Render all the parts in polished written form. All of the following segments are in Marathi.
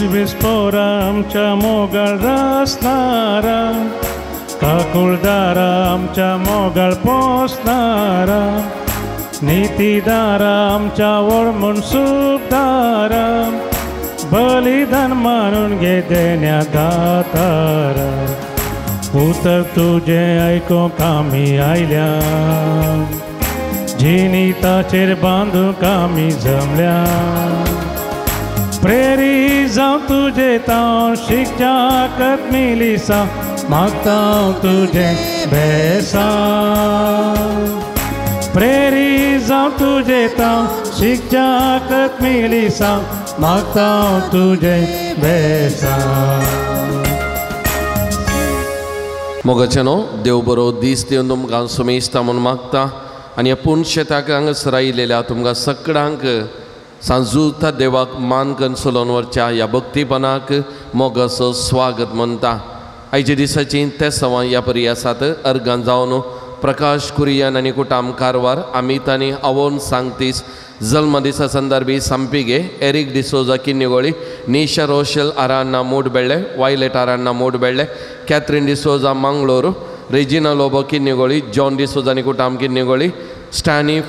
विस्फोरा आमच्या मोगळ रचणारा, काकुळदारा आमच्या मोगळ पोसणारा, नीतीदारा आमच्या ओळमून सुखदारा, बलिदान मानून घे देण्या दातारा. उतर तुझे ऐको कामी आयल्या, जिनिताचेर बांदूंक आमी जमल्या. प्रेरी जावं तुजे तांव शिक्षाकत मिलिसा, मागता हांव तुजें भेसां. प्रेरी जावं तुजे तांव शिक्षाकत मिलिसा, मागता हांव तुजें भेसां. मोगाचेनो देव बरो दीस दिवन तुमकां सुमेस्ता म्हूण मागता आनी पूण शेताक हांगासर आयिल्ल्या तुमकां सगळ्यांक सांजुता देवाक मान करून सोलोवन व्हरच्या ह्या भक्तीपणाक मोगाचो स्वागत म्हणटा. आयच्या दिसाची ते सवां ह्या परी आसात. अर्गां जावन प्रकाश कुरियन आनी कुटाम कारवार, अमित आनी अवोन सांगतीस, जल्म दिसा संदर्भी Sampige, Eric D'Souza Kinnigoli, Nisha Roshal Aranha Moodubelle, Violet Aranha Moodubelle, Catherine D'Souza Mangaluru, Regina Lobo Kinnigoli, John D'Souza आनी कुटाम किन्निगोळी, स्टॅनी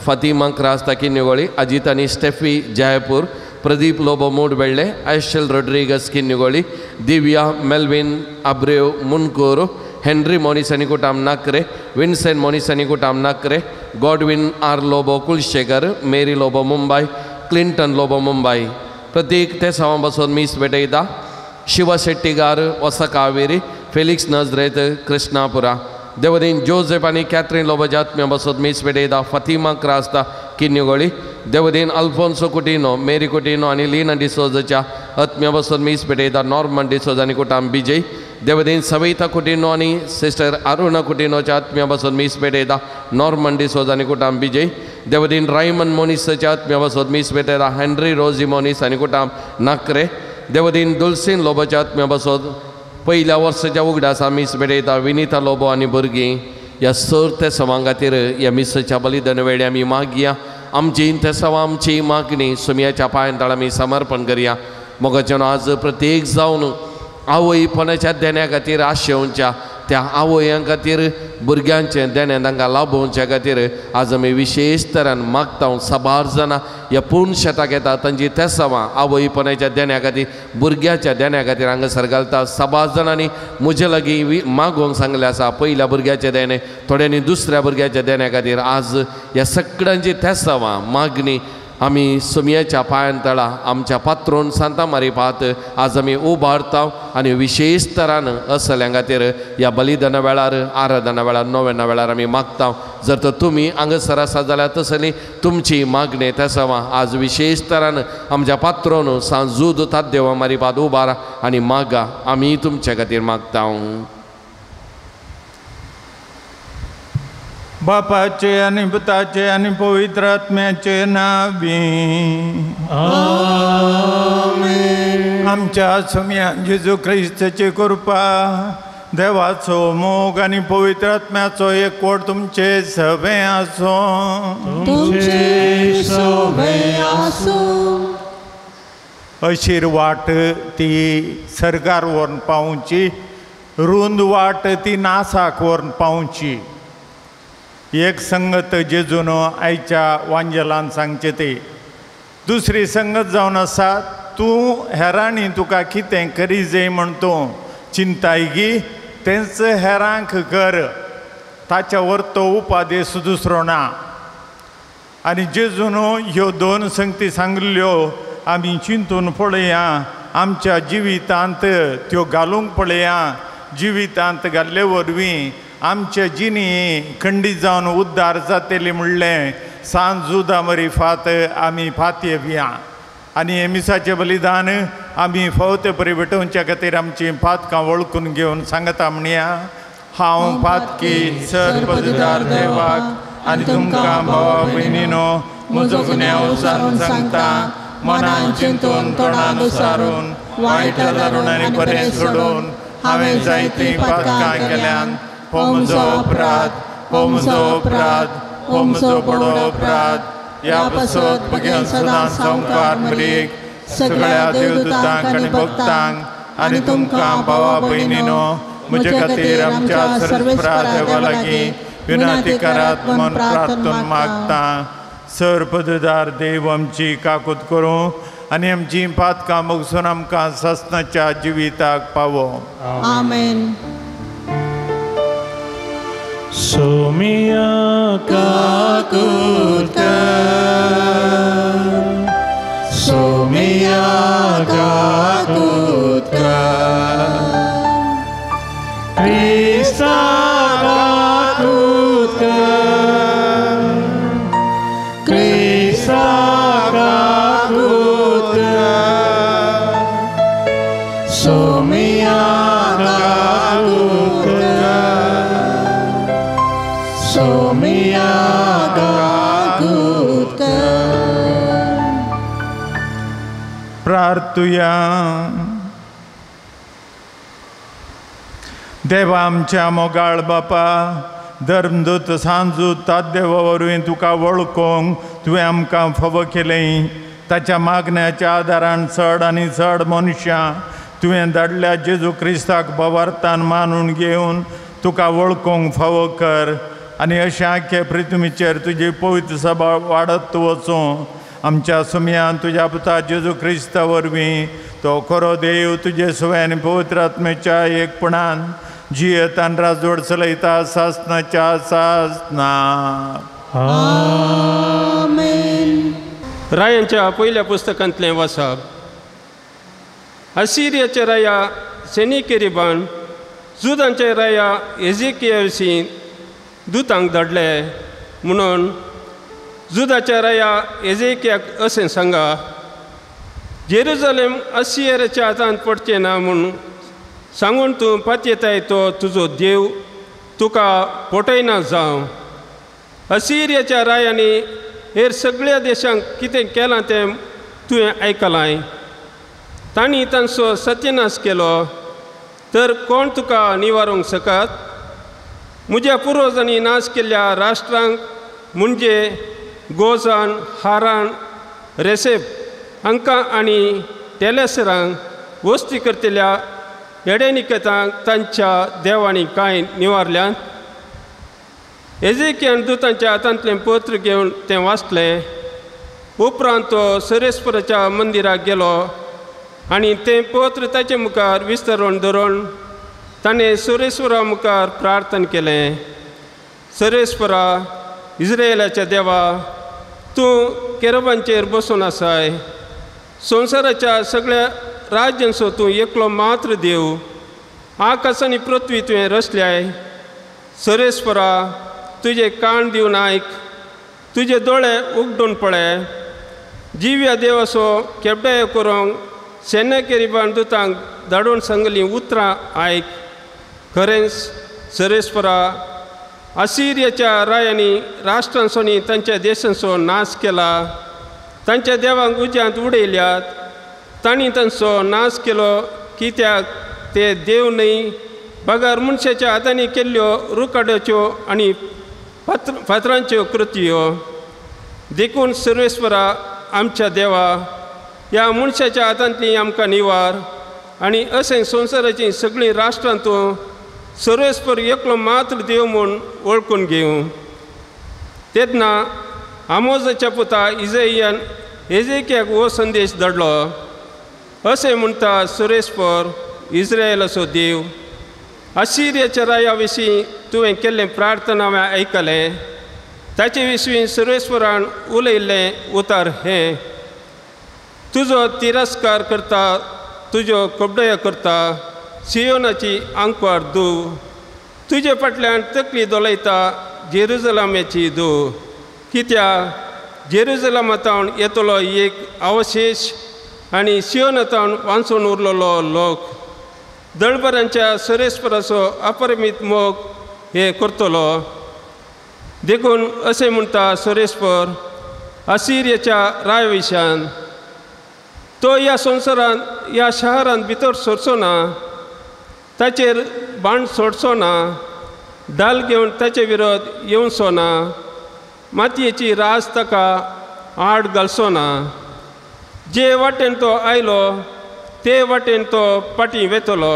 फातिमा क्रास्ता किन्निगोळी, अजित आनी Steffi Jaipur, Pradeep Lobo Moodubelle, Aishal Rodrigues Kinnigoli, Divya Melvin Abreo Munkuru, Henry Monis आनी कुटाम नाकरे, विन्सेंट मोनिस आनी कुटाम Nakre, Godwin R Lobo Kulshekar, Mary Lobo Mumbai, Clinton Lobo Mumbai. प्रत्येक ते सवां बसून मीस भेटयता. शिव शेट्टीगार वसा कावेरी, फेलिक्स नजरेत कृष्णापुरा. देवदीन जोसेफ आनी कॅथरीन लोबोच्या आत्म्या बसून मीस भेटयता. फातिमा क्रास्ता किन्निगोळी. देवदीन अल्फोन्सो कुटिनो, मेरी कुटिनो आनी लीना डिसोजाच्या आत्म्या बसून मीस भेटयता. नॉर्मन डिसोजा आनी कुटाम बिजय. देवदीन सविता कुटिनो आनी सिस्टर अरुणा कुटिनोच्या आत्म्या बसून मीस भेटयता. नॉर्मन डिसोजा आनी कुटाम बिजय. देवदीन रायमन मोनिसच्या आत्म्या बसून मीस भेटयता. हेनरी रोजी मोनिस आनी कुटाम नाकरे. देवदीन दुलसीन लोबोच्या आत्म्या बसून पहिल्या वर्साच्या उगडासा मीस भेटयता. विनिता लोबो आनी भुरगीं. ह्या सर ते सवां खातीर ह्या मिसाच्या बलिदान वेळी आमी मागया. आमची ते सवां आमची मागणी सुमयाच्या पांयांतळ आमी समर्पण करया. मोगाचें आज प्रत्येक जावन आवयपणाच्या देण्या खातीर आशेवच्या, त्या आवयां खातीर भुरग्यांचें देणें तांकां लाभोवच्या खातीर आज आमी विशेश तरान मागता. साबार जाणां ह्या पूर्ण शेताक येता तांची ते सवां आवयपणाच्या देण्या खातीर, भुरग्याच्या देण्या खातीर हांगासर घालता. साबार जाणांनी म्हजे लागीं मागोवंक सांगलें आसा पयल्या भुरग्याचें देणें, थोड्यांनी दुसऱ्या भुरग्याच्या देण्या खातीर. आज ह्या सगळ्यांची ते सवां मागणी आमी सुमयाच्या पांयांतळा आमच्या पात्रोन सांता मारिपात आज आमी उबारता आनी विशेश तरान असल्या खातीर ह्या बलिदाना वेळार, आराधना वेळार, नोवेना वेळार आमी मागता. जर तर तुमी हांगासर आसा जाल्यार तसली तुमची मागणी त्या सवां आज विशेष तरान आमच्या पात्रोन सांजूद तात देवा मारिपात उबारा आनी मागा. आमी तुमच्या खातीर मागता. बापाचे आणि पुताचे आणि पवित्र आत्म्याचे नावी आमेन. आमच्या सुमयान जेजू ख्रिस्ताची कृपा, देवाचो मोग आणि पवित्र आत्म्याचो एकवट तुमचे सभे आसो. अशीर वाट ती सरकार व्हरून पावची, रुंद वाट ती नासाक व्हरून पावची. एक संगत जेजून आयच्या वांजेलान सांगचे ते. दुसरी संगत जावन आसा तूं हेरांनी तुका कितें करी जाय म्हण तूं चिंतायगी तेंच हेरांक कर, ताच्या वर तो उपादेश दुसरो ना. आनी जेजून ह्यो दोन संगती सांगल्यो आमी चिंतून पळया, आमच्या जिवितांत त्यो घालूंक पळया. जिवितांत घाल्ले वरवीं आमच्या जिणी खंडीत जावन उद्धार जातली म्हणलें सांजुदा मरी फात आमी फातये भिया. आनी हे मिसाचें बलिदान आमी फावते परी भेटोवच्या खातीर आमची फातकां वळखून घेवन सांगता म्हणया. हांव फातकी सर्पदार देवाक आनी तुमकां भावा भयणीनो म्हजो गुन्यांव विचारून सांगता. मनान चिंतून तोंडान उसारून वायट धरून आनी बरें सोडून हांवें जायतीं फातकां केल्यान हो म्हजो अपराध, हो म्हजो अपराध, हो म्हजो बडो अपराध. ह्या पासत म्हगे सदां संवकार मरीक सगळ्या देवदूतांक आनी भक्तांक आनी तुमकां भावा भयणीनो म्हजे खातीर आमच्या सर्वेस्परा देवा लागीं विनंती करात म्हूण प्रार्थना मागता. सर्पददार देव आमची काकूत करूं आनी आमची पातकां मोगसून आमकां ससनाच्या जिविताक पावो. आमेन. सोमिया काकूत कर, सोमिया काकूत कर, क्रिस्ता काकूत कर, क्रिस्ता काकूत कर, सोमिया काकूत कर, सोमिया काकूत कर. प्रार्थुया. देवा आमच्या मोगाळ बापा, धर्मदूत सांजूत तादेवा वरवीं तुका वळखोंक तुवें आमकां फावो केलें. ताच्या मागण्याच्या आदारान चड आनी चड मनशां तुवें धाडल्या जेजू क्रिस्ताक भवार्थान मानून घेवन तुका वळखोंक फावो कर. आनी अशें आख्खे पृथ्वीचेर तुजी पवित्र सभा वाडत वचूं. आमच्या सुमयान तुज्या पुता जेजू क्रिस्ता वरवीं तो खरो देव तुजे सुवे आनी पवित्र आत्मेच्या एकपणान जियेत आनी राजवड चलयता सासनाच्या सासना. आमेन. रायांच्या पयल्या पुस्तकांतलें वाचप. असिरियाच्या राया सेनिकेरीबान जुदांच्या राया एजेकिया विशीं दुतांक धाडले म्हणून जुदाच्या राया एजेकियाक अशें सांगा, जेरुजलेम असिरियाच्या हातांत पडचें ना म्हूण सांगून तूं पातयेताय तो तुजो देव तुका पोटयना जावं. असिरियाच्या रायांनी हेर सगळ्या देशांक कितें केलां तें तुवें आयकलां. तांणी तांचो सत्यनाश केलो, तर कोण तुका निवारूंक शकत? म्हज्या पुर्वजांनी नाश केल्ल्या राष्ट्रांक म्हणजे गोजान, हारान, रेसेप हांकां आनी टेलेसरांक वस्ती करतल्या एडेनिकेतांक तांच्या देवांनी कांय निवारल्यात. एजेकियान दुतांच्या हातांतलें पत्र घेवन तें वाचलें. उपरांत तो सरेस्पराच्या मंदिराक गेलो आनी तें पत्र ताचे मुखार विस्तरून धरून ताणें सरेस्परा मुखार प्रार्थना केलें. सरेस्परा, इस्रायेलाच्या देवा, तूं केरबांचेर बसून आसाय. संवसाराच्या सगळ्या राज्यांचो तूं एकलो मात्र देव. आकाश आनी पृथ्वी तुवें रचल्याय. सरेस्परा, तुजे कान दिवन आयक, तुजे दोळे उगडून पळय. जिव्या देवाचो केबडायो करूंक सेनेकेरीबान दुतांक धाडून सांगलीं उतरां आयक. खरेंच सरेस्परा, असिरियाच्या रायांनी राष्ट्रांचोनी तांच्या देशांचो नाश केला. तांच्या देवांक उज्यांत उडयल्यात. तांणी तांचो नाश केलो कित्याक ते देव न्हय, बगार मनशाच्या हातांनी केल्ल्यो रुकाड्याच्यो आनी फातरांच्यो कृत्यो. देखून सर्वेस्परा आमच्या देवा, ह्या मनशाच्या हातांतली आमकां निवार आनी अशें संवसाराची सगळीं राष्ट्रां तूं सर्वेस्पर एकलो मात्र देव म्हूण वळखून घेवं. तेन्ना आमोजाच्या पुता इजयान एजेकियाक हो संदेश धाडलो. अशें म्हणटा सर्वेस्पर, इस्रायेलाचो देव, असिरियाच्या राया विशीं तुवें केल्लें प्रार्थना हांवें आयकलें. ताचे विशीं सर्वेस्परान उलयल्लें उतार हें: तुजो तिरस्कार करता, तुजो कबडयो करता, सियोनाची आंकवार धूव. तुजे फाटल्यान तकली दोलयता जेरुजलेमाची धूव. कित्याक जेरुजलेमांतावन येतलो एक अवशेश आनी सियोनांतावन वांचून उरलेलो लोक दळबरांच्या सरेस्पराचो अपरिमीत मोग हे करतलो. देखून अशें म्हणटा सरेस्पर असिरियाच्या राय विशयान: तो ह्या संवसारांत, ह्या शहरांत भितर सरचो ना, ताचेर बाण सोडचो ना, डाल घेवन ताचे विरोध येवचो ना, मातयेची रास ताका आड घालचो ना. जे वाटेन तो आयलो ते वाटेन तो पाटी वेतलो,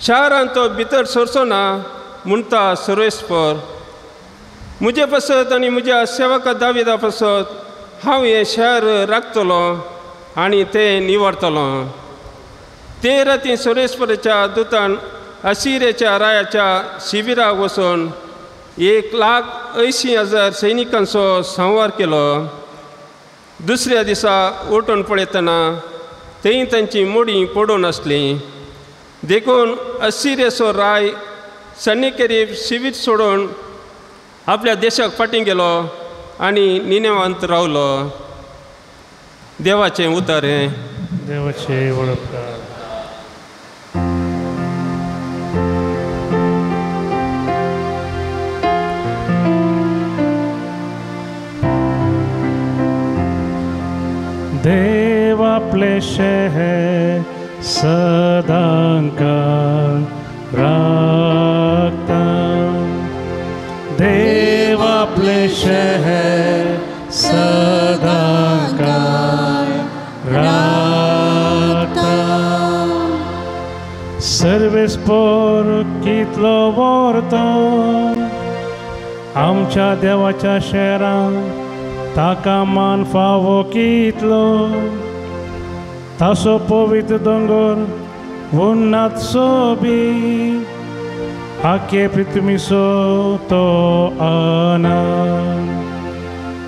शारान तो भितर सरचो ना म्हणटा सर्वेस्पर. म्हजे पासत आनी म्हज्या सेवका दाविदा पासत हांव हें शहर राखतलो आनी तें निवडतलो. ते राती सर्वेस्पराच्या दुतान असिरियाच्या रायाच्या शिबिराक वचून 1,80,000 सैनिकांचो संवार केलो. दुसऱ्या दिसा उठून पळयतना थंय तांची मोडी पडून आसली. देखून असिरियाचो राय सन्निकेरीब शिबीर सोडून आपल्या देशाक फाटीं गेलो आनी निनेवांत रावलो. देवाचें उतर हें. देवाचे वळखकार. देव आपले शहर सदांकाळ राखता. देव आपले शहर सदांकाळ राखता. सर्वेस्पर कितलो व्हरतो आमच्या देवाच्या शहरांत, ताका मान फावो कितलो. तासो पवित्र दोंगर उन्नात सोबी, आखे पृथ्वीचो तो आनंद.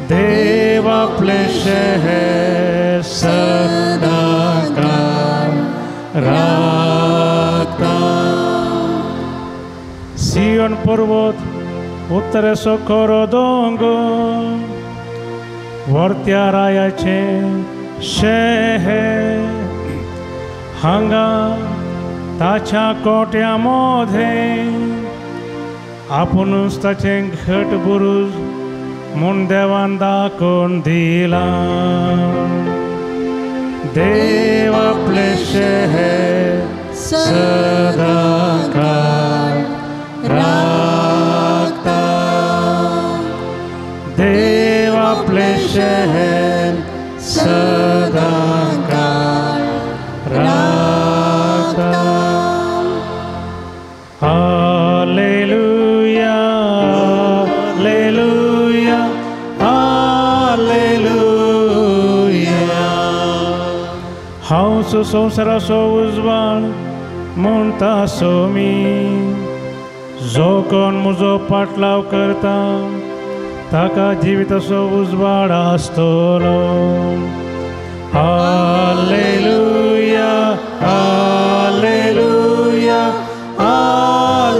देव आपले शहर सदांकाळ राखता. सियोन पर्वत उत्तरेचो खरो दोंगर, वर्त्या रायाचे शहर. हांगा ताच्या कोट्या मध्ये आपुणूच ताचें घट बुरूज म्हूण देवान दाखोवन दिला. देव आपले शहर सदांकाळ राखता. देव आपले शहर सदांकाळ राखता. Hallelujah hallelujah hallelujah. हांव संवसाराचो उजवाड म्हणटा सोमी, जो कोण म्हजो पाटलाव करता ताका जिविताचो उजवाड आसतलो. Hallelujah hallelujah hallelujah.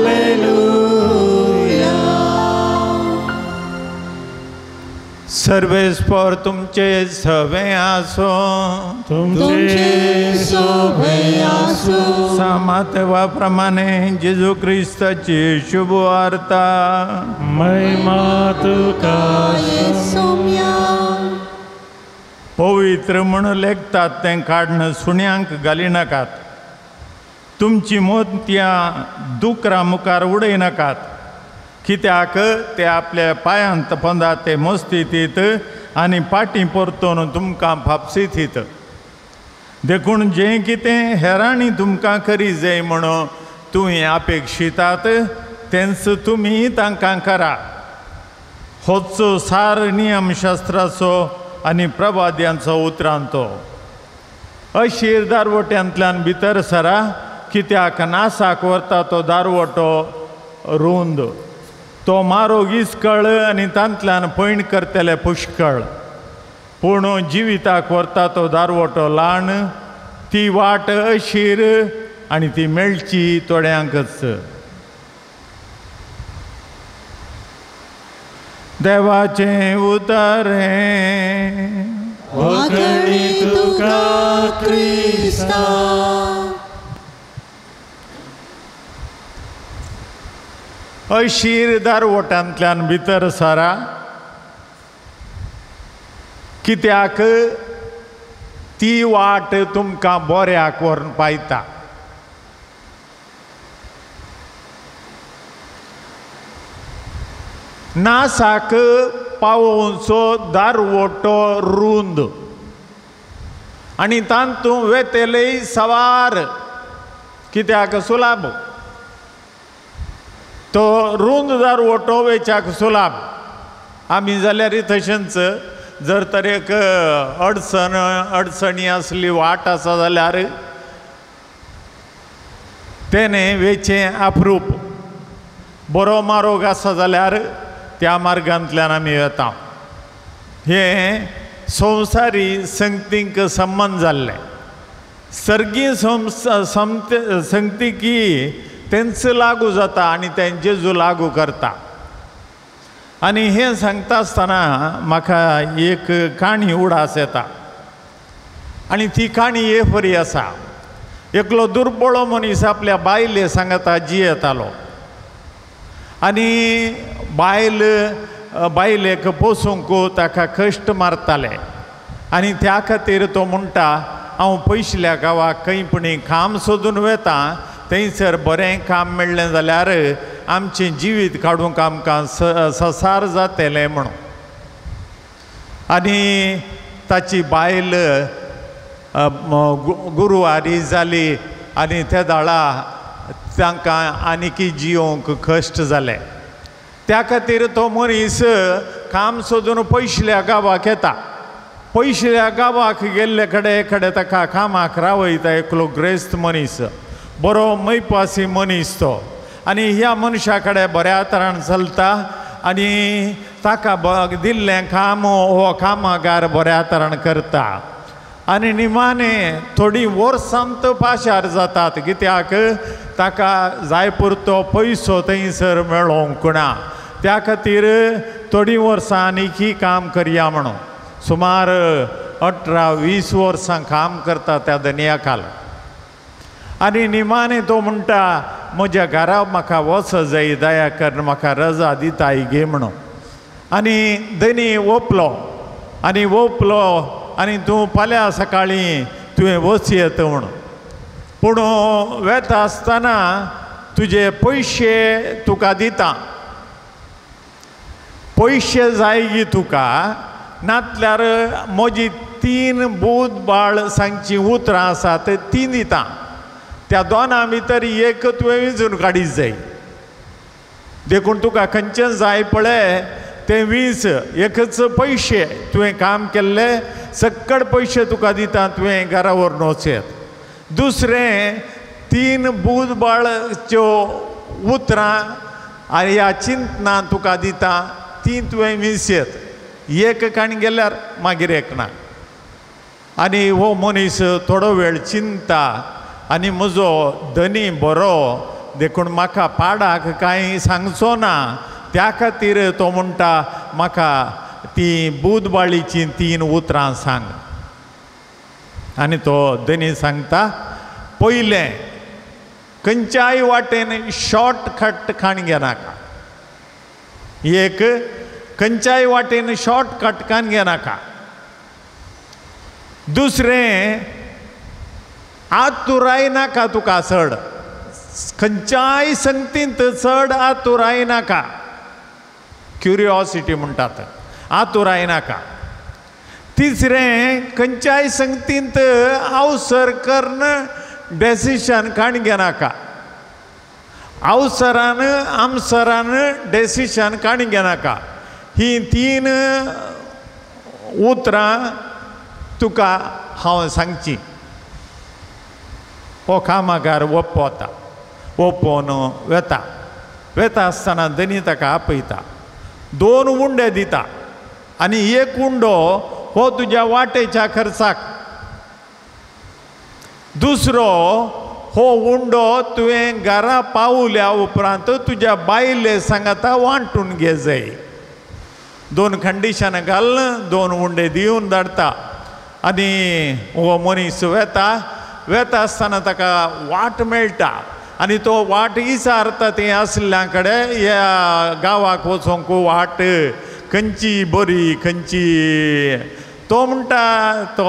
सर्वेस्पर तुमचे सवे आसो, तुमचे सोबे आसो. सामातेवा प्रमाणे जेजू क्रिस्ताची शुभ वार्ता. महिमा तुका सौम्या. पवित्र म्हण लेखतात तें काडून सुण्यांक घाली नाकात. तुमची मोतयां दुकरां मुखार उडयनाकात, कित्याक ते आपल्या पांयांत पंदात ते मस्तितीत आनी फाटीं परतून तुमकां फापसीत. देखून जें कितें हेरांनी तुमकां करी जाय म्हणून तुमी अपेक्षितात तेंच तुमी तांकां करा. होचो सार नियमशास्त्राचो आनी प्रवाद्यांचो उतरांतो. अशीर दारवट्यांतल्यान भितर सरा, कित्याक नासाक व्हरता तो दारवटो रुंद. तो मारोग इस्कळ आनी तांतल्यान पैण करतले पुष्कळ. पूण जिविताक व्हरता तो दारवटो ल्हान. ती वाट अशीर आनी ती मेळची थोड्यांकच. देवाचें उतर हें. वखणी तुका क्रिस्ता. अशीर दारवटांतल्यान भितर सरा, कित्याक ती वाट तुमकां बऱ्याक व्हरून पायता. नासाक पावोवचो दारवटो रुंद. आनी तांतू वेतेलय सवार कित्याक सुलाब तो रुंद दार ओटो वेचाक सुलाब आमी जाल्यार तशेंच जर तर एक अडचणी असली वाट आसा जाल्यार तेने वेचें अप्रूप बरो मार्ग आसा जाल्यार त्या मार्गांतल्यान आमी वता हे संवसारी संगतीक संबंध जाल्ले सर्गीय संगतीकी तेंच लागू जाता आनी तें जेजू लागू करता आनी हें सांगता आसतना म्हाका एक काणी उडास येता आनी ती काणी हे बरी आसा एकलो दुर्बळो मनीस आपल्या बायले सांगता जियेतालो आनी बायलेक पोसूंक ताका कश्ट मारताले आनी त्या खातीर तो म्हणटा हांव पयसल्या गांवाक खंय पुणी काम सोदून वेता थंयसर बरें काम मेळ्ळें जाल्यार आमचें जिवीत काडूंक आमकां ससार जातलें म्हणून आनी ताची बायल गुरुवारी जाली आनी त्या दाळा तांकां आनीकी जियोंक कश्ट जाले त्या खातीर तो मनीस काम सोदून पयसल्या गांवाक येता पयसल्या गांवाक गेल्ले कडेन ताका कामाक रावयता एकलो ग्रेस्त मनीस बरो मैपासी मनीस तो आनी ह्या मनशा कडेन बऱ्या तरान चलता आनी ताका दिल्लें काम हो कामागार बऱ्या तरान करता आनी निमाणें थोडी वर्सां पाशार जातात कित्याक ताका जाय पुरतो पयसो थंयसर मेळोंक ना त्या खातीर थोडीं वर्सां आनीकी काम करया म्हणून सुमार 18-20 वर्सां काम करता त्या दनयाकाल आनी निमाणें तो म्हणटा म्हज्या घरा म्हाका वच जाय दया कर म्हाका रजा दिताय गे म्हणून आनी दनी ओपलो आनी तूं फाल्यां सकाळीं तुवें वच येत म्हणून पूण वेता आसतना तुजे पयशे तुका दिता पयशे जाय गी तुका नातल्यार म्हजी 3 बूद बाळ सांगची उतरां आसात ती दिता त्या दोनां भितर एक तुवें विंचून काडीत जाय देखून तुका खंयचें जाय पळय तें वीस एकच पयशे तुवें काम केल्ले सक्कड पयशे तुका दिता तुवें घरा व्हरून वचत दुसरें 3 बूद बाळच्यो उतरां ह्या चिंतनां तुका दिता ती तुवें विंचत एक काणी गेल्यार मागीर एक ना आनी हो मनीस थोडो वेळ चिंता आनी म्हजो धनी बरो देखून म्हाका पाडाक कांय सांगचो ना त्या खातीर तो म्हणटा म्हाका ती बुधबाळीची 3 उतरां सांग आनी तो धनी सांगता पयलें खंयच्याय वाटेन शॉर्टकट काण घेनाका एक खंयच्याय वाटेन शॉर्टकट काण घेनाका दुसरें आतुराय नाका तुका चड खंयच्याय संगतींत चड आतुराय नाका क्युरिओसिटी म्हणटात आतुराय नाका तिसरें खंयच्याय संगतींत अवसर करून डेसिशन काण घेनाका अवसरान आमसरान डेसिशन काण घेनाका ही 3 उतरां तुका हांव सांगची हो कामागार ओप्पोता ओप्पोन वेता आसतना धनी ताका आपयता 2 उंडे दिता आनी 1 उंडो हो तुज्या वाटेच्या खर्चाक दुसरो हो उंडो तुवें घरा पावल्या उपरांत तुज्या बायले सांगाता वांटून घे जाय 2 कंडिशन घाल 2 उंडे दिवन धाडता आनी हो मनीस वेता आसतना ताका वाट मेळटा आनी तो वाट विचारता तें आसल्या कडेन ह्या गांवाक वचोंक वाट खंयची बरी खंयची तो म्हणटा तो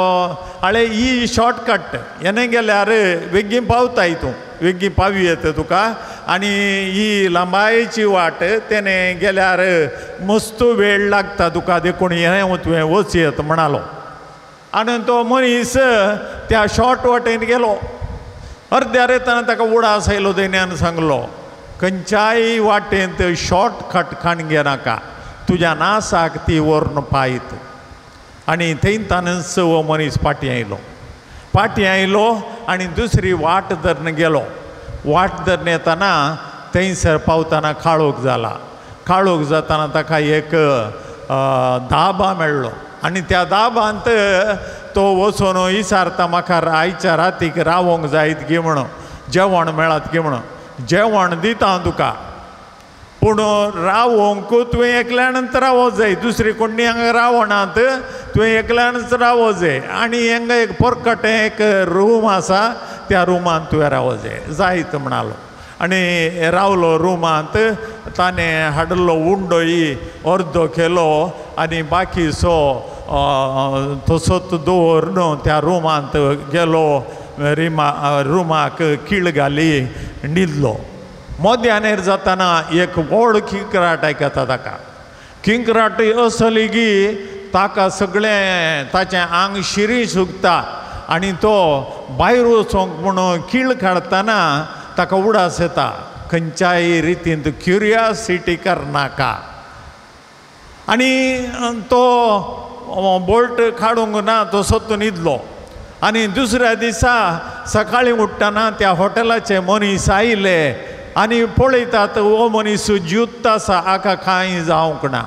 आळे ही शॉर्टकट हेणे गेल्यार बेगीन पावता हितून बेगीन पावी येता तुका आनी ही लांबायेची वाट तेणे गेल्यार मस्त वेळ लागता तुका देखून हें तुवें वच येत म्हणालो आनी तो मनीस त्या शॉर्ट वाटेन गेलो. अर्द्या रेतान ताका उडास आयलो. देण्यान सांगलो खंयच्याय वाटेंत शॉर्टकट खाण घेनाका, तुज्या नासाक ती व्हरून पायत. आनी थंयतानच हो मनीस फाटीं आयलो आनी दुसरी वाट धरून गेलो. वाट धरून येतना थंयसर पावतना काळोख जाला. काळोख जाताना ताका एक दाबा मेळ्ळो आनी त्या दाबांत तो वचून विचारता म्हाका आयच्या रातीक रावोंक जायत गे म्हणून, जेवण मेळत गे म्हणून. जेवण दिता हांव तुका, पूण रावोंक तुवें एकल्यानच रावो जाय, दुसरी कोणी हांगा रावणात, तुवें एकल्यानच रावो जाय. आनी हांगा एक परकटें एक रूम आसा, त्या रुमांत तुवें रावो जाय. जायत म्हणालो आनी रावलो रुमांत. ताणें हाडलो उंडोय अर्दो केलो आनी बाकीचो तसोच दवरून त्या रुमांत गेलो. रुमाक कीळ घाली न्हिदलो. मोद्यानेर जाताना एक व्हड किंकराट आयकता ताका. किंकराट असली की ताका सगळें ताचें आंग शिरी सुकता आनी तो भायर वचोंक म्हणून कीळ काडटना ताका उडास येता. खंयच्याय रितीन क्युरियोसिटी करनाका. आनी तो बोल्ट काडूंक ना, तो सत्तो न्हिदलो. आनी दुसऱ्या दिसा सकाळीं उठ्ठना त्या हॉटेलाचे मनीस आयले आनी पळयतात हो मनीस ज्युत्ता आसा, हाका कांय जावंक ना.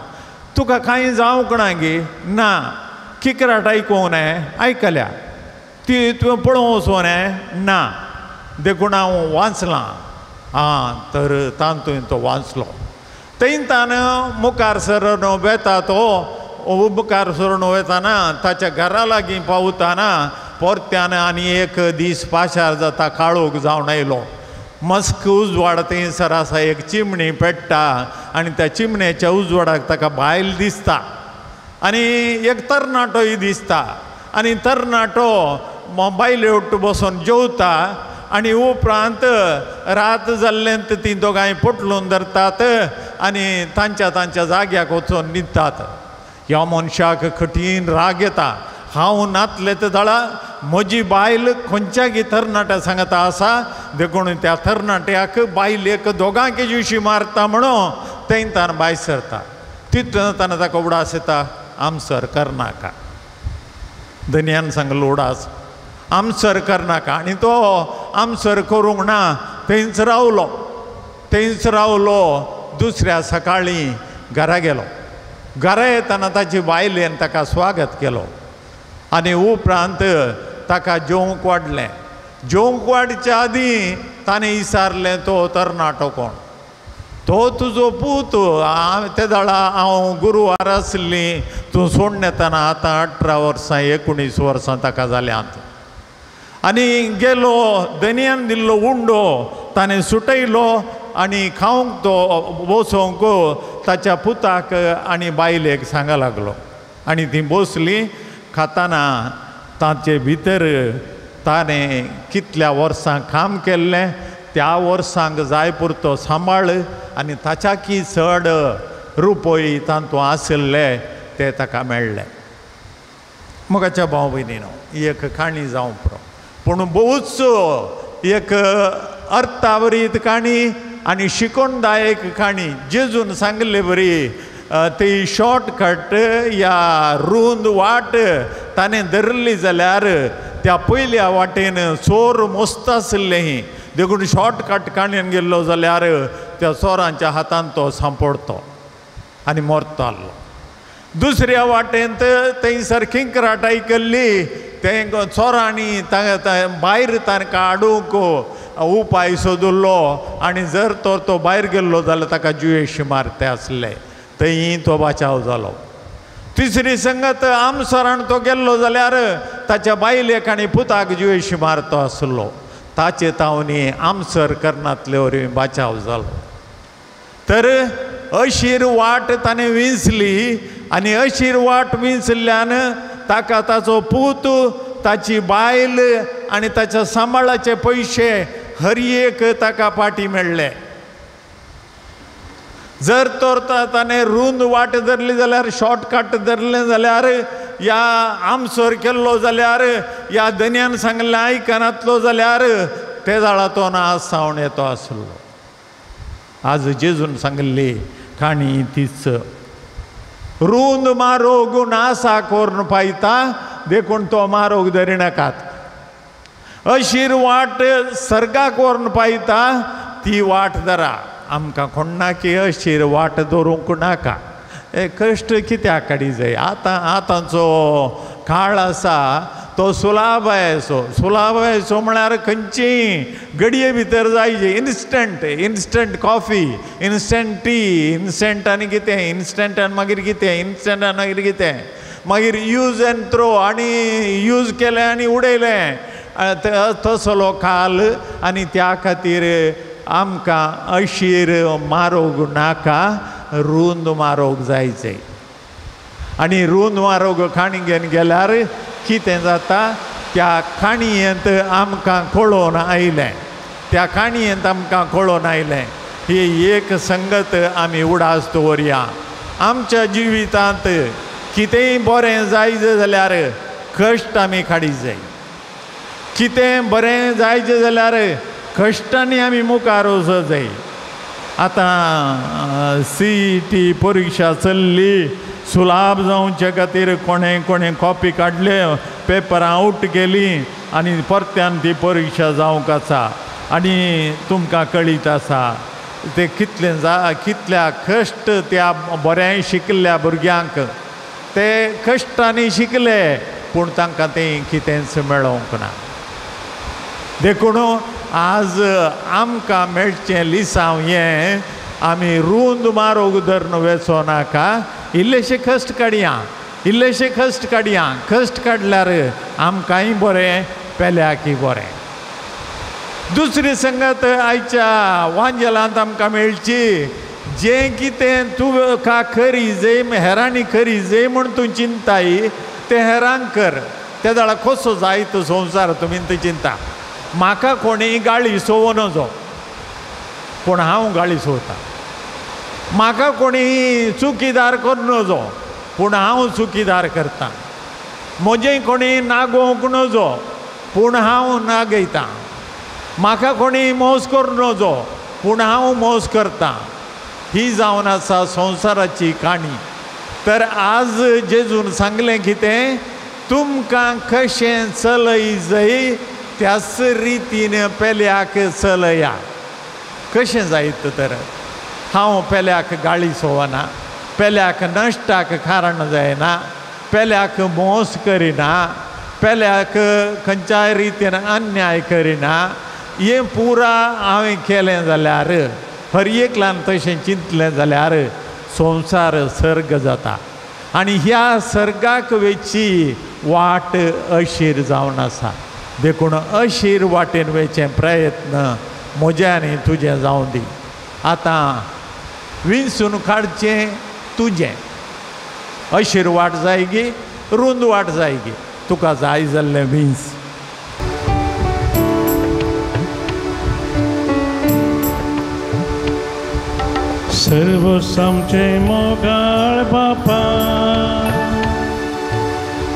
तुका कांय जावंक ना गे? ना. किंकराट आयकूंक न्हय? आयकल्या. ती तुवें पळोवंक वचूं न्हय? ना. देखून हांव वाचलां. तर तातूंत तो वाचलो. थंयतान मुखार सरून वेता. तो मुखार सरून वेताना ताच्या घरा लागीं पावतना परत्यान आनी एक दीस पाशार जाता. काळोख जावन आयलो. मस्क उजवाड थंयसर आसा. एक चिमणी पेट्टा आनी त्या चिमणेच्या उजवाडाक ताका बायल दिसता आनी एक तरणाटोय दिसता. आनी तरणाटो बायले उट्ट बसून जेवता आनी उपरांत रात जाल्लेंत ती दोगांय पटलून धरतात आनी तांच्या जाग्याक वचून न्हिदतात. ह्या मनशाक कठीण राग येता. हांव नातलें ते दळा, म्हजी बायल खंयच्या तरणाट्या सांगता आसा, देखून त्या तरणाट्याक बायलेक दोगांक जुशी मारता म्हणून थंयतान भायर सरता. तितून ताका उडास येता. आमसर करनाका. धन्यान सांगलो उडास आमसर करनाका. आनी तो आमसर करूंक ना. थंयच रावलो. दुसऱ्या सकाळीं घरा गेलो. घरा येताना ताची बायलेन ताका स्वागत केलो आनी उपरांत ताका जेवंक वाडलें. जेवंक वाडच्या आदीं ताणें विचारलें तो तरणाटो कोण? तो तुजो पूत. ते दाळा हांव गुरुवार आसली, तूं सोडून येताना आतां 18 वर्सां 19 वर्सां ताका जाल्यांत. आनी गेलो. धन्यान दिल्लो उंडो ताणें सुटयलो आनी खावंक तो बसोवंक ताच्या पुताक आनी बायलेक सांगूंक लागलो. आनी ती बसली. खाताना ताचे भितर ताणें कितल्या वर्सां काम केल्लें, त्या वर्सांक जाय पुरतो सांबाळ आनी ताच्याकी चड रुपय तातूंत आसले ते ताका मेळ्ळे. मोगाच्या भाव भयणीनो, ही एक काणी जावं पुरो, पूण बहुतसो एक अर्थावरीत काणी आनी शिकोणदायक काणी. जेजून सांगले बरी ती शॉर्टकट या रुंद वाट ताणें धरली जाल्यार त्या पयल्या वाटेन चोर मस्त आसलें. देखून शॉर्टकट काणयेन गेल्लो जाल्यार त्या चोरांच्या हातान तो सांपडतो आनी मरतालो. दुसऱ्या वाटेन थंयसर किंकराट आयकल्ली. ते चोरांनी भायर तांकां हाडूंक उपाय सोदुल्लो आनी जर तर तो भायर गेल्लो जाल्यार ताका जुयेशी मारते आसले. थंय तो बचाव जालो. तिसरी संगत आमसरान तो गेल्लो जाल्यार ताच्या बायलेक आनी पुताक जुयेशी मारतो आसलो. ताचे तावनी आमसर करनातले वरवीं बचाव जालो. तर अशीर वाट ताणें विंचली आनी अशीर वाट विंचल्ल्यान ताका ताचो पूत, ताची बायल आनी ताच्या सांबाळाचे पयशे हर एक ताका पाटी मेळ्ळे. जर तर ताणें रुंद वाट धरली जाल्यार, शॉर्टकट धरलें जाल्यार या आमसोर केल्लो जाल्यार या धन्यान सांगलें आयकनातलो जाल्यार ते जाळा तो ना सावन येतो आसलो. आज जेजून सांगली काणी तीच. रुंद मारोग नासा कोरून पायता देखून तो मारोग धरिनाकात. अशीर वाट सर्गाक व्हरून पायता ती वाट धरा. आमकां कोणना की अशीर वाट दवरूंक नाका. कश्ट कित्याक काडी जाय. आतांचो काळ आसा तो सुलाभायसो म्हळ्यार खंयचीय घडये भितर जायचे. Instant coffee, instant T, instant आनी कितें, इन्स्टंट आनी मागीर कितें, इन्स्टंट आनी मागीर कितें, मागीर यूज एंड थ्रो आनी यूज केलें आनी उडयलें. तसलो काल आनी त्या खातीर आमकां अशीर मारोग नाका, रुंद मारोग जायचें. आनी रुंद मारोग काणी घेवन गेल्यार कितें जाता, त्या काणयेंत आमकां कळोवन आयलें, त्या काणयेंत आमकां कळोवन आयलें. ही एक संगत आमी उडास दवरया. आमच्या जिवितांत कितेंय बरें जायचें जाल्यार कश्ट आमी काडीत जाय. कितें बरें जायचें जाल्यार कश्टांनी आमी मुखार वचूंक जाय. आतां CET परिक्षा चल्ली, सुलाभ जावचे खातीर कोणें कॉपी काडले, पेपरां आउट केली आनी परत्यान ती परिक्षा जावंक आसा. आनी तुमकां कळीत आसा ते कितल्या कश्ट त्या बरें शिकल्या भुरग्यांक. ते कश्टांनी शिकले पूण तांकां तें कितेंच मेळोंक ना. देखून आज आमकां मेळचें लिसांव हें आमी रुंद मारोग धरून वेचो नाका. इल्लेशे कश्ट काडया, इल्लेशे कश्ट काडया. कश्ट काडल्यार आमकांय बरें, पेल्याकय बरें. दुसरी संगत आयच्या वांजेलांत आमकां मेळची. जें कितें तुका करी जाय, हेरांनी करी जाय म्हूण तूं चिंताय तें हेरांक कर. त्या जाल्यार कसो जाय तो संवसार तुमी ते चिंता. म्हाका कोणीय गाळी सोवो नजो पूण हांव गाळी सोवतां. म्हाका कोणीय चुकीदार कर नजो पूण हांव चुकीदार करतां. म्हजें कोणीय नागोवंक नजो पूण हांव नागयतां. म्हाका कोणीय मोस कर नजो पूण हांव मोस करतां. ही जावन आसा संवसाराची काणी. तर आज जेजून सांगलें कितें, तुमकां कशें चलय जाय त्याच रितीन पेल्याक चलया. कशें जायत तर हांव पेल्याक गाळी सोवना, पेल्याक नश्टाक कारण जायना, पेल्याक मोस करिना, पेल्याक खंयच्याय रितीन अन्याय करिना. हें पुरा हांवें केलें जाल्यार, हर एकल्यान तशें चिंतलें जाल्यार संवसार सर्ग जाता. आनी ह्या सर्गाक वेची वाट अशीर जावन आसा. देखून अशीर वाटेन वेचे प्रयत्न म्हजे आनी तुजें जावं दी. आतां विंसून काडचें तुजें. अशीर वाट जाय गी, रुंद वाट जाय गी, तुका जाय जाल्लें विंस. सर्वसामचे मोगाळ बापा,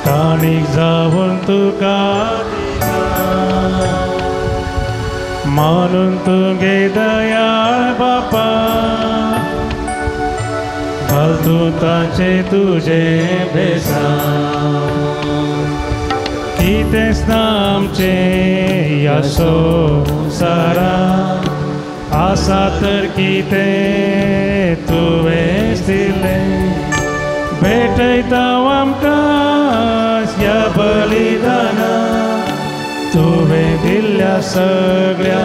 काणीक जावन तुका मानून तुगे दयाळ बापा, घाल तूं ताचे तुजे भेसां. कितेंच ना आमचें ह्या संवसारांत, आसा तर कितें तुवेंच दिलें. भेटयता आमकां ह्या बलिदानां, तुवें दिल्ल्या सगळ्या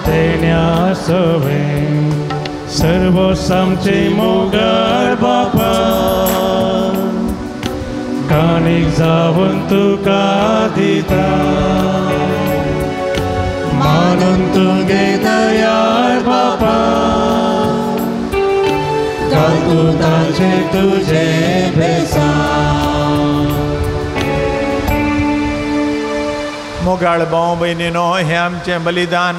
देण्या सवें. सर्वसामचें मोगाळ बापा, काणीक जावन तुका दिता. मानून तुगे दयाळ बापा, घाल तूं ताचे तुजे भेसां. मोगाळ भाव भयणीनो, हें आमचें बलिदान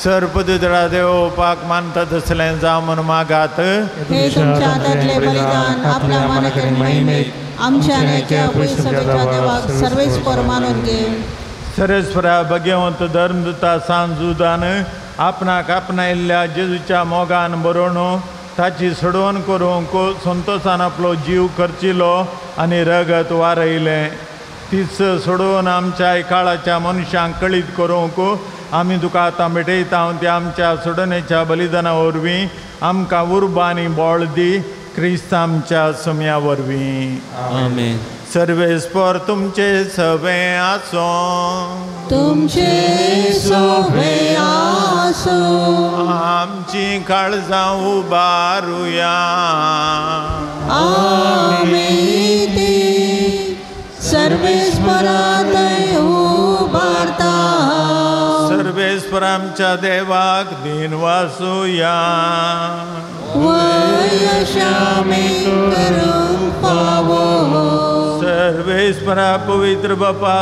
सर्पदुतळा देवपाक मानता तसलें जावं म्हूण मागात. हे तुमच्या हातांतलें बलिदान आपल्या मनाचे महिमेक आमच्या नेत्या सभेच्या देवाक सर्वेस्पर मानून घे. सर्वेस्परा भगवंत धर्मदूता सांजुदान आपणाक आपणायल्ल्या जेजूच्या मोगान बरोवणू ताची सोडवण करूंक संतोषान आपलो जीव खर्चिलो आनी रगत वारयलें. तीच सोडून आमच्या काळाच्या मनशांक कळीत करूंक आमी तुका आतां भेटयता. त्या आमच्या सोडणेच्या बलिदाना वरवीं आमकां उर्बा आनी बोळ दी. क्रिस्त आमच्या सुम्या वरवीं. आमेन. सर्वेस्पर तुमचे सवे आसो. तुमचे सोवे आसो. आमची काळजां उबारुया. आमी ती सर्वेस्परा दय उबारता. सर्वेस्पर आमच्या देवाक दिन वासुया. वयशामी करूंक पावो. सर्वेस्परा पवित्र बापा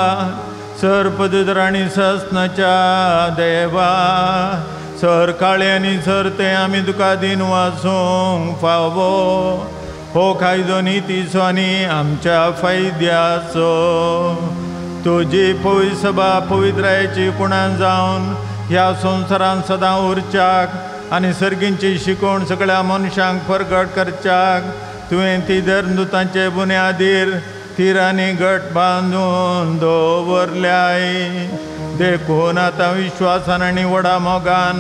सरपदर आनी सस्नाच्या देवा सर काळे आनी सर ते आमी तुका दिन वासूंक फावो. हो कायदो नितीचो आनी आमच्या फायद्याचो. तुजी पवित्र सभा पवित्रायेची कुणान जावन ह्या संवसारान सदां उरच्याक आनी सर्गींची शिकोवण सगळ्या मनशांक प्रगट करच्याक तुवें ती धर्मदुतांचे बुन्यादीर तीर आनी घट बांदून दवरल्याय. देखून आतां विश्वासान आनी व्हडा मोगान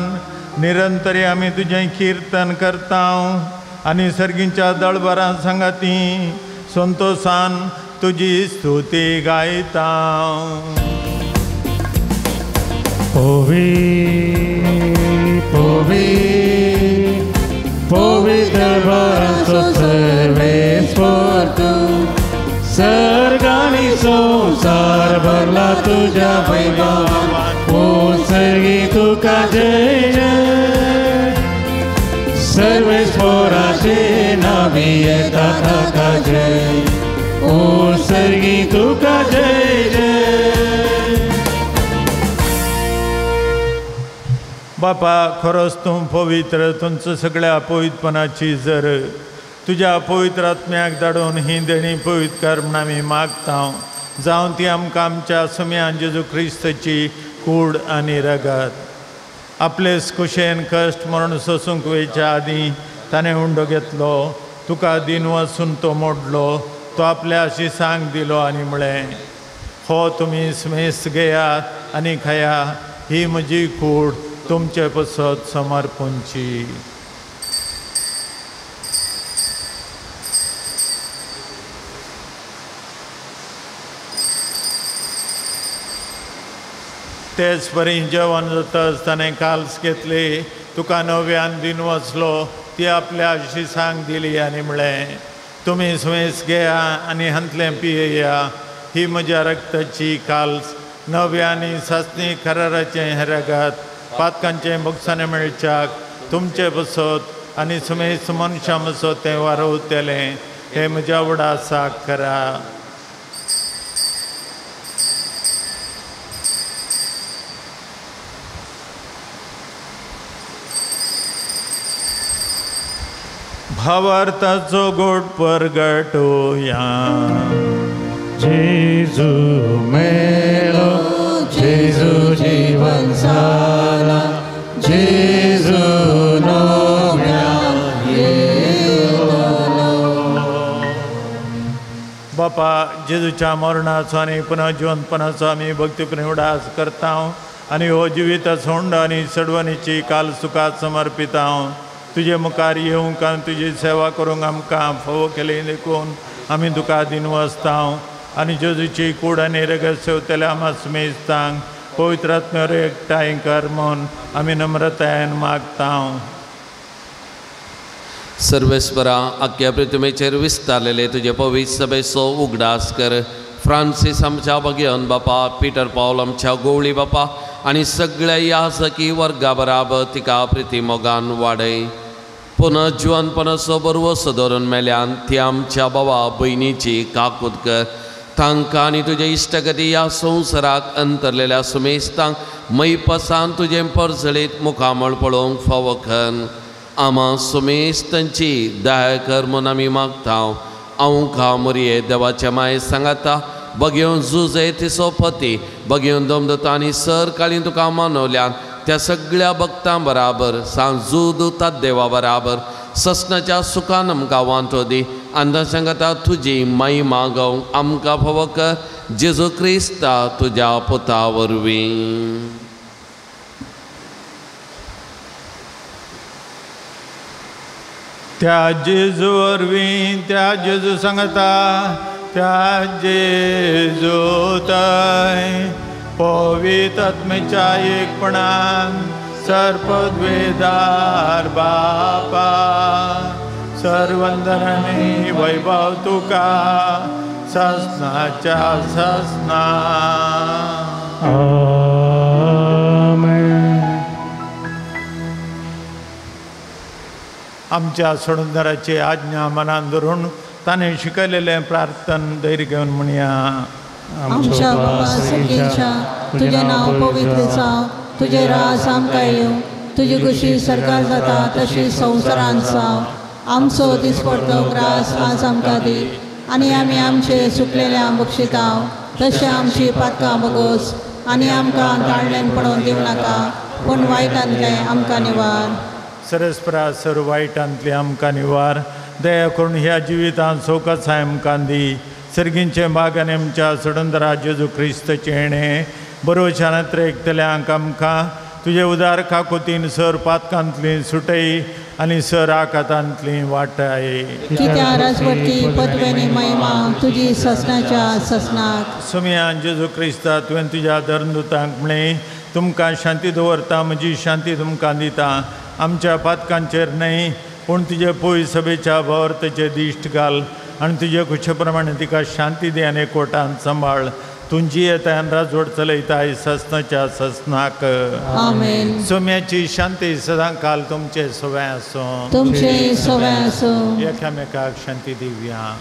निरंतरी आमी तुजें किर्तन करता आनी सर्गींच्या दळबरां सांगाती संतोषान तुजी स्तुती गायता. पवित्र वरांचो सर्वेस्पर तूं. सर्गानी संसार भरला तुझ्या वैभवान. ओ सर्गी तुका जय जय. सर्वेस्पराचे नावी येता ताका जय. ओ सर्गी तुका जय जय. बापा खरोच तूं पवित्र. तुमचं सगळ्या पवित्रपणाची जर तुझ्या पवित्र आत्म्याक धाडून ही देणी पवित्र कर म्हूण आमी मागता. जावं ती आमकां आमच्या सुम्यान जेजू क्रिस्ताची कूड आनी रगत. आपले कुशेन कश्ट मरण सोसूंक वयच्या आदीं ताणें उंडो घेतलो. तुका दिन वचून तो मोडलो. तो आपल्या शिसांक दिलो आनी म्हळें हो तुमी स्मेस घेयात आनी खाया. ही म्हजी कूड तुमचे पसत समर्पूंची. तेच परी जेवण जाताच ताणें काल्स घेतली. तुका नव्यान दिन वचलो. ती आपल्या शिसांक दिली आनी म्हळें तुमी स्मेस घेया आनी हांतलें पियेया. ही म्हज्या रक्ताची काल्स नव्यानी सासणी कराराचें हें रगत पातकांचें मोगसाणें मेळच्याक तुमचे बसत आनी समेस मनशां बसत तें वारवतलें. हें म्हज्या वडा साक करा. भावार्थाचो गोड परगटोया. जेजू मेलो. जेजू जीवन जाला. जेजू नव्यान येतलो. बापा जेजूच्या मरणाचो आनी पुन्हा जिवंतपणाचो आमी भक्तीपणे उडास करता आनी हो जिविता सोंड आनी सडवणीची काल सुखात समर्पिता. तुजे मुखार येवंक आनी तुजी सेवा करूंक आमकां फोव केली देखून आमी तुका दिन वचता आनी जेजूची कूड आनी रगत सेवतले आमी स्मेजतांक पवित्र आत्म्यार एकठांय कर म्हूण आमी नम्रतायेन मागता. सर्वेस्परा आख्या पृथ्वीचेर विस्तारलेले तुजे पवित्र सभेचो उगडास कर. फ्रांसीस आमच्या भगियन बापा, पीटर पॉल आमच्या गोवळी बापा आनी सगळ्या याजकी वर्गा बराबर तिका प्रिती मोगान वाडय. पुनः जिवंतपणाचो बरवो सदरून मेल्यान ती आमच्या भावा भयणीची काकूत कर. तांकां आनी तुजे इश्टगती ह्या संवसाराक अंतरलेल्या सुमेस्तांक मैपसान तुजें परजळीत मुखामळ पळोवंक फावो कर. आमा सुमेस्तांची दया कर म्हूण आमी मागता. हांव खा मोरये देवाच्या माये सांगाता बगेवन झुजे तिसो पती बगेवन दमदता आनी सर काळी तुका मानवल्यान त्या सगळ्या भक्तां बराबर सांजू दुतात देवा बराबर ससनाच्या सुखान आमकां वांटो दी आनी सांगता तुजी माई मागव आमकां फावो कर जेजू क्रिस्ता तुज्या पुता वरवीं. त्या जेजू वरवीं त्या जेजू सांगता त्या जेजू थंय पवित्र आत्मेच्या एकपणान सर्पद्वेदार बापा सर्वंदरांनी वैभव तुका ससनाच्या ससना. आमच्या सोडूनदाराची आज्ञा मनान धरून ताणें शिकयलेलें प्रार्थन धैर्य घेवन म्हणया. आमच्या बाबा सगळ्यांच्या तुझे नाव पवित्र जाव तुझे राज आमकां येवं तुजी कुशी सरकार जाता तशी संवसारांत जाव. आमचो दिसपडटो ग्रास आज आमकां दी आनी आमी आमचे सुकलेल्यांक बक्षिताव तशें आमची पातकां बगोस आनी आमकां ताळ्यान पडोवन दिवं नाका पूण वायटांतले आमकां निवार. सरस्परा सर्व वायटांतली आमकां निवार. दया करून ह्या जिवितांत सोकासाय आमकां दी. सर्गींचे मागान आमच्या सोडूनदारा जेजू क्रिस्ताचे येणे बरोवशान एकतल्यांक आमकां तुजे उदार काकुतीन सर पातकांतली सुटय आनी सर आकातांतली वाटाय. कित्या राजवटी पदवेनी महिमा तुजी ससनाच्या ससनाक. सुमयान जेजू क्रिस्ता तुवें तुज्या धर्मदुतांक म्हणलें तुमकां शांती दवरता म्हजी शांती तुमकां दिता. आमच्या पातकांचेर न्हय पूण तुजे पळय सभेच्या भोवरतेचे दिश्ट घाल आनी तुजे खुशे प्रमाणे तिका शांती दी आनी एकवटान सांबाळ. तुमची येतान राजवट चलयताय ससनाच्या ससनाक. आमेन. सोम्याची शांती सदां काल तुमचे सोव्या आसूं. तुमचे सोव्या आसूं. एकामेकाक शांती दिवया.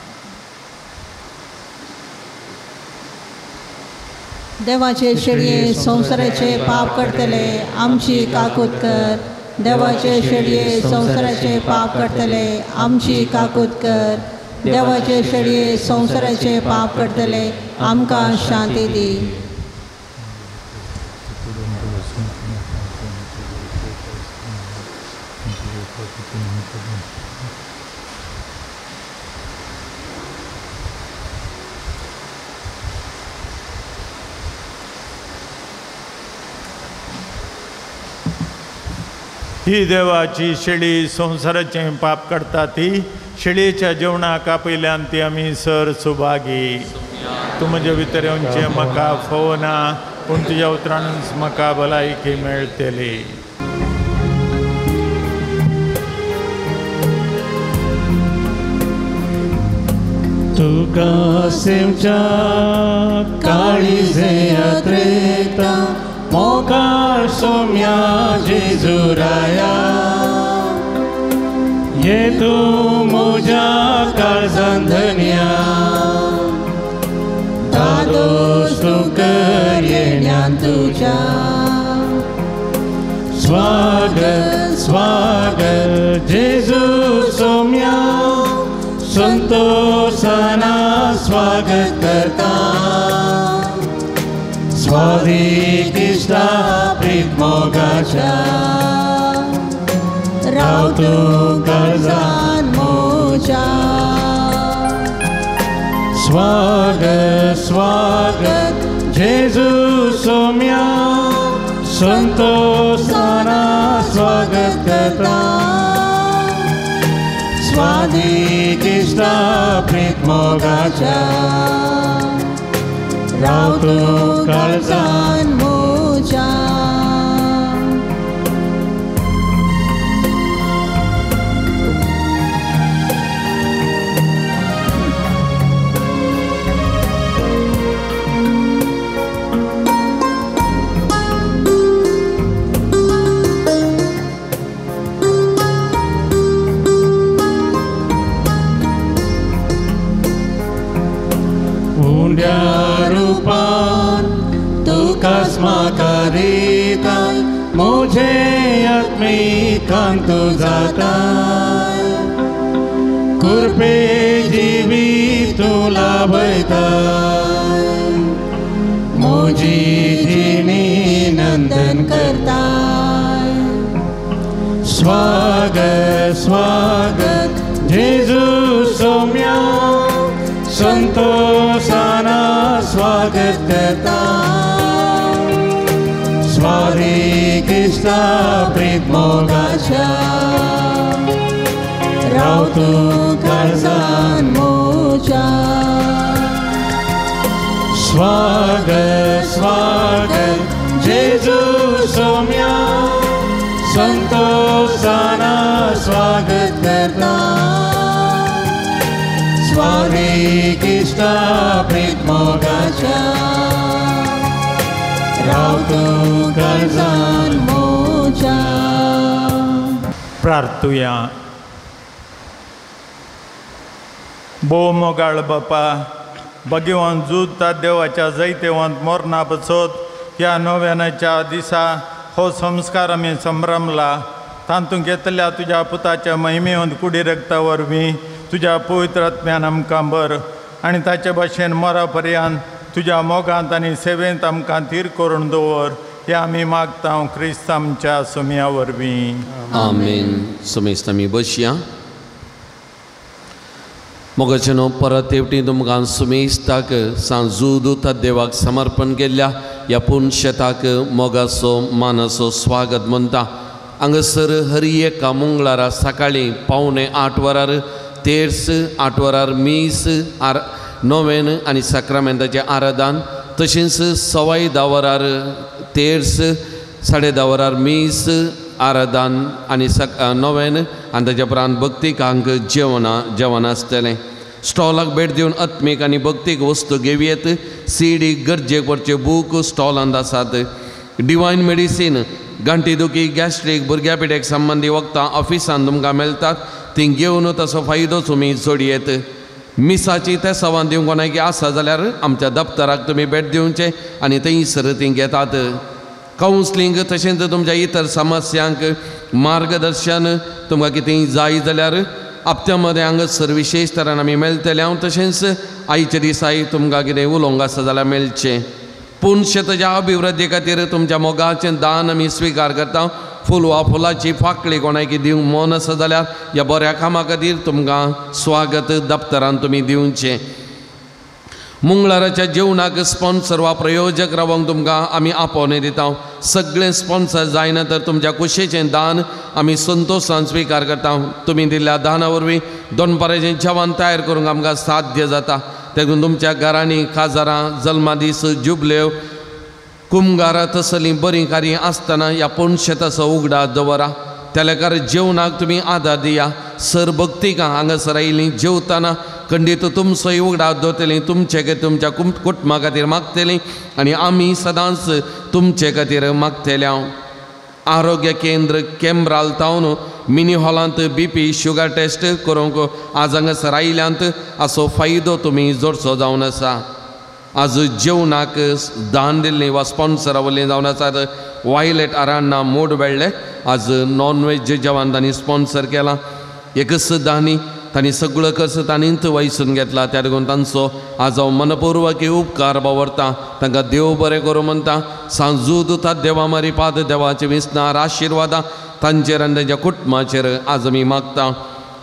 देवाचे शेडये संवसाराचे पाप करतले आमची काकूत कर. देवाचे शेडये संवसाराचे पाप करतले आमची काकूत कर. देवाचे शेडये संवसाराचे पाप करतले आमकां शांती दी. ही देवाची शेळी संवसाराचें पाप करता ती शेळयेच्या जेवणाक आपयल्यान ती आमी सर सुभागी. तूं म्हजे भितर येवचें म्हाका फोव ना पूण तुज्या उतरांनूच म्हाका भलायकी मेळटली. तुका सेवच्या काळीजे यात्रेता मोगाळ सोम्या जेजुराया ये तूं म्हज्या काळजांत धन्या दादोस तूं कर येण्यान तुज्या. स्वागत स्वागत जेजू सोम्या संतोषाना स्वागत करता. स्वादिक इष्टा प्रीत मोगाच्या राव तूं काळजान मोच्या. स्वागत स्वागत जेजू सोम्या संतोषाना स्वागत करता. स्वादिक इष्टा प्रीत मोगाच्या राव तूं काळजान मोच्या. रूपान तुकास म्हाका दिता म्हजे आत्मिकान तूं जाता. कुरपे जिवी तुला बैता मोजी जिणी नंदन करताय स्वागत स्वागत जेजू सोम्या संतोषाना स्वागत करता स्वादिक इष्टा प्रीत मोगाच्या राव तू काळजान मोच्या स्वागत स्वागत जेजू सोम्या संतोषाना स्वागत करता स्वादिक इष्टा प्रीत मोगाच्या राव तू काळजान मोच्या. प्रार्थूया. भोव मोगाळ बापा भगवान जुता देवाच्या जैतेवंत मोरणा बसत ह्या नव्यानाच्या दिसा हो संस्कार आमी संभ्रमला तातूंत घेतल्या तुज्या पुताच्या महिमेवंत कुडी रक्ता वरवीं तुज्या पवित्र आत्म्यान आमकां बर आनी ताचे भाशेन मरा पर्यंत तुज्या मोगांत आनी सेवेंत आमकां थीर करून दवर हें आमी मागता क्रिस्त आमच्या सुमया वरवीं. आमेन. समेस्त आमी बसया. मोगाचेनो परत हेवटी तुमकां सुमेस्ताक सांजूदूत देवाक समर्पण केल्ल्या ह्या पुणशेताक मोगाचो मानाचो स्वागत म्हणटा. हांगासर हर एका मंगळारा सकाळीं 7:45 वरार तेर्स 8 वरार मीस नोवेन आनी सक्रामेंताचें आराधन तशेंच 10:15 वरार तेर्स 10:30 वरार मीस आराधन आनी नोवेन आनी ताच्या उपरांत भक्तिकांक जेवण आसतलें. स्टॉलाक भेट दिवन आत्मीक आनी भक्तीक वस्तू घेवयेत. सीडी गरजेक पडचे बूक स्टॉलांत आसात. डिवायन मेडिसीन गांठीदुखी गॅस्ट्रीक भुरग्या पिड्याक संबंदी वखदां ऑफिसान तुमकां मेळटात ती घेवन ताचो फायदो तुमी जोडयेत. मिसाची ते सवान दिवंक कोणाकी आसा जाल्यार आमच्या दफ्तराक तुमी भेट दिवचें आनी थंयसर ती घेतात. कावन्सिलींग तशेंच तुमच्या इतर समस्यांक मार्गदर्शन तुमकां कितेंय जाय जाल्यार हप्त्या मदें हांगासर विशेश तरान आमी मेळटले. हांव तशेंच आयच्या दिसाय तुमकां कितें उलोवंक आसा जाल्यार मेळचें. पुणशेताच्या अभिवृद्धी खातीर तुमच्या मोगाचें दान आमी स्विकार करता. फुलाची फाकळी कोणाकी दिवंक मन आसा जाल्यार ह्या बऱ्या कामा खातीर तुमकां स्वागत दफ्तरान तुमी दिवचें. मंगळाराच्या जेवणाक स्पॉन्सर वा प्रयोजक रावंक तुमकां आमी आपोवणे दिता. सगळे स्पॉन्सर जायना तर तुमच्या कुशेचें दान आमी संतोशान स्विकार करता. तुमी दिल्ल्या दाना वरवीं दोनपराचें जेवण तयार करूंक आमकां साध्य जाता. देखून तुमच्या घरांनी काजारां जल्मादीस जुबल्यो कुमगारां तसलीं बरीं कार्यां आसतना ह्या पुणशेताचो उगडास दवरा. तेलेकार जेवणाक तुमी आदार दिया. सर भक्तिकां हांगासर आयलीं जेवतना खंडीत तुमचोय उगडास दवरतलीं. तुमचे तुमच्या कुटुंबा खातीर मागतलीं आनी आमी सदांच तुमचे खातीर मागतले. आरोग्य केंद्र केंब्राल तावन मिनी हॉलांत BP शुगर टेस्ट करूंक आज हांगासर आयल्यांत असो फायदो तुमी जोडचो जावन आसा. आज जेवणाक दान दिल्लीं वा स्पॉन्सरा वरवीं जावन आसात. वायलेट आरान्ना मोड वेळ्ळे आज नॉन वेज जेवण तांणी स्पॉन्सर केलां. एकच दानी तांणी सगळो खर्च तांणीच वैसून घेतला. त्या देखून तांचो आज हांव मनपूर्वक उपकार बावरता. तांकां देव बरें करूं म्हणटा. सांजूद देवा मारी पाद देवाचे विस्तार आशिर्वादा तांचेर आनी तांच्या कुटुंबाचेर आज आमी मागता.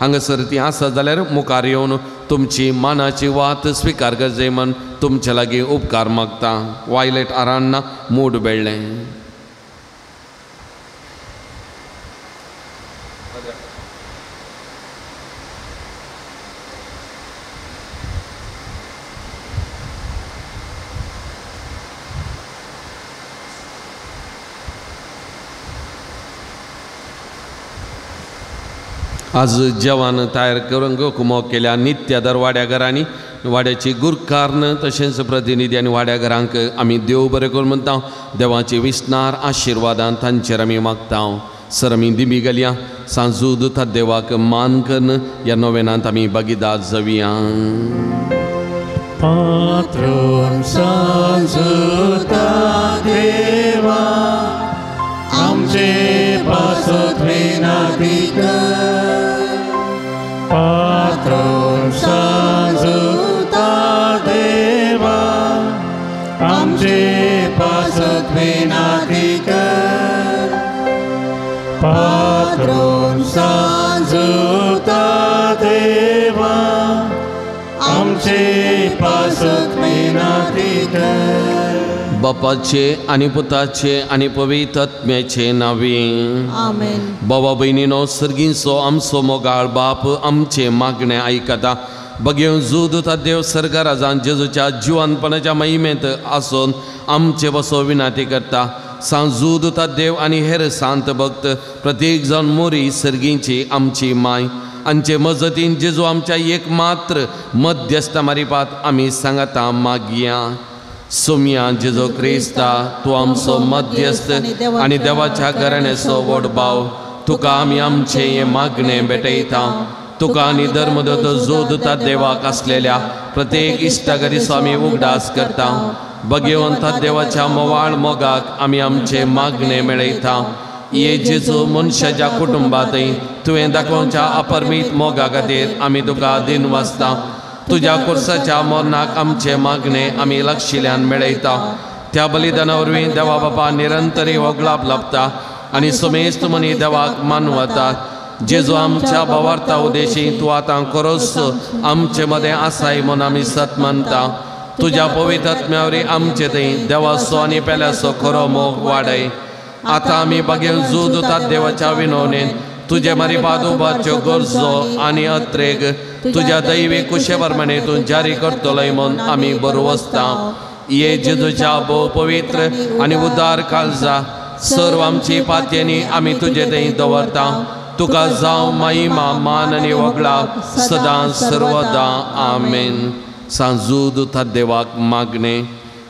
हांगासर ती आसा जाल्यार मुखार येवन तुमची मानाची वात स्विकार करचे म्हण तुमचे लागीं उपकार मागता. Violet Aranha Moodubelle. आज जेवण तयार करूंक कुमोग केल्या नित्यादर वाड्या घरांनी वाड्याची गुरकारन तशेंच प्रतिनिधी आनी वाड्या घरांक आमी देव बरें करून म्हणटा. देवाची विस्तार आशिर्वादान तांचेर आमी मागता. सर आमी दिमी गेल्या सांजूद देवाक मान करून ह्या नोवेनांत आमी भागीदार जावया. पात्रोन सांजूद देवा आमचे पासत विनंती कर. पात्रोन सांजूद आमचे पासत विनंती कर. बापाचे आणि पुताचे आणि पवित्र आत्म्याचे नावे. आमेन. बाबा बहिणीनो, सर्गींचो आमचो मोगाळ बाप आमचे मागणे ऐकता. बघेव जुदता देव सर्गराजान जेजूच्या जिवंतपणाच्या महिमेत आसून आमचे बसो विनंती करता. सांजुदता देव आणि हेर सांत भक्त प्रत्येक जण मोरी सर्गींची आमची माय आमचे मजतीन जेजू आमच्या एकमात्र मध्यस्थ मारिपात आम्ही सांगता मागया. सोम्या जेजो क्रिस्ता, तू आमचो मध्यस्थ आणि देवाच्या घराण्याचो व्हड भाव. तुका आम्ही आमचे हे मागणे भेटयता. तुका आणि धर्मदत्त जोदता देवाक असलेल्या प्रत्येक इश्टागरीचो आम्ही उगडास करता. भगवंता देवाच्या मोवाळ मोगाक आम्ही आमचे मागणे मेळयता. ये जेजू मनशाच्या कुटुंबातय तुवें दाखोवच्या अपरमीत मोगा खातीर आमी तुका दिन वाचता. तुझ्या कुर्साच्या मरणाक आमचे मागणे आमी लक्षिल्ल्यान मेळयता. त्या बलिदाना वरवीं देवा बापा निरंतरी होगलाप लाभता आनी समेस्त मनी देवाक मानवतात. जेजू आमच्या भावार्था उदेशी तूं आतां खरोच आमचे मदें आसाय म्हूण आमी सत मानता. तुझ्या पवित्र आत्म्यावरी आमचे थंय देवाचो आनी पेल्याचो खरो मोग वाडय. आतां आमी बागेल जुदतात देवाच्या विनवणेन तुझे मारिपाद उबाच्यो गरजो आनी अत्रेक तुझ्या दैवी कुशेप्रमाणे तूं जारी करतलोय म्हूण आमी बरवसता. ये जेजूच्या भोव पवित्र आनी उदार काळजा सर्व आमची पातयेनी आमी तुजे थंय दवरता. तुका जावं महिमा मान आनी वगळाप सदां सर्वदा. आमेन. सांजुदता देवाक मागणे.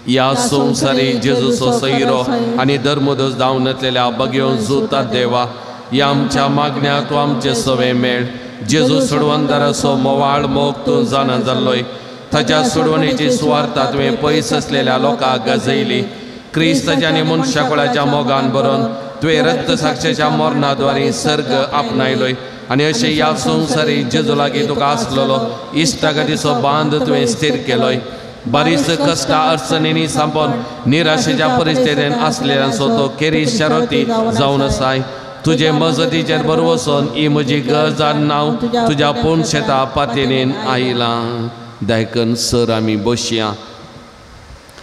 या संवसारी जेजूचो सैरो आनी धर्मदोस जावन येतलेल्या बगेवन जुता देवा, या आमच्या मागण्या तूं आमचे सवे मेळ. जेजू सोडवंदाराचो मोवाळ मोग तूं जाणा जाल्लोय. ताच्या सोडवणेची सुवार्ता तुवें पयस असलेल्या लोकांक गाजयली. क्रिस्ताच्या आनी मनशा कुळाच्या मोगान बरोवन तुवें रक्त साक्षाच्या मरणाद्वारे सर्ग आपणायलोय. आनी अशें ह्या संवसारी जेजू लागीं तुका आसलेलो इश्टागतीचो बांद तुवें स्थिर केलोय. बारीच कश्टां अडचणींनी सांपोन निराशेच्या परिस्थितीन आसलेल्यांचो तो खेरीस शारोती जावन आसाय. तुजे मजतीचेर बरवसून ही म्हजी गरज नांव तुज्या पूर्ण शेता पातयेन आयलां. दायकन सर आमी बसया.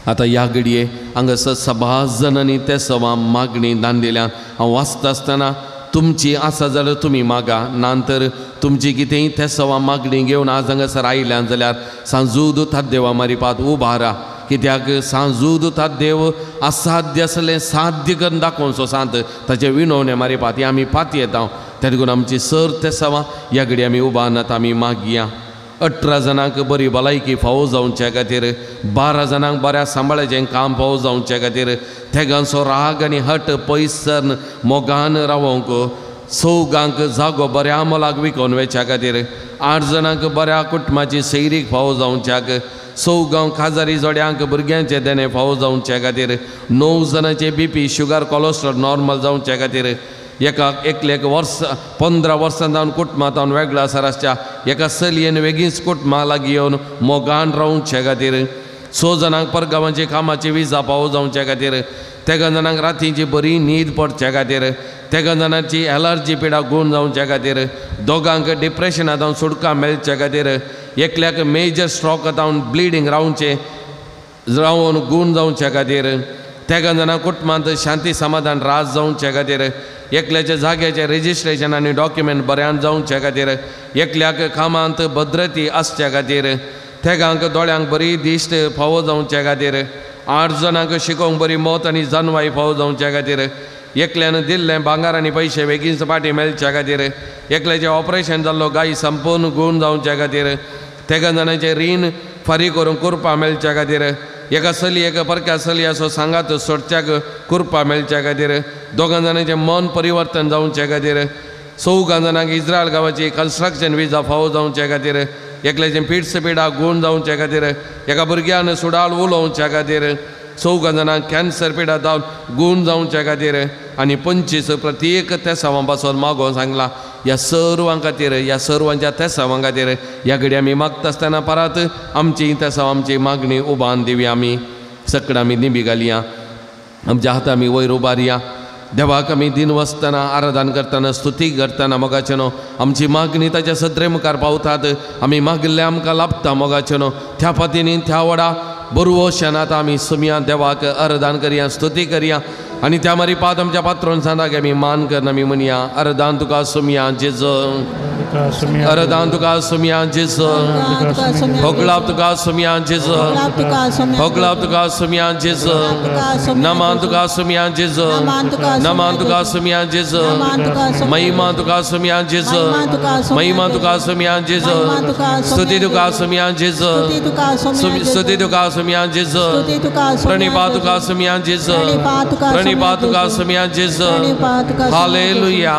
आतां ह्या घडये हांगासर सभास जणांनी ते सवा मागणी दांदिल्यान हांव वाचता आसतना तुमची आसा जाल्यार तुमी मागा. नांतर तुमची कितेंय ते सवा मागणी घेवन आज हांगासर आयल्यान जाल्यार सांजुदता देवा मारिपात उबारा. कित्याक सांजुदता देव असाध्य आसलें साध्य करून दाखोवचो सांत ताचे विणवणे मारिपात ही आमी पाती येता. त्या देखून आमची सर ते सवा ह्या घडी आमी उबारनात आमी मागया. 18 जाणांक बरी भलायकी फावो जावचे खातीर, 12 जाणांक बऱ्या सांबाळाचें काम फावो जावचे खातीर, तेगांचो राग आनी हट पयसन मोगान रावोंक, 4 जागो बऱ्या मोलाक विकोन वेच्या खातीर, 8 जाणांक बऱ्या कुटुंबाची सैरीक फावो जावच्याक, 4 खाजारी जोड्यांक भुरग्यांचे देणे फावो जावचे खातीर, 9 जाणांचे BP शुगर कोलेस्ट्रॉल नॉर्मल जावचे खातीर, एकाक एकलेक 15 वर्सां जावन कुटुंबांत वेगळा आसच्या एका चलयेन वेगळीच कुटुंबा लागीं येवन मोगान रावचे खातीर, 6 जाणांक परगांवांची कामाची विजा फावो जावचे खातीर, 3 जाणांक रातींची बरी न्हीद पडचे खातीर, 3 जाणांची एलर्जी पिडा गूण जावचे खातीर, 2 डिप्रेशनांत जावन सुटका मेळचे खातीर, एकल्याक मेजर स्ट्रोक जावन ब्लिडींग रावन गूण जावचे खातीर, 3 जाणां कुटुंबांत शांती समाधान राज जावचे खातीर, एकल्याच्या जाग्याचे रजिस्ट्रेशन आनी डॉक्युमेंट बऱ्यान जावचे खातीर, एकल्याक कामांत भद्रती आसचे खातीर, 3 दोळ्यांक बरी दिश्ट फावो जावचे खातीर, 8 जाणांक शिकोवंक बरी मोत आनी जानवाई फावो जावचे खातीर, एकल्यान दिल्लें भांगार आनी पयशे बेगीनच पाटी मेळचे खातीर, एकल्याचें ऑपरेशन जाल्लो गाय संपूर्ण गूण जावचे खातीर, 3 जाणांचें रीण फारीक करून कुरपा मेळचे खातीर, एका चलयेक परक्या चलयाचो सांगात सोडच्याक कुरपा मेळचे खातीर, 2 जाणांचें मन परिवर्तन जावचे खातीर, 4 जाणांक इस्रायल गांवाची कन्स्ट्रक्शन विजा फावो जावचे खातीर, एकल्याचें पिड्स पिडा गूण जावचे खातीर, एका भुरग्यान सुडाल उलोवचे खातीर, 4 जाणांक कॅन्सर पिडा जावन गूण जावचे खातीर, आनी 25 प्रत्येक तेसावां पासून मागोवन सांगला. ह्या सर्वां खातीर, ह्या सर्वांच्या तेसावां खातीर ह्या घडी आमी मागता आसतना परत आमची तेसावां आमची मागणी उबान दिवया. आमी सकड आमी निबी घालया, आमच्या हातां आमी वयर उबारया. देवाक आमी दिन वसतना आराधन करतना स्तुती करतना मोगाचेनो आमची मागणी ताच्या सत्रे मुखार पावतात. आमी मागले आमकां लाभता मोगाचेनो त्या पतीनी त्या वडा बरवो शेणात आमी सुमया देवाक आराधन करया स्तुती करया आणि त्या मारी पाद आमच्या पात्रोन सांगा की आमी मान करना आमी म्हणया आराधन तुका सुमया जेजो आराधन तुका सुमया जेजो होगलाप तुका सुमया जेजो होगलाप तुका सुमया जेजो नमान तुका सुमया जेजो नमान तुका सुमया जेजो महिमा तुका सुमया जेजो महिमा तुका सुमया जेजो स्तुती तुका सुमया जेजो स्तुती तुका सुमया जेजो प्रणिपा तुका सुमया जेजो प्रणिपा तुका सुमया जेजो hallelujah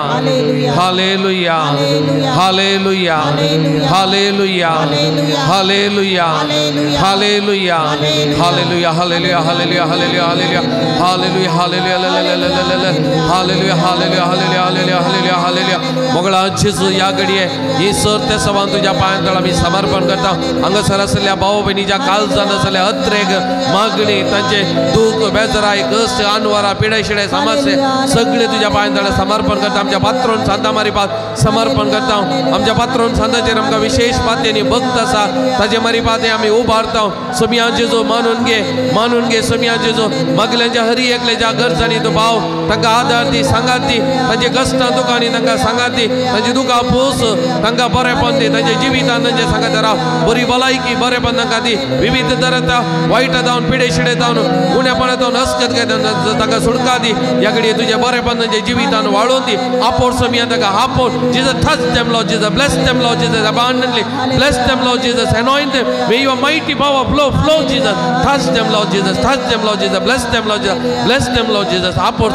hallelujah hallelujah hallelujah hallelujah hallelujah hallelujah hallelujah hallelujah hallelujah hallelujah hallelujah hallelujah hallelujah hallelujah hallelujah hallelujah मोगळा जेजू या घडये ही सर ते सवान तुझ्या पायांतळ आमी समर्पण करता. हांगासर आसलेल्या भाव भयणीच्या काळजान आसलेल्या अत्रेक मागणी तांचे दूख बेजराय कश्ट अनवरा पिडे शिडे समस्ये सगळे तुझ्या पायांतळ समर्पण करता. आमच्या पात्रोन सांता मारी पात समर्पण करता. आमच्या पात्रोन सांताचेर आमकां विशेष पातयेनी भक्त आसा ताजे मारी पाते आमी उबारता. सुमया जेजू मानून घे सुमया जेजू मागल्यांच्या हरी एकल्याच्या गरजांनी तूं भाव तांकां आदार दी सांगात दी तांचे कश्टां दुखांनी तांकां सांगात दी तांची दुखां पोस तांकां बरेपण दी तांच्या जिवितान तांचे सांगात राव बरी भलायकी बरेपण तांकां दी विविध तरेत वायट जावन पिडे शिडे जावन उणेपणांतून हसकत घेता तांकां सुटका दी या घडये तुजें बरेपण तांच्या जिवितान वाडोवन दी आपोर सुमया तांकां आपोर Jesus touch them Lord Jesus bless them Lord Jesus abundantly bless them Lord Jesus anoint them may your mighty power flow Jesus touch them Lord Jesus bless them Lord Jesus bless them Lord Jesus आपोर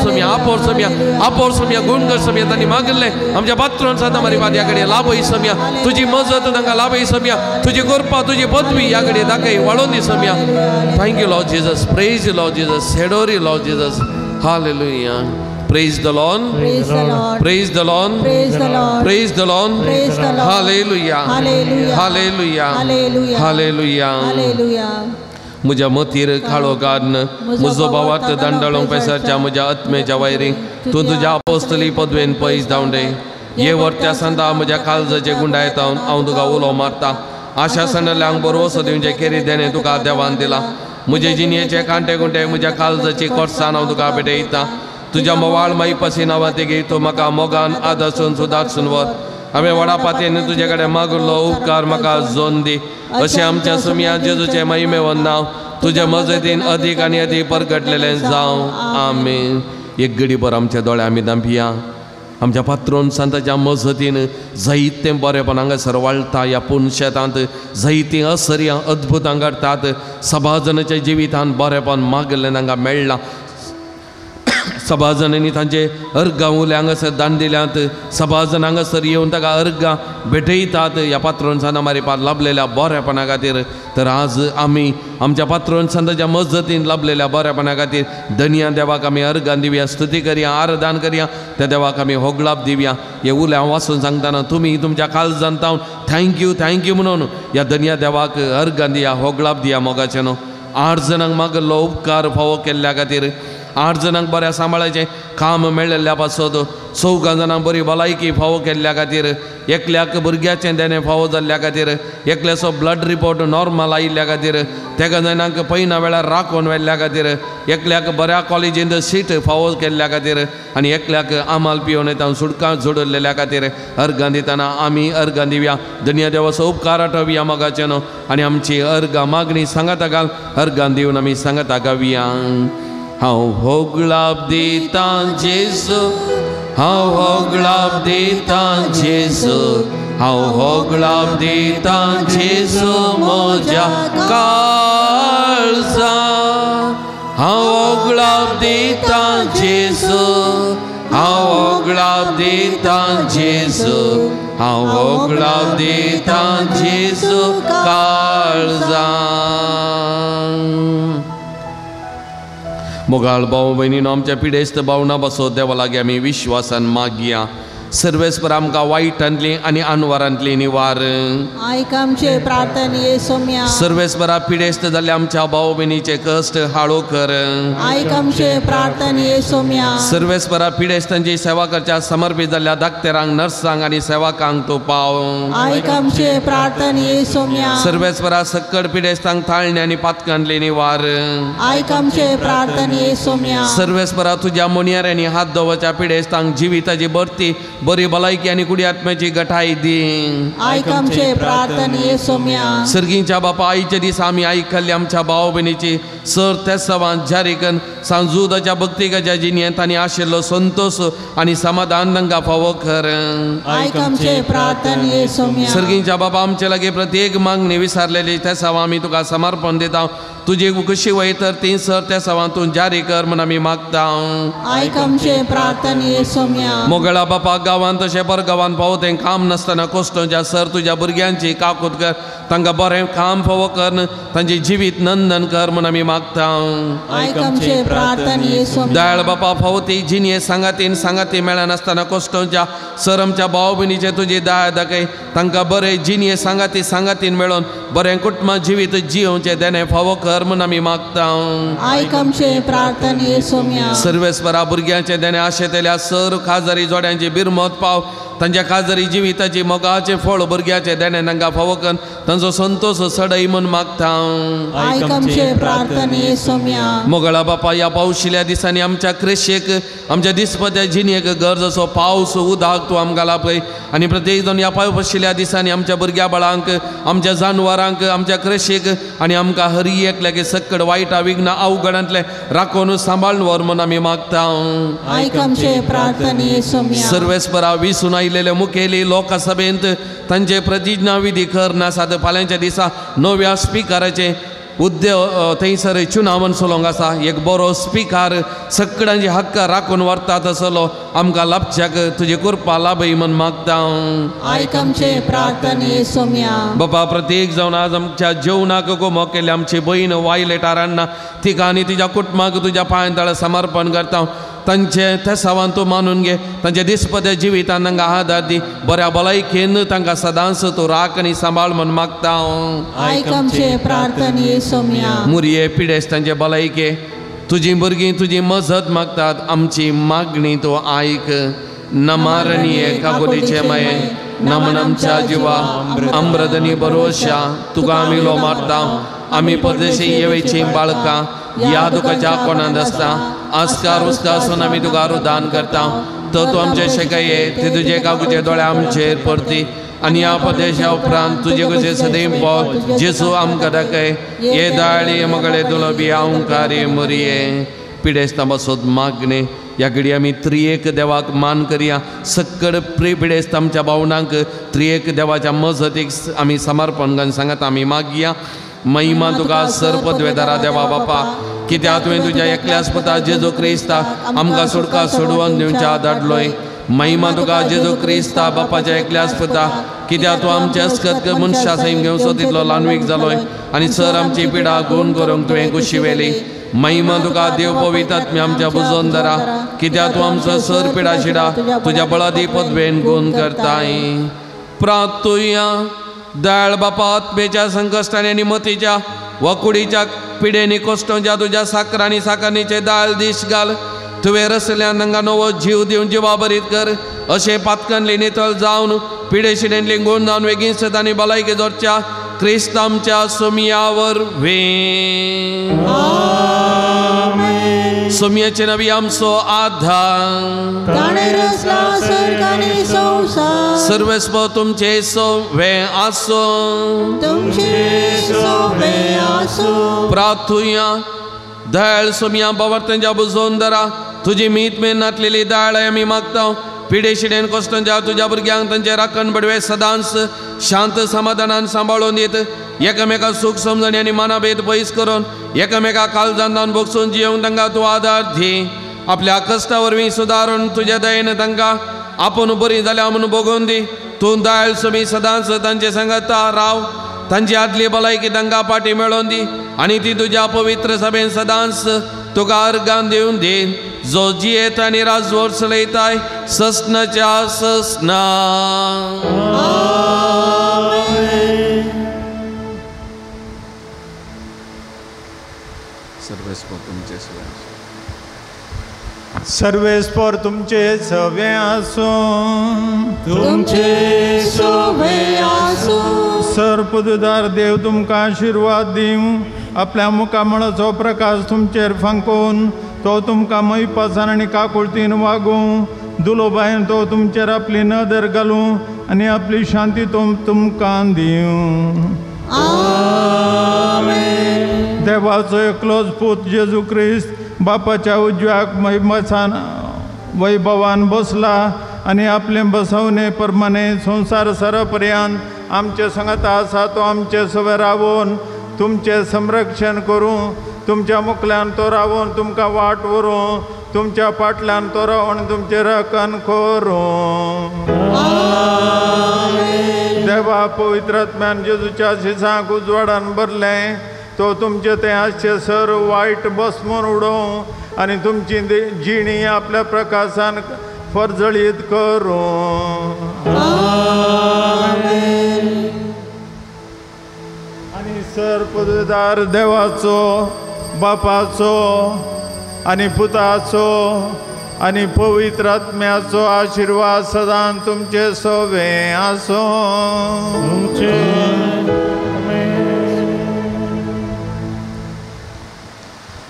सुमया गुणकर सुमया तांणी मागले आमच्या पात्रोन सदा मारी बाद या घडये लाभय सुमया तुजी मजत तांकां लाभय सुमया तुजी कृपा तुजी पदवी या घडये दाखय वाडोवन दी सुमया thank you Lord Jesus praise you Lord Jesus adore you Lord Jesus hallelujah. Praise the Lord. Praise the Lord. Praise the Lord. Praise the Lord. Praise the Lord. Praise the Lord. Hallelujah. Hallelujah. Hallelujah. Hallelujah. Hallelujah. Hallelujah. म्हज्या मतीर काळो गान म्हजो भावार्थ दांडळोंक पेसरच्या म्हज्या आत्मेच्या वैरी तूं तुज्या अपोस्तली पदवेन पयस धांवडे ये वर्त्या सांता म्हज्या काळजाचे गुंडायतावन हांव तुका उलो मारता. आशा सणल्यांक बरोवसो दिवचे खेरी देणे तुका देवान दिला. म्हजे जिणयेचे कांटे गुंटे म्हज्या काळजाची कोर्सान हांव तुका भेटयता. तुझ्या मोवाळ माई पसी नावा तेगे तूं म्हाका मोगान आदर्सून सुदारसून वर हांवें वडा पातयेन तुजे कडेन मागलो उपकार म्हाका जोन दी. अशें आमच्या सुमया जेजूचे महिमेवन नांव तुज्या मजतीन अदीक आनी अदीक परगटलेलें जावं आमीन. एक घडी भर आमच्या दोळ्या आमी धांपिया. आमच्या पात्रोन सांताच्या मजतीन जायतें बरेपण हांगासर वाळटा. ह्या पुणशेतांत जायतीं असर्यां अद्भुतां घडटात. सभाजनाच्या जिवितांत बरेपण मागलें तांकां मेळ्ळां. सभाजनांनी तांचे अर्गां उले हांगासर दांडिल्यांत सभाजन हांगासर येवन ताका अर्गां भेटयतात ह्या पात्रोन सांता मारी पात लाभलेल्या बरेपणा खातीर. तर आज आमी आमच्या पात्रोन सांताच्या मजतीन लाभलेल्या बरेपणा खातीर धन्या देवाक आमी अर्गां दिवया स्तुती करया आराधन करया त्या देवाक आमी होगलाप दिवया. हे उले हांव वाचून सांगतना तुमी तुमच्या काळजांत तावन थँक्यू म्हणून ह्या धन्या देवाक अर्गां दिया होगलाप दिया मोगाचें न्हू. 8 जाणांक मागलो उपकार फावो केल्ल्या खातीर 8 जाणांक बऱ्या सांबाळाचें काम मेळिल्ल्या पासत 14 जाणांक बरी भलायकी फावो केल्ल्या खातीर एकल्याक भुरग्याचें देणें फावो जाल्ल्या खातीर एकल्याचो ब्लड रिपोर्ट नॉर्मल आयिल्ल्या खातीर 3 जाणांक पयना वेळार राखून व्हेल्ल्या खातीर एकल्याक बऱ्या कॉलेजींत सीट फावो केल्ल्या खातीर आनी एकल्याक आमाल पियोन येता सुडकां जोडलेल्या खातीर अर्गां दितना आमी अर्गां दिवया. धन्य देवाचो उपकार आठवया मोगाचें न्हू आनी आमची अर्गां मागणी सांगाता घाल अर्गां दिवन आमी सांगाता गावया. हांव होगलाप दिता जेजू हांव होगलाप दिता जेजू हांव होगलाप दिता जेजू म्हज्या काळजा हांव होगलाप दिता जेजू हांव होगलाप दिता जेजू हांव होगलाप दिता जेजू काळजा. मोगाळ भाऊ बहिणीनो आमच्या पिडेस्त भावना बसो देवा लागी आमी विश्वासान मागया. सर्वेस्पर आमकां वायटांतली आनी अनवरांतली निवार. आयक आमचे प्रार्थना येसोम्या. सर्वेस्परा पिडेस्त जाल्ले आमच्या भाव भयणीचे कश्ट हाळो कर. आयक आमचे प्रार्थना येसोम्या. सर्वेस्परा पिडेस्तांची सेवा करच्या समर्पित जाल्ल्या धाकटेरांक नर्सांक आनी सेवाकांक तूं पाव. आयक आमचे प्रार्थना येसोम्या. सर्वेस्परा सक्कड पिडेस्तांक थाळणी आनी पातकांतली निवार. आयक आमचे प्रार्थना येसोम्या. सर्वेस्परा तुझ्या मोनयाऱ्यांनी हात दवरच्या पिडेस्तांक जिविताची बरती बरी भलायकी आनी कुडी आत्म्याची गठाय दी. आयक आमचे प्रार्थना येसोम्या. सर्गीच्या बापा आयचे दीस आमी आयकल्ली आमच्या भाव भयणीची सर त्या सवान जारीकन सांजुदाच्या भक्तिकाच्या जिणेंत तांणी आशिल्लो संतोष आनी समाधान तांकां फावो कर. आयक आमचे प्रार्थना येसोम्या. सर्गीच्या बापा आमचे लागी प्रत्येक मागणी विसारलेली त्या सवा आमी तुका समर्पण दिता. तुजी कशी वयतर ती सर त्या सवा तूं जारी कर म्हूण आमी मागता. आयक आमचे प्रार्थना येसोम्या. मोगळा बापा गांवांत तशें परगांवांत पावतें काम नासतना कोस्टोच्या सर तुज्या भुरग्यांची काकूट कर. तांकां बरें काम फावो कर तांची जिवीत नंदन कर म्हूण आमी मागता. आयक आमचे प्रार्थना येसोम्या. दयाळ बापा फावती जिणे सांगाती मेळनासतना कोस्टोच्या सर आमच्या भाव भयणीचे तुजी दया दाखय. तांकां बरें जिणे सांगातीन मेळोन बरें कुटुंबां जिवीत जियोवचें देणे फावो कर म्हूण आमी मागता. आयक आमचे प्रार्थना येसोम्या. सर्वेस्परा भुरग्यांचे देणे आशेतल्या सर खाजारी जोड्यांची बिरमत पाव. तांच्या खाजारी जिविताची मोगाचें फळ भुरग्याचे देणे तांकां फावो कर. तांचो संतोष सडय म्हूण मागता. आयक आमचे प्रार्थना येसोम्या. मोगळा बापा या पावशिल्ल्या दिसांनी आमच्या क्रिशेक आमच्या दिसपत्या जिणेक गरज असो पावस उदक तूं आमकां लापय. आनी प्रत्येक जण या पावशिल्ल्या दिसांनी आमच्या भुरग्या बाळांक आमच्या जानवरांक आमच्या क्रिशेक आनी आमकां हर एकल्याक सक्कड वायटा विघ्न अवघडांतले राखून सांबाळून व्हर म्हूण आमी मागता. आयक आमचे प्रार्थना येसोम्या. सर्वेस्परा विसून आयिल्ले मुखेली लोकसभेंत तांचे प्रतिज्ञा विधी करनासात फाल्यांच्या दिसा नव्या स्पिकराचे थंयसर चुनावन सोलोंक आसा. एक बरो स्पिकर सगळ्यांचे हक्क राखून व्हरतात असलो आमकां लाभच्याक तुजी कृपा लाभय म्हूण मागता. आयक आमचे प्रार्थना येसोम्या. बापा प्रत्येक जावन आज आमच्या जेवणाक गोमो केले आमची बहीण वायलेटारांना तिका आनी तिच्या कुटुंबाक तुज्या पांयतळ समर्पण करता. तांचे त्या सवान तूं मानून घे. तांच्या दिसपत्या जिवितान तांकां आदार दी. बऱ्या भलायकेन तांकां सदांच तूं राख आनी सांबाळ म्हूण मागता. आयक आमचे प्रार्थना येसोम्या. मुरये पिडेस्त तांचे भलायके तुजी भुरगीं तुजी मजत मागतात. आमची मागणी तूं आयक. नमारणीये काबुलीचे माये नमन आमच्या जिवा अमृतनी भरोशा तुका आमी लो मारता. आमी परदेशी येवेची बाळकां या दुखाच्या कोणात आसता. आस्कार उस्तासून आमी तुका रुदान करता. तो तूं आमचे शेकाये ते तुजे काकूचे दोळे आमचेर परती. आनी ह्या परदेशा उपरांत तुजे कशें सदैव पाव जेसू आमकां दाखय. ये दाळी मोगळे तुलो बी अवंकारी मुरये पिडेस्ता बसोत मागणे. ह्या घडी आमी त्रिएक देवाक मान करया. सक्कड पिडेस्त आमच्या भावनांक त्रिएक देवाच्या मजतीक आमी समर्पण करून सांगात आमी मागया. महिमा तुका सरपदवेदारा देवा बापा कित्याक तुवें तुज्या एकल्याच पुता जेजू क्रिस्ताक आमकां सुटका सोडवून दिवच्या धाडलोय. महिमा तुका जेजू क्रिस्ता बापाच्या एकल्याच पुता कित्याक तूं आमचे अस्कत मनशा सैम घेवचो तितलो ल्हानवीक जालोय आनी सर आमची पिडा गुण करूंक तुवें कुशिवेली. महिमा तुका देव पवित्रात्म्या आमच्या बुजोवन धरा कित्याक तूं आमचो सर पिडा शिडा तुज्या बळादी पदवेन गुण करताय. प्रार्थुया दयाळ बापा आत्मेच्या संकश्टांनी आनी मतीच्या वकुडीच्या पिडेनी कोश्टोच्या तुज्या साकरांनी साकरणीचे दाळ दिश घाल. तुवें रसल्यान तांकां नवो जीव दिवन जिवा बरीत कर. अशें पातकांतली नितळ जावन पिडे शिडेंतली गुण जावन वेगीन सदांनी भलायकी जोडच्या क्रिस्त आमच्या सोमियावर वे. सोमयाचे नबी आमचो आधार. सर्वस्व तुमचे सोवे आसो. प्रार्थुया दयाळ सोमिया बावर्तनच्या बुजोवन धरा. तुजी मीत मेहनतलेली दयाळ आमी मागता. पिडे शिडेन कोश्टांच्या तुज्या भुरग्यांक तांचे राखण बडवे सदांच शांत समाधानान सांबाळून दित. एकामेका सूख समजणी आनी मनाभेद पयस करून एकामेका काळजांतान बगसून जियोंक तांकां तूं आदार दी. आपल्या कश्टा वरवीं सुदारून तुज्या दयेन तांकां आपूण बरी जाल्या म्हणून बगोवन दी. तूं दयाळ सोमी सदांच तांचे सांगता राव. तांची आदली भलायकी तांकां पाटी मेळोवन दी आनी ती तुज्या पवित्र सभेन सदांच तुका अर्गां दिवन दी. जो जियेत आनी राजवट चलयताय ससनाच्या ससना. सर्वेस्पर तुमचे सवे आसो, तुमचे सोवे आसो. सरपददार देव तुमकां आशीर्वाद दिवं. आपल्या मुखामळाचो प्रकाश तुमचेर फांकून तो तुमकां मैपासान आनी काकुळतीन वागूं. दुलोबायन तो तुमचेर आपली नदर घालूं आनी आपली शांती तुमकां दिवं. देवाचो एकलोच पूत जेजू क्रिस्त बापाच्या उजव्याक महिमासान वैभवान बसला आनी आपले बसवणे प्रमाणे संसार सरपर्यंत आमचे सांगता आसा तो आमचे सवे रावून तुमचे संरक्षण करूं. तुमच्या मुखल्यान तो रावून तुमकां वाट व्हरूं. तुमच्या फाटल्यान तो रावून तुमचे राखण करूं. देवा पवित्र आत्म्यान जेजूच्या शिसांक उजवाडान भरलें. तो तुमचे ते आशे सर वायट बसमून उडोवं आनी तुमची जिणी आपल्या प्रकाशान फरजळीत करूं. आनी सरपददार देवाचो बापाचो आनी पुताचो आनी पवित्र आत्म्याचो आशिर्वाद सदां तुमचे सोवे आसो.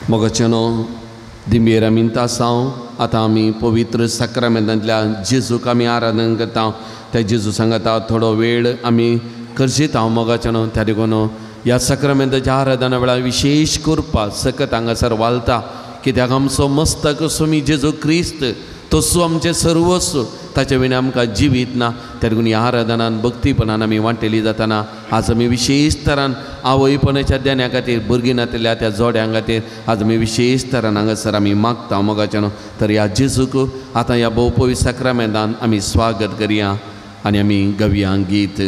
मोगाचेनो दिंबेर मिनता सावन आतां आमी पवित्र साक्रामेंतांतल्या जेजूक आमी आराधन करता. त्या जेजू सांगता थोडो वेळ आमी करशीत. हांव मोगाचेनो त्या देखून ह्या साक्रामेंताच्या आराधना वेळार विशेष करपा सकत हांगासर वालता. कित्याक आमचो मस्तक सुमी जेजू क्रिस्त तसो आमचें सर्वस्व ताचे विणे आमकां जिवीत ना. त्या देखून ह्या आराधनान भक्तीपणान आमी वांटेली जाताना आज आमी विशेष तरान आवयपणाच्या देण्या खातीर भुरगीं नातिल्ल्या त्या जोड्यां खातीर आज आमी विशेष तरान हांगासर आमी मागता मोगाचेनो. तर ह्या जेजूक आतां ह्या भोव पवित्र साक्रामेंतान आमी स्वागत करया आनी आमी गवया गीत.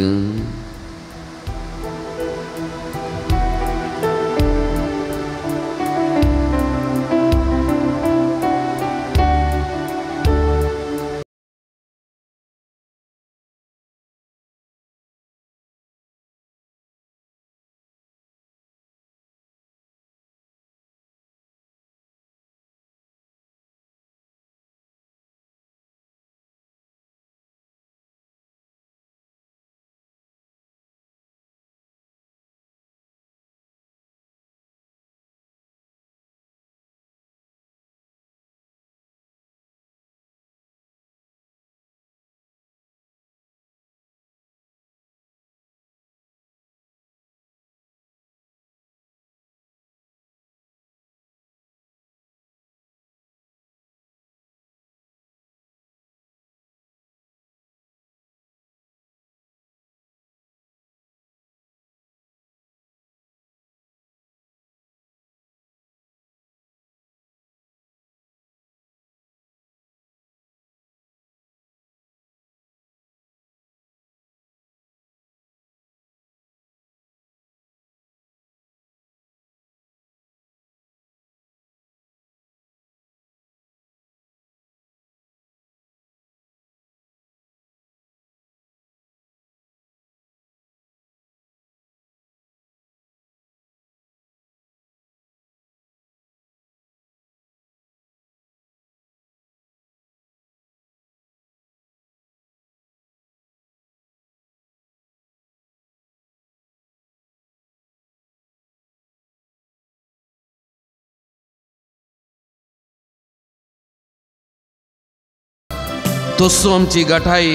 तसो आमची गाठाई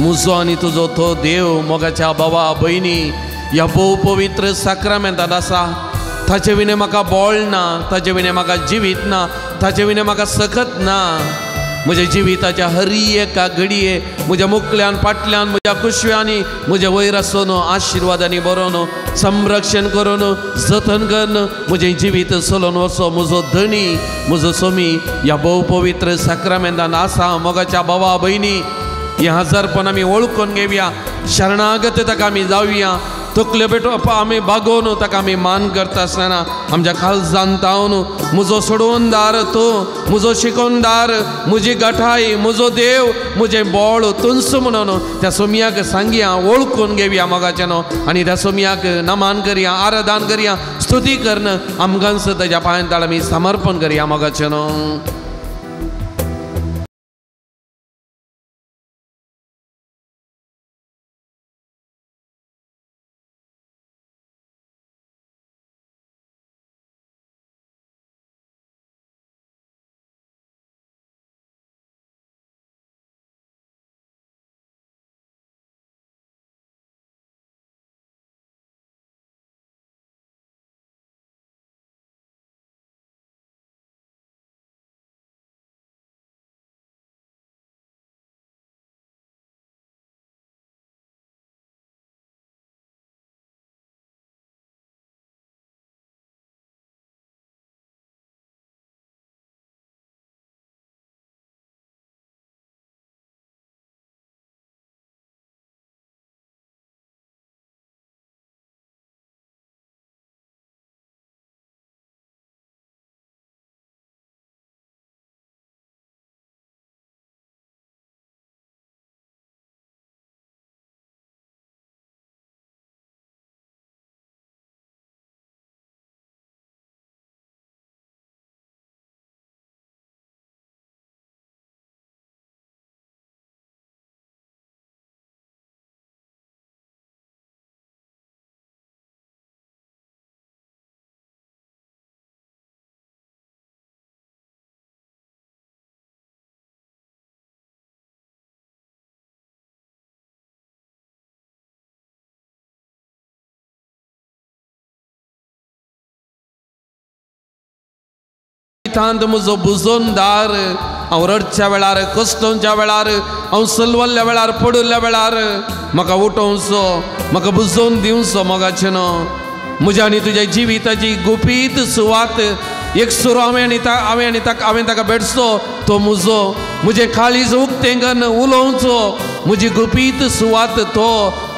मुजो आनी तुजो तो देव मोगाच्या भावा भयणी ह्या भोव पवित्र साक्रामेंतांत आसा. ताचे विणे म्हाका बोळ ना, ताचे विणे म्हाका जिवीत ना, ताचे विणे म्हाका सकत ना. म्हज्या जिविताच्या हर एका घडये म्हज्या मुखल्यान फाटल्यान म्हज्या कुशव्यांनी म्हज्या वयर आसून आशिर्वादांनी बरोवन संरक्षण करून जतन करून म्हजें जिवीत चलोवन वचो म्हजो धणी म्हजो सोमी ह्या भोव पवित्र साक्रामेंतान आसा. मोगाच्या भावा भयणी हें हजारपण आमी वळखून घेवया, शरणागत ताका आमी जावया. तकल्यो बेटो आमी बागोवन ताका आमी मान करता आसतना आमच्या खाल जाणतावन म्हजो सोडवणदार तूं, म्हजो शिकोवणदार, म्हजी गठाई, म्हजो देव, म्हजें बोळ तुंस म्हणून त्या सोमयाक सांगया, वळखून घेवया मोगाचे न्हू आनी त्या सोमयाक नमान करया, आराधन करया, स्तुती करन आमकांच ताच्या पांयांत आमी समर्पण करया मोगाचे न्हू. तांत म्हजो बुजोनदार हांव रडच्या वेळार, कश्टांच्या वेळार, हांव सलवल्ल्या वेळार, पडुल्ल्या वेळार म्हाका उठोवचो, म्हाका बुजोवन दिवचो मोगाचे न्हू. म्हज्या आनी तुज्या जिविताची गुपीत सुवात एक सुरो हांवें ताका भेटचो, तो म्हजें काळीज उक्तें करन उलोवचो, म्हजी गुपीत सुवात तो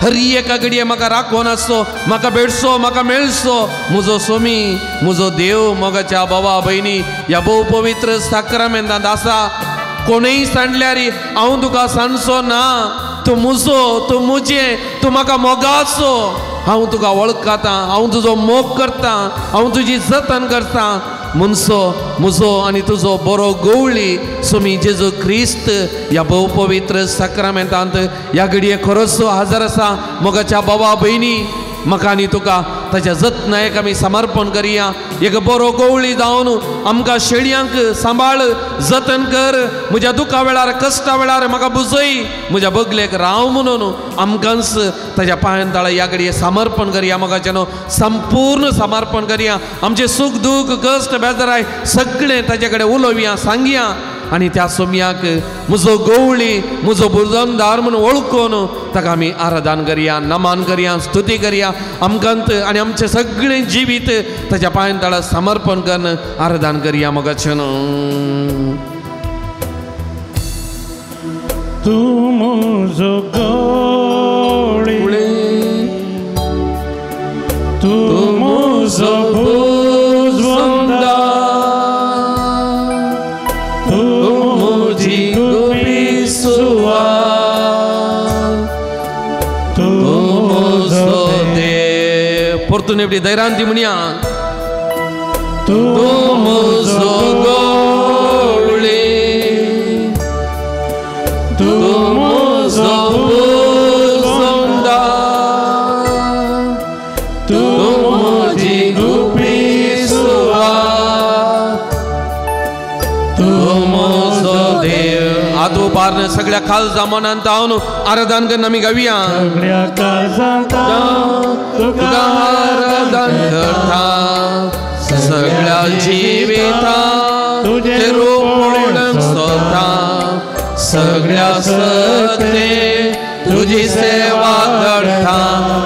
हर एका घडये म्हाका राखोन आसचो, म्हाका भेटचो, म्हाका मेळचो. म्हजो सोमी, म्हजो देव मोगाच्या भावा भयणी ह्या भोव पवित्र साक्रामेंतांत आसा. कोणूय सांडल्यार हांव तुका सांडचो ना. तूं म्हजो, तूं म्हजें, तूं म्हाका मोगाचो. हांव तुका वळखता, हांव तुजो मोग करता, हांव तुजी जतन करता. म्हणसो म्हजो आनी तुजो बरो गवळी सोमी जेजू क्रिस्त ह्या भोव पवित्र साक्रामेंतांत ह्या घडये खरोच हाजर आसा. मोगाच्या भावा भयणी म्हाका आनी तुका ताच्या जतनायेक आमी समर्पण करया. एक बरो गवळी जावन आमकां शेळयांक सांबाळ, जतन कर. म्हज्या दुखा वेळार, कश्टा वेळार म्हाका बुजय. म्हज्या बगलेक राव म्हणून आमकांच ताच्या पांयां तळा ह्या घडये समर्पण करया. मोगाचे न्हू संपूर्ण समर्पण करया. आमचे सुख दूख, कश्ट, बेजाराय सगळें ताचे कडेन उलोवया, सांगया. आनी त्या सोमयाक म्हजो गवळी, म्हजो बुजोनदार म्हणून वळखून ताका आमी आराधन करया, नमान करया, स्तुती करया. आमकांत आनी आमचें सगळें जिवीत ताच्या पांयां तळा समर्पण करन आराधन करया. मोगाचे न्हू तूं म्हजो गवळी, तूं म्हजो बुजोनदार, तूं म्हजी गुपीत सुवात, तूं म्हजो देव. परतून एवढी धैर्यांती म्हणया. तूं म्हजो गवळी, तूं म्हजो बुजोनदार, तूं म्हजी गुपीत सुवात, तूं म्हजो देव. आदू पारन सगळ्या खाल जमानांत हांव आराधन करन आमी गावया. सगळ्या काळजांत तुका आराधन करता, सगळ्या जिवितांत तुजें रूप पळोवन सोदता, सगळ्या सत्तेक तुजी सेवा करता.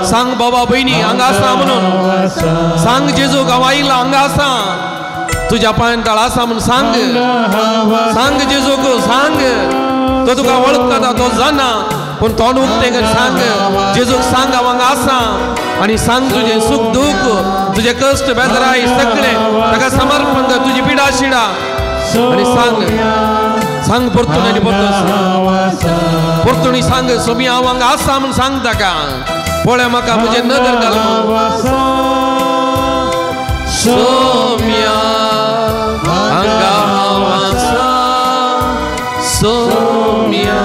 सांग बाबा भयणी हांगा आसा म्हणून सांग. जेजू गावायला हांगा आसा, तुज्या पांयां तळा आसा म्हणून सांग. सांग जेजूक, सांग. तो तुका वळखता, तो जाणा, पूण तोंड उक्तें कर सांग. जेजूक सांग हांव हांगा आसा. आणि सांग तुझे सुख दुःख तुझे कष्ट बेदराई सगळे ताका समर्पण कर तुझी पिडा शिडा आणि सांग परतून आणि परतून सांग सोमी हांव हांगा आसा म्हूण सांग ताका पळय म्हाका म्हजे नदर घाल सोम्या हांगा हांव आसा सोम्या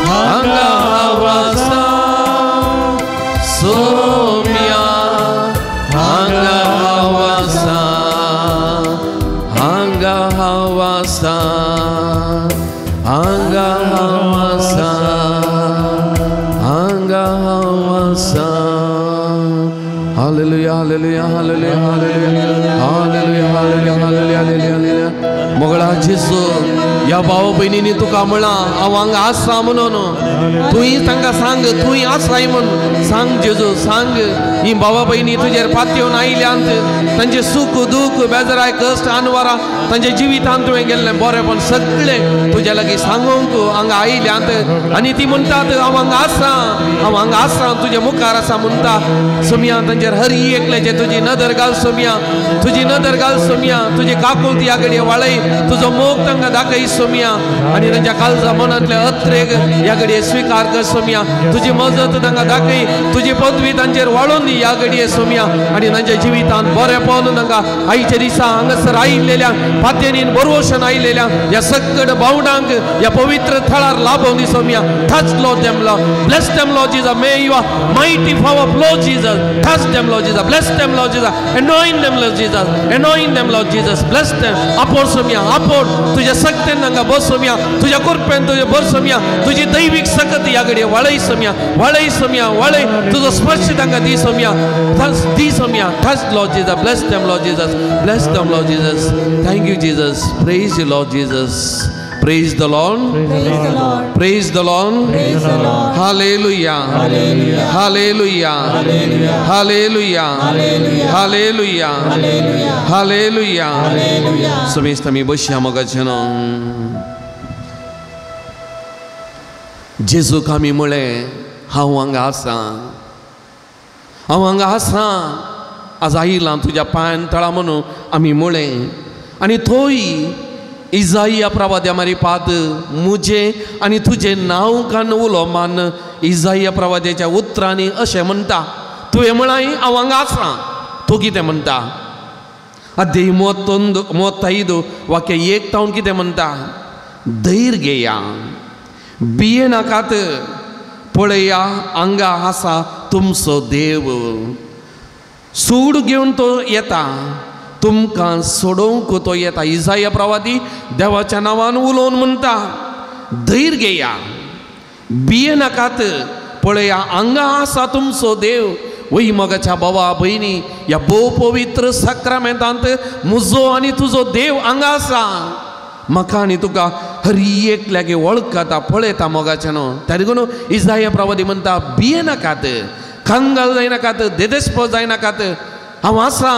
हांगा हांव आसा सोम्या हांगा हांव आसा हांगा हांव आसा हांगा हांव आसा हांगा हांव आसा hallelujah hallelujah hallelujah hallelujah hallelujah hallelujah hallelujah hallelujah मोगळा जेसू या भाव भयणींनी तुका म्हणला हांव हांगा आसा म्हणून तुय तांकां सांग तुय आसाय म्हूण सांग जेजू सांग ही भावा भयणी तुजेर पातयेवन आयल्यांत तांचे सुख दुःख बेजाराय कश्ट आनवारां तांचे जिवितांत तुवें गेल्लें बरेंपण सगळें तुज्या लागीं सांगूंक हांगा आयल्यांत आनी ती म्हणटात हांव हांगा आसा तुजे मुखार आसा म्हणटा सोम्या तांचेर हर एकल्याचे तुजी नदर घाल सोम्या तुजी नदर घाल सोम्या तुजी काकुळती ह्या घडये वाळय तुजो मोग तांकां दाखय सोम्या आनी तांच्या काळजा मनांतल्या अत्रेक ह्या घडये स्विकार कर सोम्या तुजी मजत तांकां दाखय तुजी पदवी तांचेर वाळून दी ह्या घडये सोम्या आनी तांच्या जिवितांत बरेंपण तांकां आयच्या दिसा हांगासर आयिल्लेल्या पातयेनीन बरोवशन आयिल्लेल्या ह्या सगळे भावंडांक ह्या पवित्र थळार लाभोवन दी सोम्या touch Lord them Lord bless them Lord Jesus may your mighty power flow Jesus touch them Lord Jesus bless them Lord Jesus anoint them Lord Jesus anoint them Lord Jesus bless them apor सोम्या apor तुझ्या सक्तेन तांकां बस सोम्या तुझ्या कृपेन तुझे बस सोम्या तुझी दैविक सकत ह्या घडये वाळय सोम्या वाळय तुजो स्पर्श तांकां दी सोम्या touch Lord Jesus bless them Lord Jesus bless them Lord Jesus thank you Jesus praise you Lord Jesus praise the Lord praise the Lord hallelujah hallelujah hallelujah hallelujah hallelujah समेस्त आमी बसया मोगाचें जेजूक आमी म्हळें हांव हांगा आसा आज आयिल्लां तुज्या पांयान तळा म्हणून आमी म्हळें आनी थंय इजाइया प्रवाद्या मारी पाद मुझे आनी तुझे नांव कान उलो मान इजाइया प्रवाद्याच्या उतरांनी अशें म्हणटा तुवें म्हळाय हांव हांगा आसा तूं कितें म्हणटा अध्याय 35 वाक्य 1 तावन कितें म्हणटा धैर्य घेया भिये नाकात पळया हांगा आसा तुमचो देव सूड घेवन तो येता तुमकां सोडोवंक तो येता इजाइया प्रवादी देवाच्या नांवान उलोवन म्हणटा धैर्य घेया भिये नाकात पळया हांगा आसा तुमचो देव वय मोगाच्या भावा भयणी ह्या भोव पवित्र सक्रामेंतांत म्हजो आनी तुजो देव हांगा आसा म्हाका आनी तुका हर एकल्यागे वळखता पळयता मोगाचें न्हू त्या देखून इजाइया प्रवादी म्हणटा भिये नाकात कांगाल जायनाकात देदेस्पद जायनाकात हांव आसा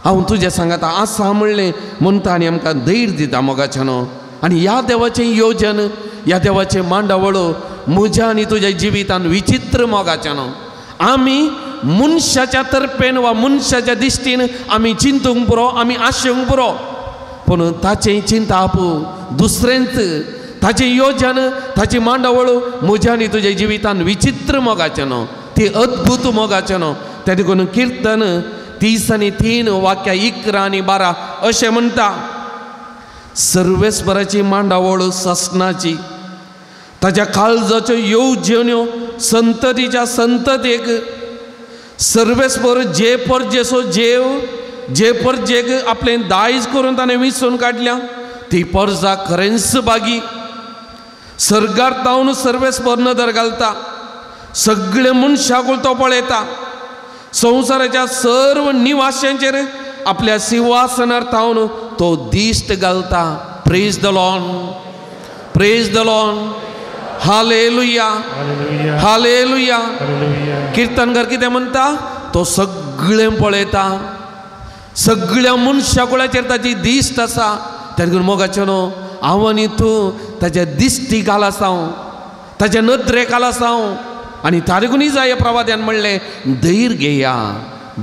हांव तुज्या सांगात आसा म्हणलें म्हणटा आनी आमकां धैर्य दिता मोगाचें न्हू आनी ह्या देवाचें योजन ह्या देवाचें मांडावळ म्हज्या आनी तुज्या जिवितांत विचित्र मोगाचें न्हू आमी मनशाच्या तर्फेन वा मनशाच्या दिश्टीन आमी चिंतूंक पुरो आमी आशेवंक पुरो पूण ताचें चिंता आपूण दुसरेंच ताचें योजन ताची मांडावळ म्हज्या आनी तुज्या जिवितांत विचित्र मोगाचें न्हू ती अद्भुत मोगाचें न्हू त्या देखून किर्तन 30 आनी 3 वाक्या 11 आनी 12 अशें म्हणटा सर्वेस्पराची मांडावळ ससनाची ताच्या काळजाच्यो येवजण्यो संततीच्या संततेक सर्वेस्पर जे परजेचो जेव जे परजेक आपलें दायज करून ताणें विसरून काडल्या ती परजा खरेंच बागी सर्गार तावन सर्वेस्पर नदर घालता सगळे मनशाक तो पळयता संवसाराच्या सर्व निवाशांचेर आपल्या सिंहासनार थावन तो दिश्ट घालता praise the Lord hallelujah hallelujah कीर्तनकार कितें म्हणटा तो सगळें पळयता सगळ्या मनशाकुळाचेर ताची दिश्ट आसा त्या देखून मोगाचें न्हू हांव आनी तूं ताच्या दिश्टी घाल आसां ताच्या नदरेक घाल आसां आनी तारगुनी जाय प्रवाद्यान म्हणलें धैर्य घेया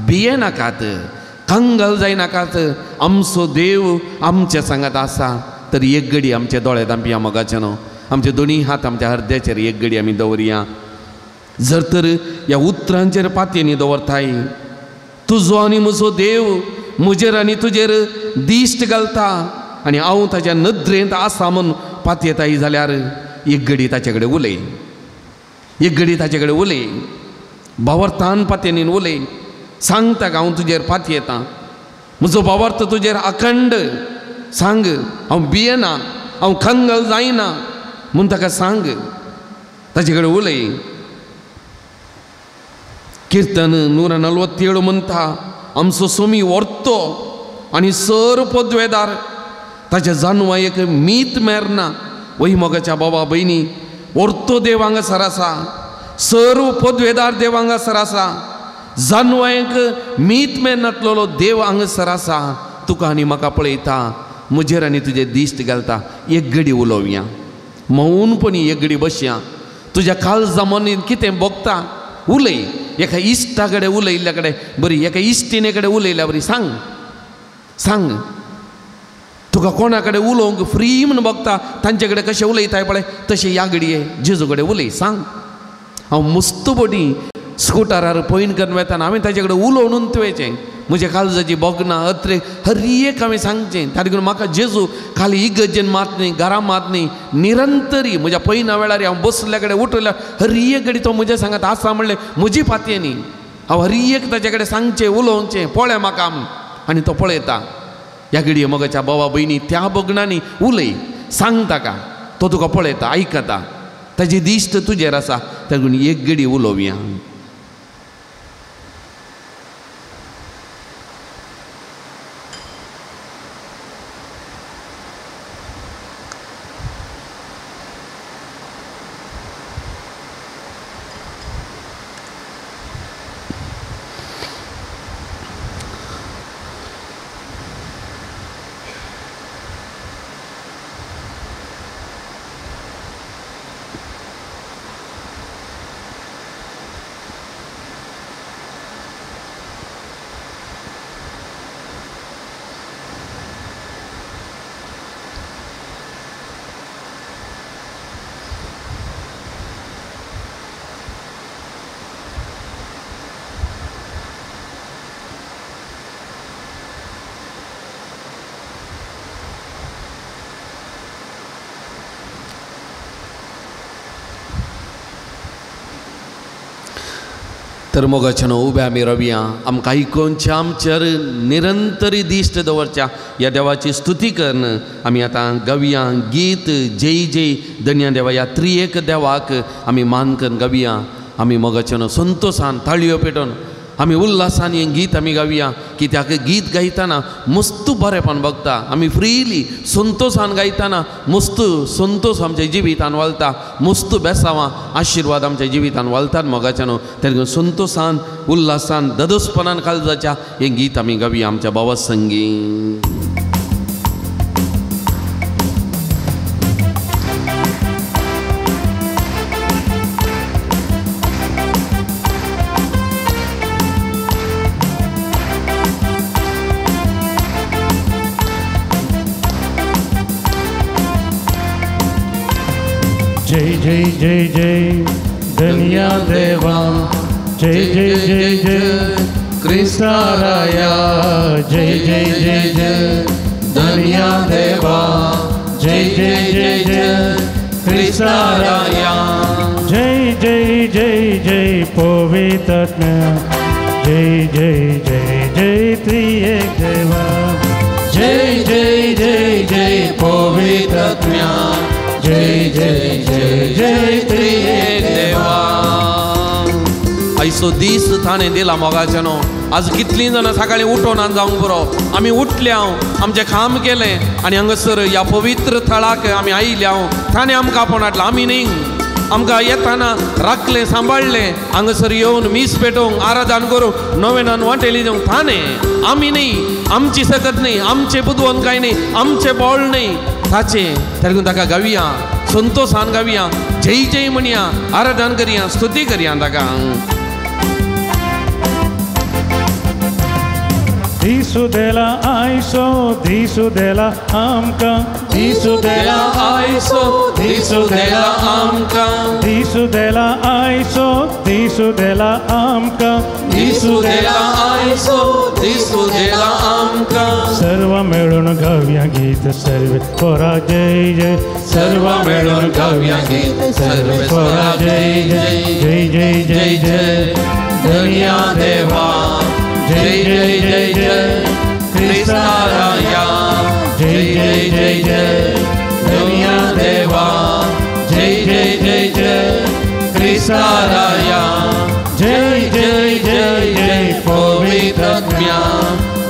भिये नाकात कंगल जायनाकात आमचो देव आमच्या सांगात आसा. तर एक घडी आमचे दोळे धांपया मोगाचे न्हू आमचे दोनी हात आमच्या हृदयाचेर एक घडी आमी दवरया. जर तर ह्या उतरांचेर पातयेनी दवरताय तुजो आनी म्हजो देव म्हजेर आनी तुजेर दिश्ट घालता आनी हांव ताच्या नदरेंत आसा म्हूण पातयेताय जाल्यार एक घडी ताचे कडेन उलय एक घडी ताचे कडेन उलय भावार्थान पातयेनीन उलय सांग ताका हांव तुजेर पातयेतां म्हजो भावार्थ तुजेर अखंड सांग हांव भियेना हांव खंगल जायना म्हूण ताका सांग ताचे कडेन उलय. कीर्तन 147 म्हणटा आमचो सोमी व्हरतो आनी सर पदवेदार ताच्या जानवायेक मीत मेरना. वही मोगाच्या बाबा भयणी व्हरतो देव हांगासर आसा सर्व पदवेदार देव हांगासर आसा जानवायेक मीत मेरनातलो देव हांगासर आसा. तुका आनी म्हाका पळयता म्हजेर आनी तुजे दिश्ट घालता. एक घडी उलोवया मौनपणी एक घडी बसया तुज्या काळजामोनीन कितें भोगता उलय. एका इश्टा कडेन उलयल्ल्या कडेन बरी एका इश्टिने कडेन उलयल्या बरी सांग सांग तुका कोणा कडेन उलोवंक फ्री म्हूण भोगता तांचे कडेन कशें उलयताय पळय तशें ह्या घडये जेजू कडेन उलय सांग. हांव मुस्तबडी स्कुटरार पयन करून वेताना हांवें ताचे कडेन उलोवनूच तुवेचें म्हज्या काळजाची भोगना अत्रे हर एक हांवें सांगचें. ताका लागून म्हाका जेजू खाली इगर्जेन मात न्ही घरा मात न्ही निरंतरी म्हज्या पयना वेळार हांव बसल्या कडेन उठल्या हर एक घडी तो म्हज्या सांगात आसा म्हणलें म्हजी पातये न्ही हांव हर एक ताचे कडेन सांगचें उलोवचें पळय म्हाका आनी तो पळयता. ह्या घडये मोगाच्या बाबा भयणी त्या भोगणांनी उलय सांग ताका तो तुका पळयता आयकता ताजी दिश्ट तुजेर आसा. ताका लागून एक घडी उलोवया. तर मोगाच्या उब्या आमी रवया आमकां आयकोनचे आमचेर निरंतरी दिश्ट दवरच्या ह्या देवाची स्तुती करन आमी आतां गवया गीत जय जय धन्य देवा ह्या त्रिएक देवाक आमी मान करून गवया. आमी मोगाच्या संतोषान ताळयो पेटोवन आमी उल्हासान हें गीत आमी गावया कित्याक गीत गायतना मस्त बरेपण भोगता. आमी फ्रीली संतोषान गायतना मस्त संतोष आमच्या जिवितान वळटा मस्त बेसावां आशिर्वाद आमच्या जिवितान वळटात मोगाच्या न्हू. तेन्ना संतोषान उल्हासान ददोसपणान काळजाच्या हें गीत आमी गावया आमच्या बाबा संगी. जय जय जय जय धन्या देवा जय जय जय जय क्रिस्ताराया जय जय जय जय धन्या देवा जय जय जय जय क्रिस्ताराया जय जय जय जय पवित्रात्मा जय जय जय जय त्रिएक देवा जय जय जय जय पवित्रात्मा जय जय जय जय त्रिएक देवा. आयचो दीस ताणें दिला मोगाच्या न्हू. आज कितलीं जाणां सकाळीं उठोन जावंक बरो आमी उठल्या आमचें काम केलें आनी हांगासर ह्या पवित्र थळाक आमी आयल्या ताणें आमकां आपोवन हाडलां आमी न्ही. आमकां येताना राखलें सांबाळलें हांगासर येवन मीस पेटोवंक आराधन करूंक नवेनान वाटेली दिवंक ताणें आमी न्ही आमची सकत न्ही आमचें बुदवण कांय न्ही आमचें बोळ न्ही ताचें. ताका ताका गावया संतोषान गावया, जय जय म्हणया, आराधन करिया, स्तुती करिया ताका. दिसू देला आयसो, दिसू देला आमकां, दिसू देला आयसो, दिसू देला आमकां, दिसू देला आयसो, दिसू देला आमकां, दिसू देला आयसो, दिसू देला आमकां. सर्व मिळून गावया गीत सर्व स्वरा जय जय, सर्व मिळून गावया गीत सर्व स्वरा जय जय, जय जय जय जय धन्या देवा, जय जय जय जय ख्रिस्ताराया, जय जय जय जय धन्या देवा, जय जय जय जय ख्रिस्ताराया, जय जय जय जय पवित्रात्म्या,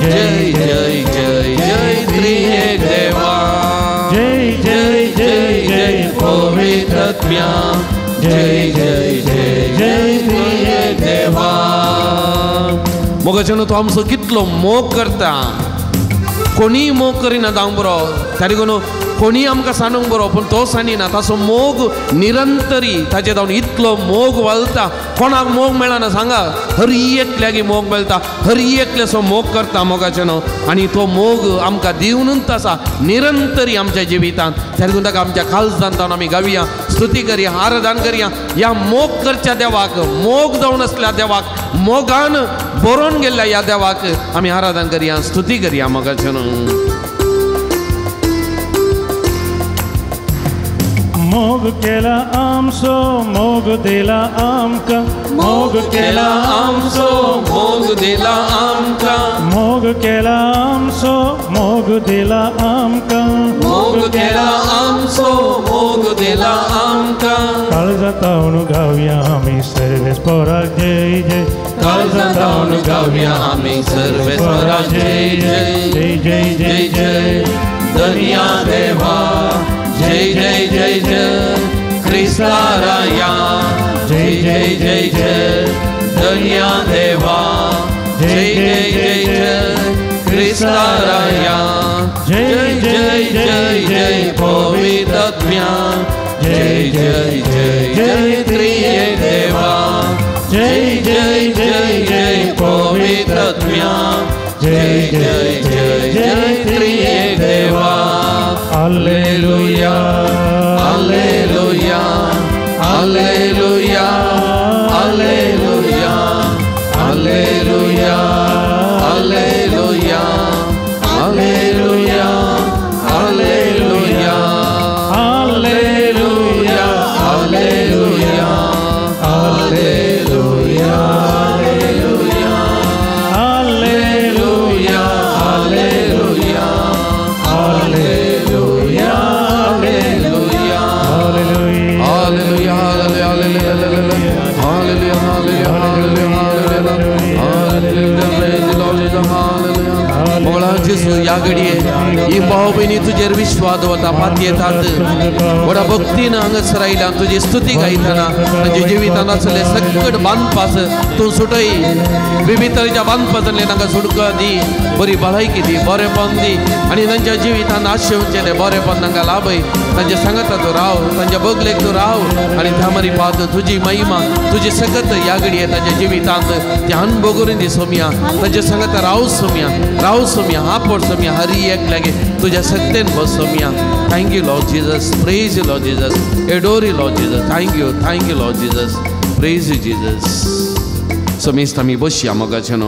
जय जय जय जय त्रिएक देवा, जय जय जय जय पवित्रात्म्या, जय जय जय जय त्रिएक देवा. मोगाच्यान तो आमचो कितलो मोग करता. कोणी मोग करिना जावंक बरो, तारी कोण कोणी आमकां सांडूंक बरो, पूण तो सांडिना. ताचो मोग निरंतरी ताचे जावन इतलो मोग वळता. कोणाक मोग मेळना सांगा, हर एकल्यागे मोग मेळटा, हर एकल्याचो मोग करता मोगाच्यान. आनी तो मोग आमकां दिवनूच आसा निरंतरी आमच्या जिवितांत. तारी कोण ताका आमच्या काळजांत जावन आमी गावया, स्तुती करया, आराधन करया. ह्या मोग करच्या देवाक, मोग जावन आसल्या देवाक, मोगान बरोवन गेल्ल्या ह्या देवाक आमी आराधन करया, स्तुती करया मोगाच्यान. मोग केला आमचो, मोग दिला आमकां, मोग केला आमचो, मोग दिला आमकां, मोग केला आमचो, मोग दिला आमकां, मोग केला आमचो, मोग दिला आमकां. काळजातावन गावया आमी सर्वेस्पराक जय जय, काळजातावन गावया आमी सर्वेस्पराक जय जय, जय जय जय जय धन्या देवा, जय जय जय जय ख्रिस्ताराया, जय जय जय जय धन्या देवा, जय जय जय जय ख्रिस्ताराया, जय जय जय जय पवित्रात्म्या, जय जय जय जय त्रिएक देवा, जय जय जय जय पवित्रात्म्या, जय जय जय जय त्रिएक देवा. Hallelujah hallelujah hallelujah hallelujah hallelujah hallelujah hallelujah hallelujah hallelujah hallelujah hallelujah hallelujah hallelujah hallelujah या घडये ही भाव भयणी तुजेर विश्वास दवरता, पाती येतात बडा भक्तीन हांगासर आयल्या, तुजी स्तुती गायतना तांच्या जिवितांत आसले सकट बांदपास तूं सुटय. विभितरीच्या बांदपासांतले तांकां सुटका दी, बरी भलायकी दी, बरेपण दी, आनी तांच्या जिवितांत आशेवचें तें बरेपण तांकां लाभय. तांच्या सांगाता तूं राव, तांच्या बगलेक तूं राव, आनी त्या मारी पात तुजी महिमा तुजी सकत या घडये तांच्या जिवितांत ते अनुभव करून दी सोम्या. तांच्या सांगाता राव सोम्या, राव सोम्या, आपड सोम्या, हरी एक लागे तुझ्या सक्तेन बस सोम्या. Thank you Lord Jesus, praise you Lord Jesus, adore you Lord Jesus, thank you Lord Jesus, praise you Jesus. समेस्त आमी बसया मोगाच्यान.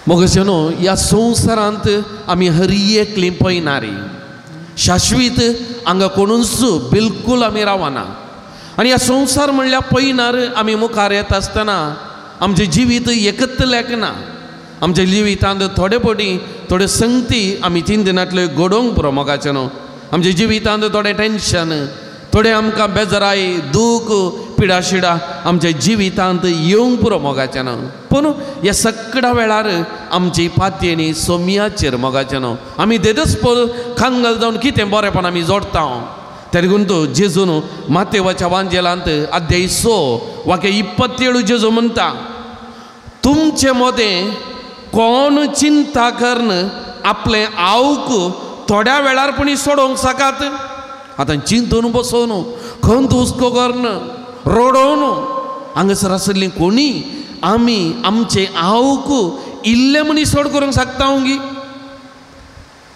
मोगाच्यान ह्या संवसारांत आमी हरी एकली पळयनारी, शाश्वीत हांगा कोणूच बिलकूल आमी रावना. आनी ह्या संवसार म्हणल्यार पळयनार आमी मुखार येता आसतना आमचें जिवीत एकच लेखना. आमच्या जिवितांत थोडे पटी थोड्यो संगती आमी चिंतनांतल्यो घडोवंक पुरो मोगाच्यान. आमच्या जिवितांत थोडें टेन्शन, थोडें आमकां बेजाराय, दूख, पिडाशिडा आमच्या जिवितांत येवंक पुरो मोगाच्यान. पूण ह्या सगळ्या वेळार आमची पातयेनी सोम्याचेर मोगाच्यान आमी देदस पळ खांगल जावन कितें बरेपण आमी जोडटा. तेगून तो जेजून मातेवाच्या वांजेलांत अध्याय 6 वाक्य 27 जेजू म्हणटा, तुमचे मोदें कोण चिंता करन आपले आवक थोड्या वेळार पण सोडोंक सकात आतां चिंतून बसोन खंत हुस्को करन रडोवन हांगासर आसली कोणी आमी आमचे आवक इल्ले मनीस सोड करूंक शकता गी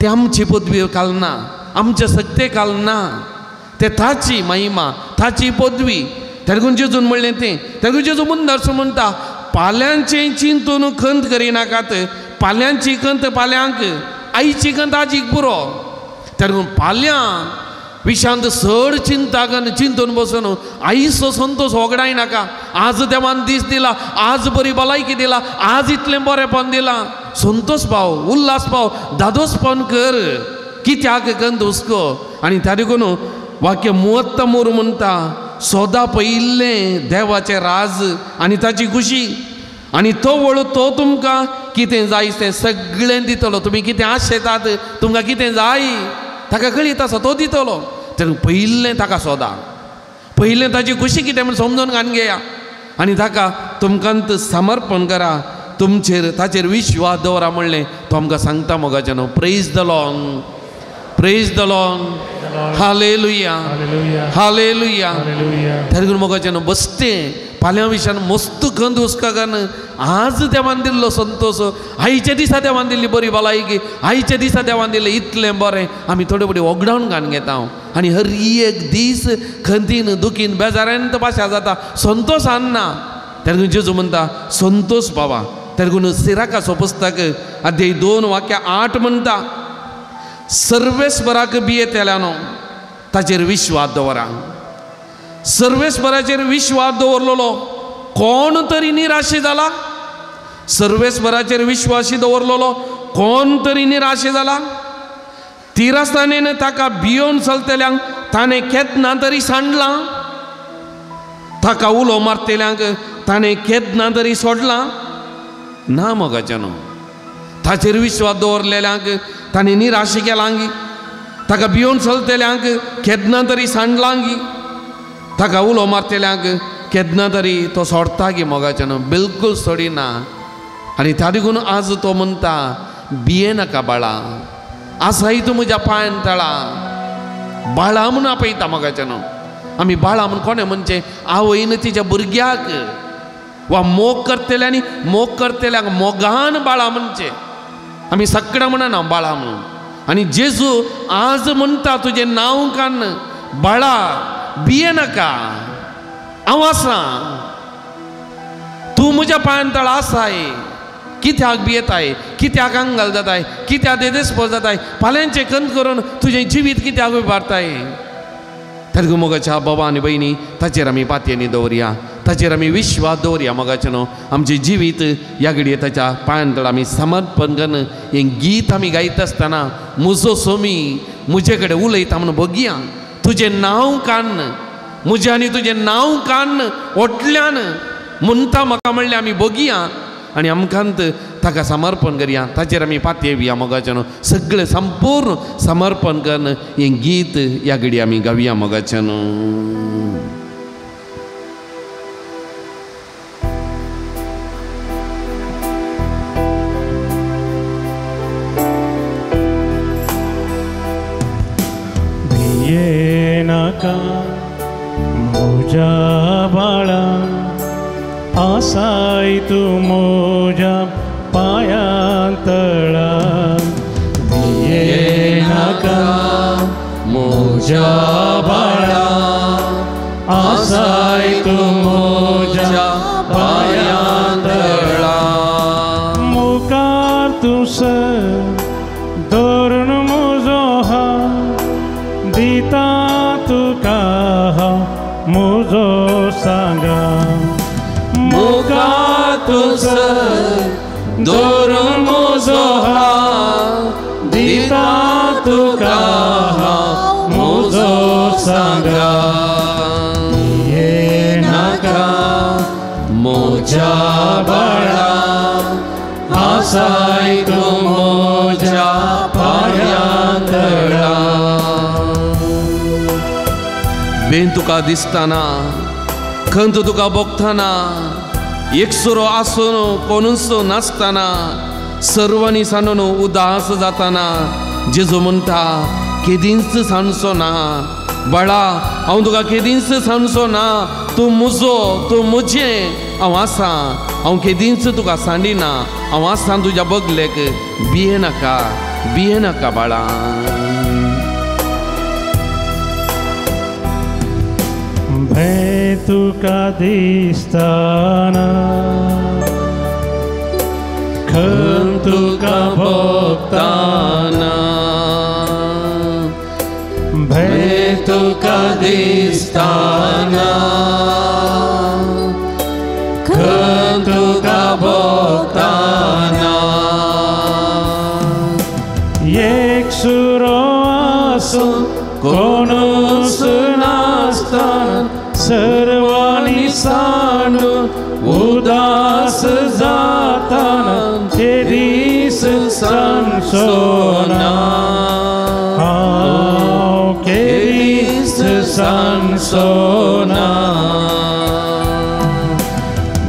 ते आमची पदवी घालना आमचे सक्ते घालना ते ताची महिमा ताची पदवी तेगून जेजून म्हणलें तें तेगून जेजू मुंदरसो म्हणटा फाल्यांचें चिंतून खंत करिनाकात फाल्यांची खंत फाल्यांक आईची खंत आजीक पुरो तेगून फाल्यां विशांत चड चिंता चिंतून बसून आईचो संतोष वगडाय नाका आज देवान दीस दिला आज बरी भलायकी दिला आज इतलें बरेंपण दिलां संतोष पाव उल्हास पाव दादोसपण कर कित्याक खंत हुस्को आनी त्या देखून वाक्य 33 म्हणटा सोदा पयिल्लें देवाचें राज आनी ताची खुशी आनी तो वळू तो तुमकां कितें जाय तें सगळें दितलो तुमी कितें आशेतात तुमकां कितें जाय ताका कळीत आसा तो दितलो तर पयिल्लें ताका सोदा पयिल्लें ताची खुशी कितें म्हण समजून घालून घेया आनी ताका तुमकां समर्पण करा तुमचेर ताचेर विश्वास दवरा म्हणलें तो आमकां सांगता मोगाचें न्हू praise the Lord hallelujah hallelujah तेगून मोगाचें न्हू बसतें फाल्यां विशयान मस्त खंत हुस्का कारण आज देवान दिल्लो संतोष आईच्या दिसा देवान दिल्ली बरी भलायकी आईच्या दिसा देवान दिल्लें इतलें बरें आमी थोडे थोडी वगडावन घालून घेता आनी हर एक दीस खंतीन दुखीन बेजारांत भाशा जाता संतोष हाडना तेगून जेजू म्हणटा संतोष पावा तेगून सिराकाचो पुस्तक अध्याय 2 वाक्य 8 म्हणटा सर्वेस्पराक बियेतेल्यानो ताचेर विश्वास दवरा सर्वेस्पराचेर विश्वास दवरलेलो कोण तरी निराशे जाला सर्वेस्पराचेर विश्वासी दवरलेलो कोण तरी निराशे जाला तिरास्तानेन ताका भियोन चलतल्यांक ताणें केन्ना तरी सांडलां ताका उलो मारतल्यांक ताणें केन्ना तरी सोडलां ना मोगाचें न्हू ताचेर विश्वास दवरलेल्यांक ताणें निराश केलांगी ताका भियोन चलतल्यांक केन्ना तरी सांडलांगी ताका उलो मारतल्यांक केन्ना तरी तो सोडता गी मोगाचें न्हू बिलकुल सोडिना आनी त्या देखून आज तो म्हणटा भिये नाका बाळा आसाय तूं म्हज्या पांयान तळा बाळा म्हूण आपयता मोगाचें न्हू आमी बाळा म्हूण कोणें म्हणचें आवयन तिच्या भुरग्याक वा मोग करतल्यांक मोगान बाळा म्हणचें आमी सगळें म्हणना बाळा म्हणून आनी जेजू आज म्हणटा तुजें नांव कान बाळा भिये नाका हांव आसा तूं म्हज्या पांयान तळा आसाय कित्याक भियेताय कित्याक आंगाल जाताय कित्याक देदेस्पो जाताय फाल्यांचें खंत करून तुजें जिवीत कित्याक विबारताय तेगू मोगाच्या बाबा आनी भयणी ताचेर आमी पातयेनी दवरया ताचेर आमी विश्वास दवरया मोगाचें न्हू आमचें जिवीत ह्या घडये ताच्या पांयान तळ आमी समर्पण करून हें गीत आमी गायत आसतना म्हजो सोमी म्हजे कडेन उलयता म्हणून बगया तुजें नांव कान्न म्हजें आनी तुजें नांव कान्न ओटल्यान म्हणटा म्हाका म्हणलें आमी बगया आनी आमकांत ताका समर्पण करया ताचेर आमी पातयेवया मोगाचें न्हू सगळें संपूर्ण समर्पण करून हें गीत ह्या घडये आमी गावया मोगाचें न्हू नाका म्हज्या बाळा आसाय तूं म्हज्या पांयां तळा भिये नाका म्हज्या बाळा आसाय तूं म्हज्या पांयां तळा मुखार तूं धरून म्हजो हात दिता तुका म्हजो सांगा मुखार तूं धरून म्हजो हात दिता तुका म्हजो सांगा भिये नाका म्हज्या बाळा आसाय तूं म्हज्या पांयां तळा बेन तुका दिसतना खंत तुका भोगतना एकसुरो आसून कोणूच नासतना सर्वांनी सांडून उदास जाताना जेजू म्हणटा केदींच सांडचो ना बाळा, हांव तुका केदींच सांडचो ना, तूं म्हजो, तूं म्हजें, हांव आसा, हांव केदींच तुका सांडिना, हांव आसा तुज्या बगलेक, भिये नाका बाळा. भंय तुका दिसताना खंत तुका भोगताना, भंय तुका दिसताना खंत तुका भोगताना. एक सुरो आसून कोणूच नासतना सर्वांनी सांडून उदास जाताना ते दीस सांडचोना, हांव के दीस सांडचोना,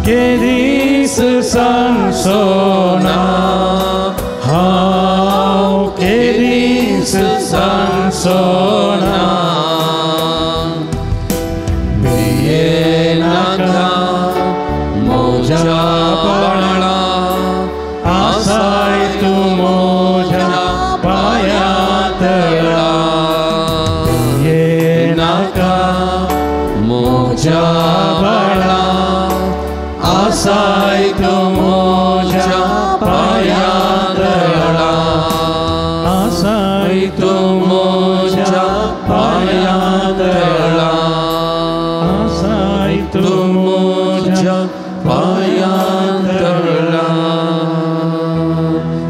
के दीस सांडचोना, हांव के दीस सांडचोना. मोजा बाळा, आसाय तू मोजा पायातळा, ये नाका मोजा बाळा, आसाय तू मोजा पायातळा, आसाय तू मोजा पायातळा, आसाय तू मोजा पायांतळा.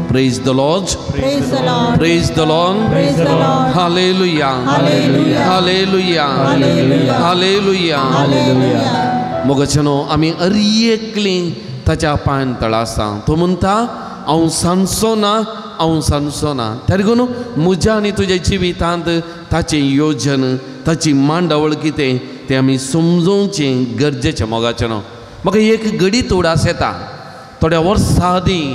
Praise the Lord. Praise the Lord. Praise the Lord. Praise the Lord. Hallelujah. Hallelujah. Hallelujah. Hallelujah. Hallelujah. Hallelujah. मोगचनो आमी अरियेकली ताच्या पायांतळा आसा. तो म्हणटा हांव सांडचो ना, हांव सांडचो ना. तरी न्हू म्हज्या आनी तुज्या जिवितांत ताचें योजन, ताची मांडावळ कितें तें आमी समजोवचें गरजेचें मोगाचेनो. म्हाका एक घडीत उडास येता. थोड्या वर्सां आदीं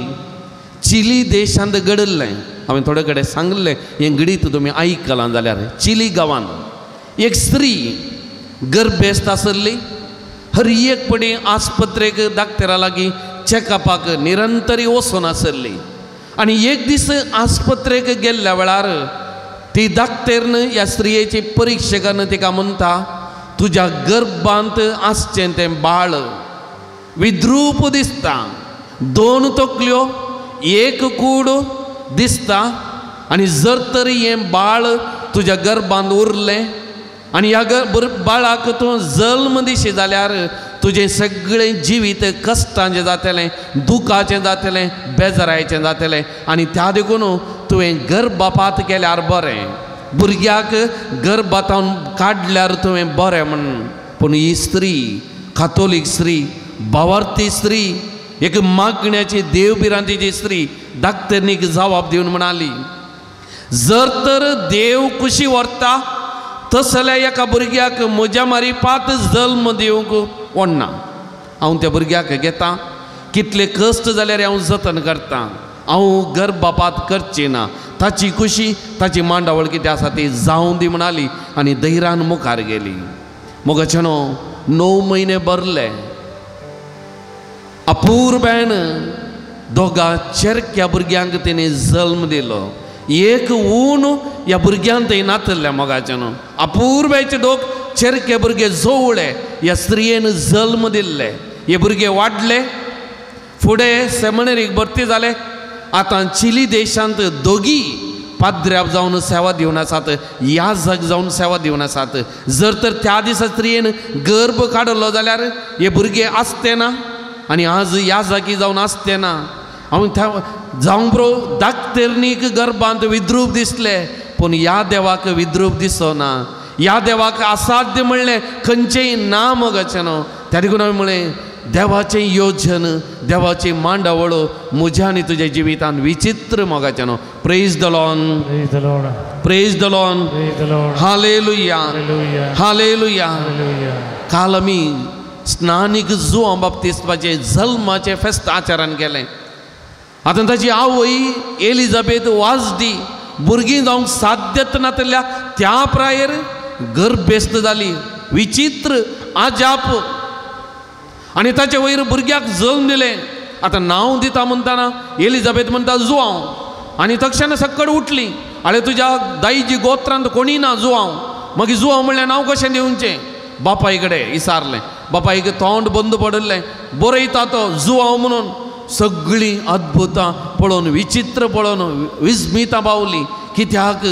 चिली देशांत घडल्लें. हांवें थोडे कडेन सांगलें हें घडीत तुमी आयकलां जाल्यार. चिली गांवांत एक स्त्री गर्भेस्त आसली. हर एक पडी आस्पत्रेक दाक्तरा लागीं चॅकअपाक निरंतरी वचून आसली. आनी एक दीस आस्पत्रेक गेल्ल्या वेळार ती दाक्तेरन ह्या स्त्रियेची परिक्षा करन तिका म्हणटा तुज्या गर्भांत आसचें तें बाळ विद्रूप दिसता, 2 तकल्यो, 1 कूड दिसता, आनी जर तरी हें बाळ तुज्या गर्भांत उरलें आनी ह्या बाळाक तूं जल्म दिशी जाल्यार तुजें सगळें जिवीत कश्टांचें जातलें, दुखाचें जातलें, बेजारायेचें जातलें. आनी त्या देखून तुवें गर्भपात केल्यार बरें, भुरग्याक गर्भांतान काडल्यार तुवें बरें म्हण. पूण ही स्त्री, कातोलीक स्त्री, भावार्थी स्त्री, एक मागण्याची देवबिरांतीची स्त्री दाक्तरनीक जबाब दिवन म्हणाली जर तर देव कुशी व्हरता तसल्या एका भुरग्याक म्हज्या मारिफात जल्म दिवंक वडना. हांव त्या भुरग्याक घेता, कितले कश्ट जाल्यार हांव जतन करता, हांव गर्भपात करची ना. ताची खुशी, ताची मांडावळ कितें आसा ती जावं दी म्हणाली आनी धैर्यान मुखार गेली. मोगाचेनो 9 म्हयने भरले. अपूर्बायन 2 चेरक्या भुरग्यांक तिणें जल्म दिलो. एक ऊन ह्या भुरग्यांत थंय नातल्ल्या मोगाचेनो. अपूर्बायचे 2 चेरके भुरगे जवळे ह्या स्त्रियेन जल्म दिल्ले. हे भुरगे वाडले, फुडें सेमिनरीक भरती जाले. आतां चिली देशांत 2 पाद्र्या जावन सेवा दिवन आसात, याजक जावन सेवा दिवन आसात. जर तर त्या दिसा स्त्रियेन गर्भ काडलो जाल्यार हे भुरगे आसते ना आनी आज याजकी जावन आसते ना. हांव जावं बरो दाक्तरनीक गर्भांत विद्रूप दिसले, पूण ह्या देवाक विद्रूप दिसो ना. ह्या देवाक असाध्य म्हणलें खंयचेंय ना मोगाचेनो. त्या देखून हांवें म्हळें देवाचें योजन, देवाची मांडावळ म्हज्या आनी तुज्या जिवितांत विचित्र मोगाचेनो. Praise the Lord, Praise the Lord. Praise the Lord, Praise the Lord. Hallelujah, Hallelujah. Hallelujah. Hallelujah. काल आमी स्नानीक जुआं बाप्तिस्ताचे जल्माचें फेस्त आचरण केलें. आतां ताची आवय एलिझाबेथ वाजडी भुरगीं जावंक साध्यत नातल्या त्या प्रायर गर्भेस्त जाली. विचित्र आजाप. आनी ताचे वयर भुरग्याक जल्म दिले. आतां नांव दिता म्हणटाना एलिझाबेथ म्हणटा जुवांव. आनी तक्षण सक्कड उठली. आळे तुज्या दाईजी गोत्रांत कोणी ना जुवांव. मागीर जुवांव म्हणल्यार नांव कशें दिवचें. बापाय कडेन विचारलें. बापायक तोंड बंद पडलें. बरयता तो जुवांव म्हणून. सगळीं अद्भुतां पळोवन विचित्र पळोवन विस्मिता पावली. कित्याक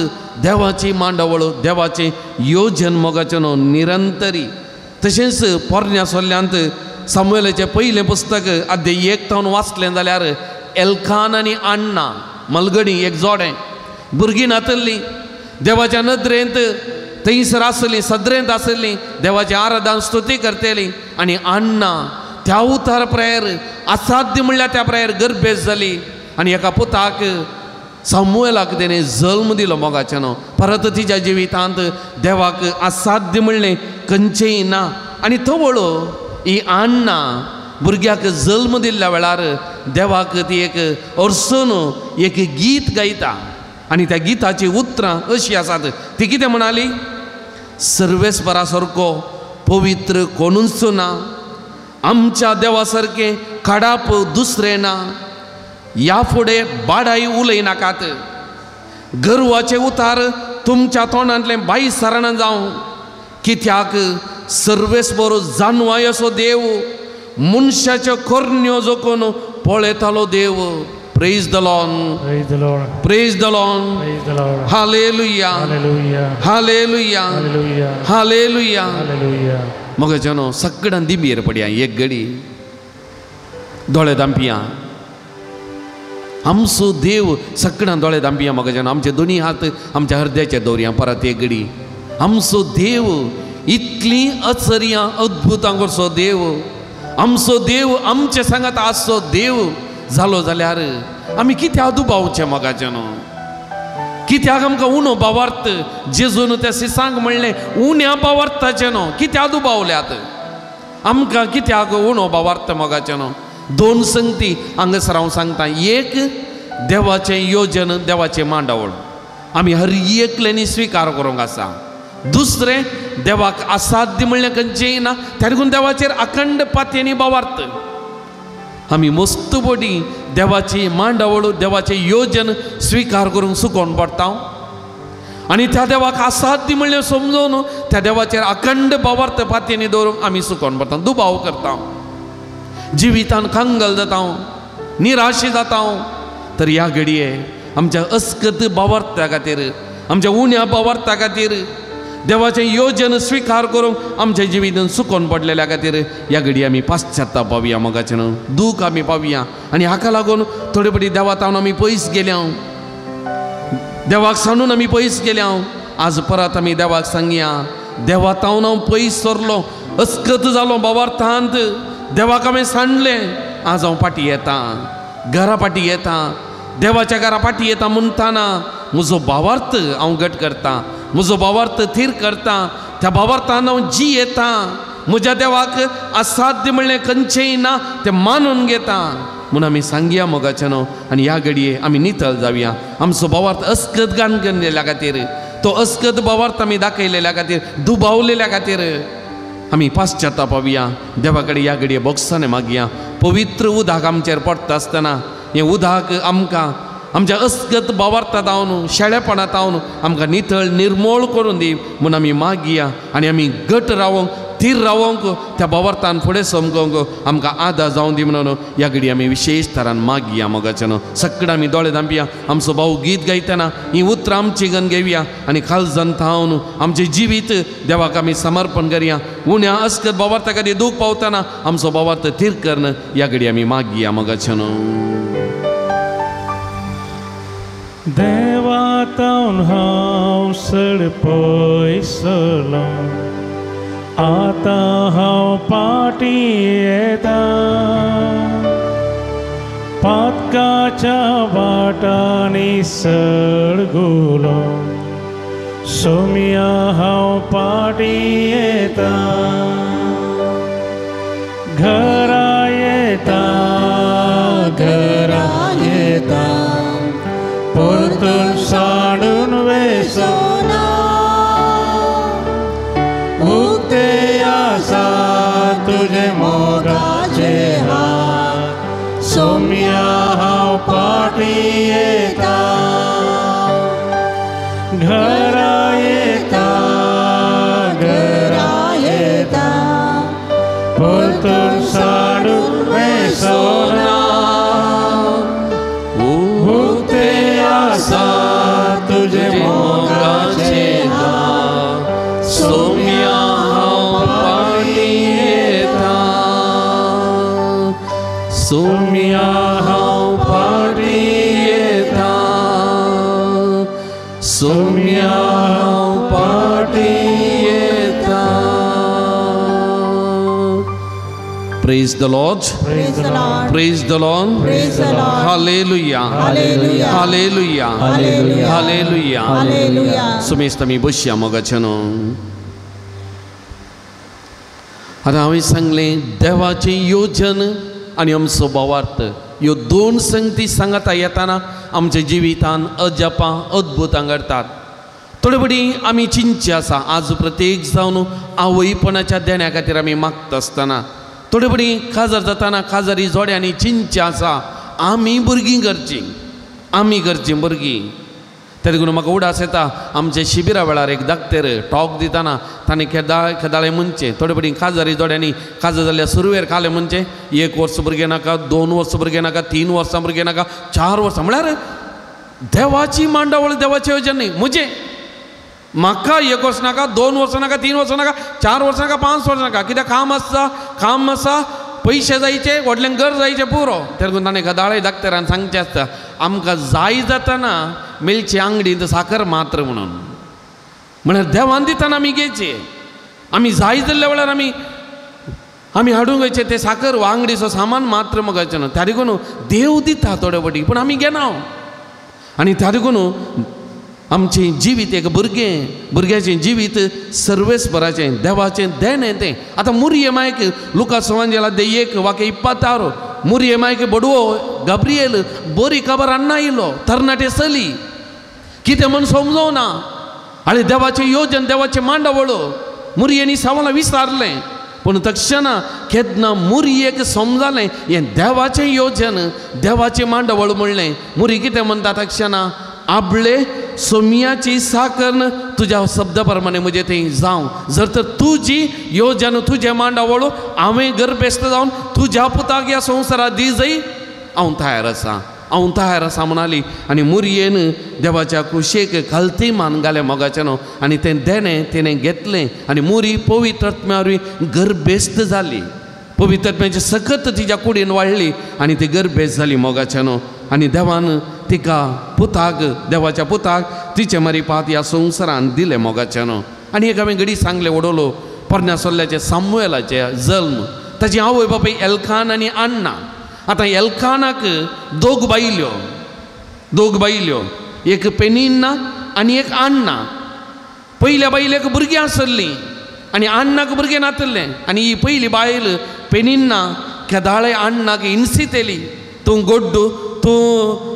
देवाची मांडावळ देवाचें योजन मोगाचें निरंतरी. तशेंच पोरण्या सोल्ल्यांत सामुएलाचें पयलें पुस्तक अध्याय 1 तावन वाचलें जाल्यार एल्कान आनी आण्णा मलगडी एक जोडें भुरगीं नातल्लीं. देवाच्या नदरेंत थंयसर आसलीं सदरेंत आसलीं. देवाची आराधना स्तुती करतेलीं. आनी आण्णा त्या उतार प्रायर असाध्य म्हणल्यार त्या प्रायर गर्भेस्त जाली. आनी एका पुताक सामुएलाक तेणें जल्म दिलो मोगाचें न्हू. परत तिच्या जिवितांत देवाक असाध्य म्हणलें खंयचेंय ना. आनी तो वळो ही आण्णा भुरग्याक जल्म दिल्ल्या वेळार देवाक ती एक अर्सून एक गीत गायता. आनी त्या गिताची उतरां अशीं आसात. ती कितें म्हणाली. सर्वेस्परा सारको पवित्र कोणूच ना. आमच्या देवा सारकें काडाप दुसरें ना. ह्या फुडें बाडाई उलयनाकात. गर्वाचे उतार तुमच्या तोंडांतले बाई सरण जावं. कित्याक सर्वेस्पर जानवाय असो देव मनशाच्यो करण्यो जोखून पळयतालो देव. Praise the Lord. Praise the Lord. Praise the Lord. Praise the Lord. Hallelujah. Hallelujah. Hallelujah. Hallelujah. Hallelujah. Hallelujah. मग जनो सगळ्यां दिंबीर पडया. एक घडी दोळे दांपिया. आमचो देव सगळ्यां दोळे दांपिया. मग जनो आमचे दोनी हात आमच्या हृदयाचेर दवरया. परत एक घडी आमचो देव इतली आश्चर्यां अद्भुतां करचो देव. आमचो देव आमचे सांगात आसचो देव जालो जाल्यार आमी कित्याक दुबावचें मोगाचें न्हू. कित्याक आमकां उणो भावार्थ जेजून त्या सिसांक म्हणलें उण्या भावार्थाचें न्हू. कित्याक दुबावल्यात आमकां. कित्याक उणो भावार्थ मोगाचें न्हू. दोन संगती हांगासर हांव सांगता. एक देवाचें योजन देवाचें मांडावळ आमी हर एकल्यानी स्विकार करूंक आसा. दुसरें देवाक असाध्य म्हणलें खंयचेंय ना. त्या देखून देवाचेर अखंड पातयेनी भावार्थ आमी मस्तपडी देवाची मांडावळ देवाचें योजन स्विकार करूंक सुकोवन पडटा. आनी त्या देवाक असाध्य म्हणलें समजून त्या देवाचेर अखंड भावार्थ पातयेनी दवरूंक आमी सुकोवन पडटा. दुबाव करता. जिवितान कांगल जाता. निराशी जाता. तर ह्या घडये आमच्या अस्कत भावार्थ्या खातीर आमच्या उण्या भावार्थ्या खातीर देवाचें योजन स्विकार करूंक आमच्या जिवितांत सुकोवन पडलेल्या खातीर ह्या घडी आमी पाश्चात्ताप पावया. मोगाचें न्हू. दूख आमी पावया. आनी हाका लागून थोडे फावटी देवा तावन आमी पयस गेल्या. देवाक सांडून आमी पयस गेल्या. आज परत आमी देवाक सांगया. देवा तावन हांव पयस सरलो. अस्कत जालो भावार्थांत. देवाक हांवें सांडलें. आज हांव फाटीं येता. घरा फाटीं येता. देवाच्या घरा फाटीं येता म्हणटाना म्हजो भावार्थ हांव घट करता. म्हजो भावार्थ थीर करता. त्या भावार्थान हांव जी येता. म्हज्या देवाक असाध्य म्हणलें खंयचेंय ना तें मानून घेता म्हणून आमी सांगया मोगाचें न्हू. आनी ह्या घडये आमी नितळ जावया. आमचो भावार्थ अस्कत गान केल्ल्या खातीर तो अस्कत भावार्थ आमी दाखयलेल्या खातीर दुबावलेल्या खातीर आमी पाश्चात्ताप पावया. देवा कडेन ह्या घडये बोगसाने मागया. पवित्र उदक आमचेर पडटा आसतना हें उदक आमकां आमच्या अस्कत भावार्थांत हांव शेळेपणांत हांव आमकां नितळ निर्मळ करून दी म्हणून आमी मागया. आनी आमी घट रावोंक थीर रावोंक त्या भावार्थान फुडें समकोंक आमकां आदार जावं दी म्हणून ह्या घडी आमी विशेश तरान मागया. मोगाचें न्हू. सगळें आमी दोळे धांपया. आमचो भाऊ गीत गायतना ही उतरां आमची गन घेवया. आनी खालजन थावन आमचें जिवीत देवाक आमी समर्पण करया. उण्या अस्कत भावार्था खातीर दूख पावतना आमचो भावार्थ थीर करन ह्या घडी आमी मागया. मोगाचें न्हू. देवा तावन हांव चड पयसलो. आतां हांव फाटीं येता. पातकाच्या वाटांनी सडगुलो. सोम्या हांव फाटीं येता. घरा येता. घरा येता. परतून साण सोम्या हांव पाटी येता घरा येता परतून साडून वेसोना उक्ते आसा तुझे मोगाचे दार सोम्या हांव पाटी येता सोम्या हांव पाटी येता सोम्या हांव पाटी येता. Praise the Lord. Praise the Lord. Praise the Lord. Praise the Lord. Hallelujah. Hallelujah. Hallelujah. Hallelujah. Hallelujah. Hallelujah. सुमेस्तमी बसया मोगाचेनो. आता हांवें सांगलें देवाचें योजन आनी आमचो भावार्थ ह्यो दोन संगती सांगता येताना आमच्या जिवितान अजापां अद्भुतां घडटात. थोडे बडी आमी चिंतचे आसा आज प्रत्येक जावन आवयपणाच्या देण्या खातीर आमी मागता आसतना थोडे बडी काजार जाताना काजारी जोड्यांनी चिंतचे आसा आमी भुरगीं करचीं भुरगीं. त्या देखून म्हाका उडास येता आमच्या शिबिरा वेळार एक धाकटेर टॉक दिताना ताणें केदाळे म्हणचें थोडे बडी काजारी जोड्यांनी काजार जाल्ल्या सुरवेर खालें म्हणचें 1 वर्स भुरगें नाका 2 वर्स भुरगें नाका 3 वर्सां भुरगें नाका 4 वर्सां म्हळ्यार देवाची मांडावळ देवाचें येवजन न्ही म्हजें म्हाका 1 वर्स नाका 2 वर्सां नाका 3 वर्सां नाका 4 वर्सां नाका 5 वर्सां नाका कित्याक काम आसा पयशे जायचे व्हडल्यांक घर जायचे पुरो. त्या लागून ताणें गदाळे धाकटेरान सांगचें आसता आमकां जाय जाताना मेलची आंगडींत साकर मात्र म्हणून म्हळ्यार देवान दिताना आमी घेवचे आमी जाय जाल्ल्या वेळार आमी हाडूंक वयचे ते साकर वा आंगडीचो सामान मात्र मगाचें न्हू. त्या देखून देव दिता थोडे फावटी पूण आमी घेना. आनी त्या देखून आमचें जिवीत एक भुरग्याचें जिवीत सर्वेस्पराचें देवाचें देणें तें. आतां मुरये मायक लुका सुवांजेला 1:26 मुरये मायक बडवो गब्रिएल बरी खबर हाडना येयलो तरणाटे चली कितें म्हूण समजों ना. आनी देवाचें योजन देवाचें मांडावळ मुरयेनी सावळां विचारलें पूण तक्षणा केन्ना मुरयेक समजलें हें देवाचें योजन देवाचें मांडावळ म्हणलें. मुरी कितें म्हणटा तक्षणा आबळे सोम्याची साकर्ण तुज्या शब्दा प्रमाणे म्हजें थंय जावं. जर तर तुजी योजन तुजें मांडावळ हांवें गर्भेस्त जावन तुज्या पुताक ह्या संवसारांत दी जय हांव तयार आसा म्हणाली. आनी मुरयेन देवाच्या कुशेक खालती मान घालें मोगाचें आनी तें देणें तिणें घेतलें आनी मुरी पवित्र आत्म्यावरवी गर्भेस्त जाली. पवित्र आत्म्याची सकत तिच्या कुडीन वाडली आनी ती गर्भेस्त जाली मोगाचें. आनी देवान तिका पुताक देवाच्या पुताक तिचे मारिपात ह्या संवसारांत दिलें मोगाचें. आनी एक हांवें घडी सांगलें वडोलो पोरण्या सोल्ल्याचे सामुएलाचे जल्म ताची आवय बापूय एल्कान आनी अन्ना. आतां एल्कानाक दोग बायल्यो एक पेनिन्ना आनी एक अन्ना. पयल्या बायलेक भुरगीं आसलीं आनी अन्नाक भुरगें नातलें. आनी ही पयली बायल पेनिन्ना केदाळे अन्नाक हिंसीत येली तूं गोड्डू तूं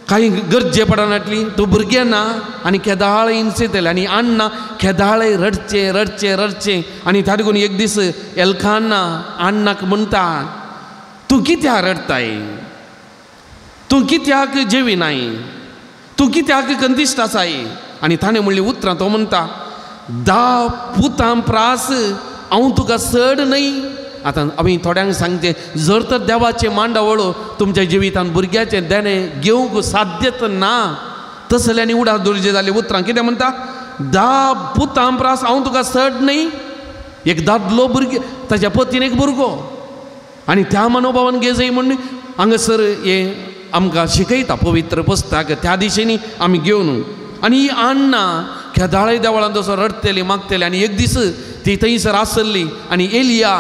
काही गरजे पडनातली तूं भुरगें ना. आनी केदाळे हिंसीत येले आनी अन्ना केदाळे रडचे आनी त्या देखून एक दीस एल्काना अन्नाक म्हणटा तूं कित्याक रडताय तूं कित्याक जेविनाय तूं कित्याक कंदिश्ट आसाय. आनी ताणें म्हणली उतरां तो म्हणटा 10 पुतां प्रास हांव तुका चड न्हय. आतां आमी थोड्यांक सांगचे जर तर देवाचें मांडावळ तुमच्या जिवितान भुरग्याचें देणें घेवंक साध्यत ना तसल्यांनी उडास दुर्जे जाले. उतरां कितें म्हणटा 10 पुतां प्रास हांव तुका चड न्हय. एक दादलो भुरगे ताच्या पतीन एक भुरगो आनी त्या मनोभावान घे जाय म्हण हांगासर हें आमकां शिकयता पवित्र पुस्तक त्या दिशेनी आमी घेवन. आनी ही अन्ना केदाळे देवळांत तसो रडतेली मागतेली आनी एक दीस ती थंयसर आसली आनी एलिया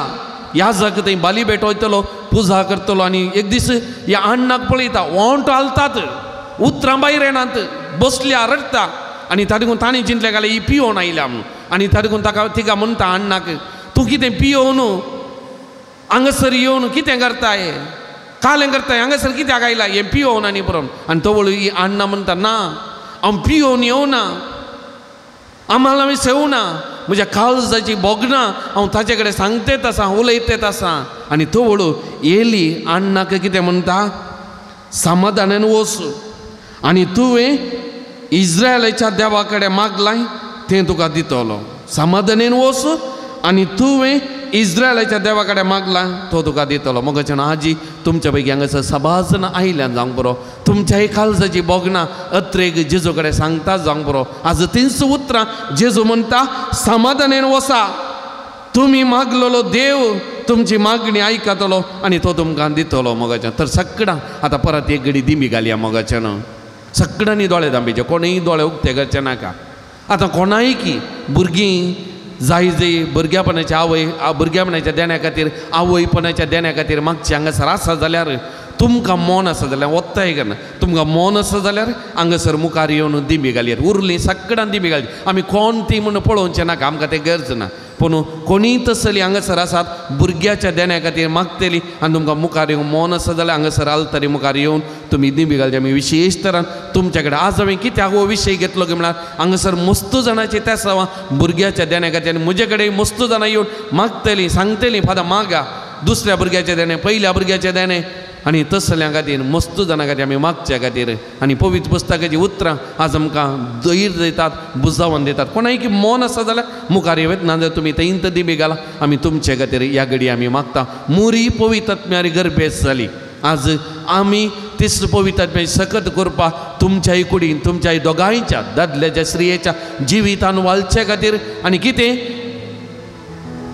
याजक थंय बाली भेटयतलो पुजा करतलो. आनी एक दीस ह्या अन्नाक पळयता वोंट हालतात उतरां भायर येनात बसल्या रडटा. आनी त्या देखून ताणें चिंतलें गाले ही पियोन आयल्या म्हणून. आनी त्या देखून तिका म्हणटा अन्नाक तूं कितें पियोन हांगासर येवन कितें करताय कालें करताय हांगासर कित्याक आयला हें पियोन आनी पुरोन. आनी तो वळू ही अन्ना म्हणटा ना हांव पियोन येवना आम्हाला हांवें सेवना म्हज्या काळजाची बोगणां हांव ताचे कडेन सांगतेत आसां उलयतेत आसां आनी तो वळू येयली अण्णाक कितें म्हणटा समाधानान वच आनी तुवें इस्रायलाच्या देवा कडेन मागलां तें तुका दितलो समाधानान वच आनी तुवें इस्रायलाच्या देवा कडेन मागलां तो तुका दितलो मोगाच्यान आजी तुमच्या पैकी हांगासर सबाज जाणां आयल्यान जावंक बरो तुमच्याय काळजाची बोगणां अत्रेक जेजू कडेन सांगता जावंक बरो आज तींच उतरां जेजू म्हणटा समाधानान वसा तुमी मागलेलो देव तुमची मागणी आयकतलो आनी तो तुमकां दितलो मोगाच्यान तर सगळ्यांक आतां परत एक घडी दिमी घालया मोगाच्यान सगळ्यांनी दोळे धांबीचे कोणीय दोळे उक्ते करचे नाका आतां कोणाय की भुरगीं जाय जाय भुरग्यापणाच्या भुरग्यापणाच्या देण्या खातीर आवयपणाच्या देण्या खातीर मागचे हांगासर आसा जाल्यार तुमकां मन आसा जाल्यार वत्ताय करना तुमकां मन आसा जाल्यार हांगासर मुखार येवन दिमी घालयात उरलीं सगळ्यांक दिमी घालची आमी कोण ती म्हूण पळोवचें नाका आमकां तें गरज ना पूण कोणीय तसली हांगासर आसात भुरग्याच्या देण्या खातीर मागतली आनी तुमकां मुखार येवंक मन आसा जाल्यार हांगासर आलतरी मुखार येवन तुमी दिमी घालचे आमी विशेश तरान तुमचे कडेन आज हांवें कित्याक हो विशय घेतलो की म्हळ्यार हांगासर मस्त जाणांची तेसावां भुरग्याच्या देण्या खातीर आनी म्हजे कडेन मस्त जाणां येवन मागतलीं सांगतलीं फादर मागा दुसऱ्या भुरग्याचे देणे पयल्या भुरग्याचे देणे आनी तसल्या खातीर मस्त जाणां खातीर आमी मागच्या खातीर आनी पवित्र पुस्तकाची उतरां आज आमकां धैर्य दितात बुजावन दितात कोणाय की मन आसा जाल्यार मुखार येवत ना जाल्यार तुमी थंय दिमी घाला आमी तुमचे खातीर ह्या घडी आमी मागता मुरी पवित्र आत्म्यारी गरबेज जाली आज आमी तिस पवित्र आत्म्याची सकत करपा तुमच्याय कुडीन तुमच्याय दोगांयच्या दादल्याच्या स्त्रियेच्या जिवितान वालचे खातीर आनी कितें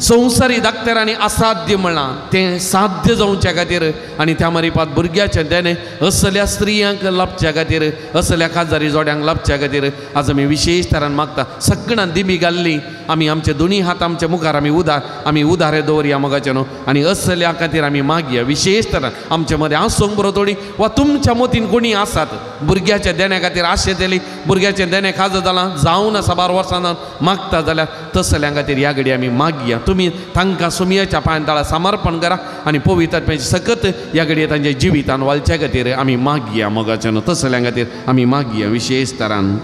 संवसारी दाखतरांनी असाध्य म्हणा तें साध्य जावच्या खातीर आनी त्या मारिपात भुरग्याचें देणे असल्या स्त्रियांक लाभच्या खातीर असल्या खाजारी जोड्यांक लाभच्या खातीर आज आमी विशेश तरान मागता सगळ्यांक दिमी घाल्ली आमी आमचे दोनी हात आमच्या मुखार आमी उदारे दवरया मोगाचे न्हू आनी असल्या खातीर आमी मागया विशेश तरान आमचे मदें आसूंक बरो थोडी वा तुमच्या मतीन कोणी आसात भुरग्याच्या देण्या खातीर आशेतेली भुरग्याचें देणें खाज जालां जावन आसा 12 वर्सां मागता जाल्यार तसल्या खातीर ह्या घडी आमी मागया तुमी तांकां सुमयाच्या पांयतळा समर्पण करा आनी पवित्र आत्म्याची सकत ह्या घडये तांच्या जिवितान वालच्या खातीर आमी मागया मोगाचे न्हू तसल्या खातीर आमी मागया विशेश तरान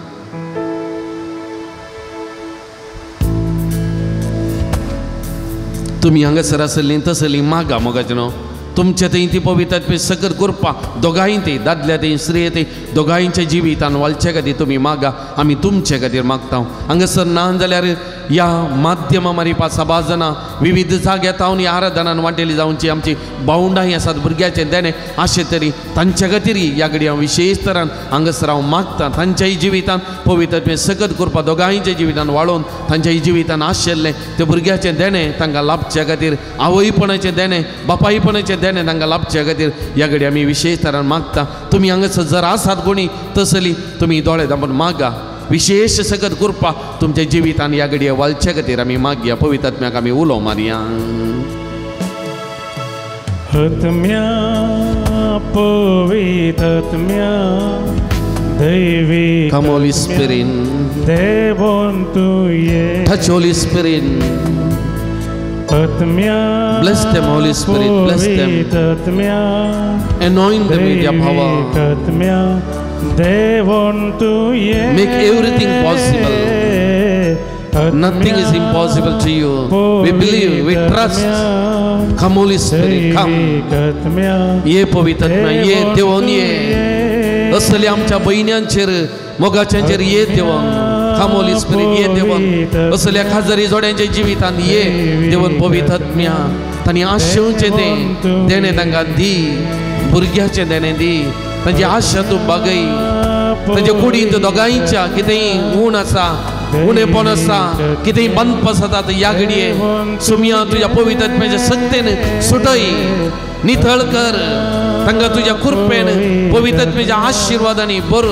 तुमी हांगासर आसलीं तसलीं मागा मोगाचे न्हू तुमच्या थंय ती पवित्र आत्म्याची सकत करपा दोगांय ती दादल्या थंय स्त्रिये थंय दोगांयच्या जिवितान वालच्या खातीर तुमी मागा आमी तुमचे खातीर मागता हांगासर ना जाल्यार ह्या माध्यमा मारिपा सभाजना विविध जाग्यात हांव आराधनान वांटेली जावची आमची भावंडांय आसात भुरग्याचें देणे अशें तरी तांच्या खातीर ह्या घडी हांव विशेश तरान हांगासर हांव मागता तांच्याय जिवितान पवित्र आत्म्याची सकत करपा दोगांयच्या जिवितान वाळोवन तांच्याय जिवितान आशिल्लें तें भुरग्याचें देणें तांकां लाभच्या खातीर आवयपणाचें देणें बापायपणाचें देणें तांकां लाभच्या खातीर ह्या घडी आमी विशेश तरान मागता तुमी हांगासर जर आसात कोणी तसली तुमी दोळे धांपून मागा विशेष सकत करपा तुमच्या जिवितान ह्या घडये वालच्या खातीर आमी मागया पवित्र आत्म्याक आमी उलो मारया आत्म्या पवित्र आत्म्या दैवी Come Holy Spirit देवोन तुये Touch Holy Spirit आत्म्या Bless them Holy Spirit bless them आत्म्या Anoint them with your power आत्म्या देवोन तुये Make everything possible Nothing is impossible to you We believe, we trust Come Holy Spirit, come ये पवित्र आत्मा ये देवोन ये असले आमच्या बहिण्यांचेर मोगाच्यांचेर ये देवोन Come Holy Spirit ये देवोन असल्या खाजारी जोड्यांच्या जिवितान ये देवोन पवित्र आत्म्या तांणी आशेवचें तें देणें तांकां दी भुरग्याचें देणें दी तांची आशा तूं बागय तांच्या कुडींत दोगांयच्या कितेंय उण आसा उणेपण आसा कितेंय बंदप आसा ह्या घडये सुमया तुज्या पवित्र आत्म्याच्या सक्तेन सुटय नितळ कर तांकां तुज्या कृपेन पवित्र आत्म्याच्या आशिर्वादांनी भर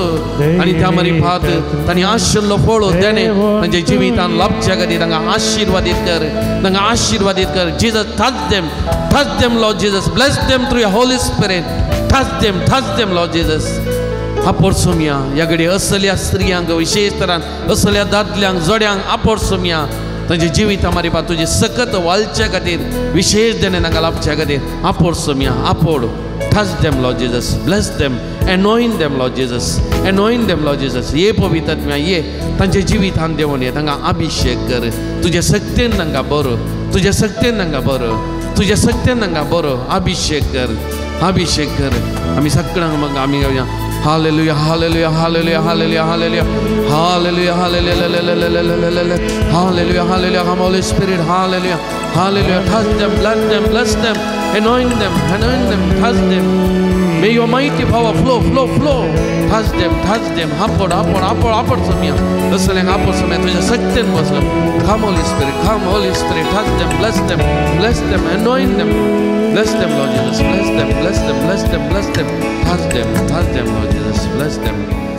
आनी त्या मारिफात तांणी आशिल्लो फळ देणें तांच्या जिवितान लाभच्या खातीर तांकां आशिर्वादीत कर Jesus touch them Lord Jesus bless them through your Holy Spirit touch them Lord Jesus आपोर सुमया ह्या घडी असल्या स्त्रियांक विशेश तरान असल्या दादल्यांक जोड्यांक आपोर सुमया तांच्या जिविता मारिपा तुजी सकत वालच्या खातीर विशेष देणें तांकां लाभच्या खातीर आपोर Somaiya आपोड Touch them, Lord Jesus. Bless them. Anoint them, Lord Jesus. Anoint them, Lord Jesus. ये पवित्र आत्म्या ये तांचे जिवितान देवून ये तांकां अभिषेक कर. तुझ्या शक्तीन तांकां बरो. तुझ्या शक्तीन तांकां बरो. तुझ्या शक्तीन तांकां बरो. अभिषेक कर. अभिषेक कर. आमी सगळ्यांक मग आमी घेवया. Hallelujah, hallelujah, hallelujah, hallelujah, hallelujah, hallelujah, hallelujah, hallelujah, hallelujah, come Holy Spirit, hallelujah, hallelujah, touch them, bless them, anoint them, touch them. May your mighty power flow, touch them, upward, samya, listening upward, samya, तुझ्या शक्तीन बसव. Come Holy Spirit, touch them, bless them, anoint them. Bless them, Lord Jesus. Bless them. Touch them, Lord Jesus. Bless them.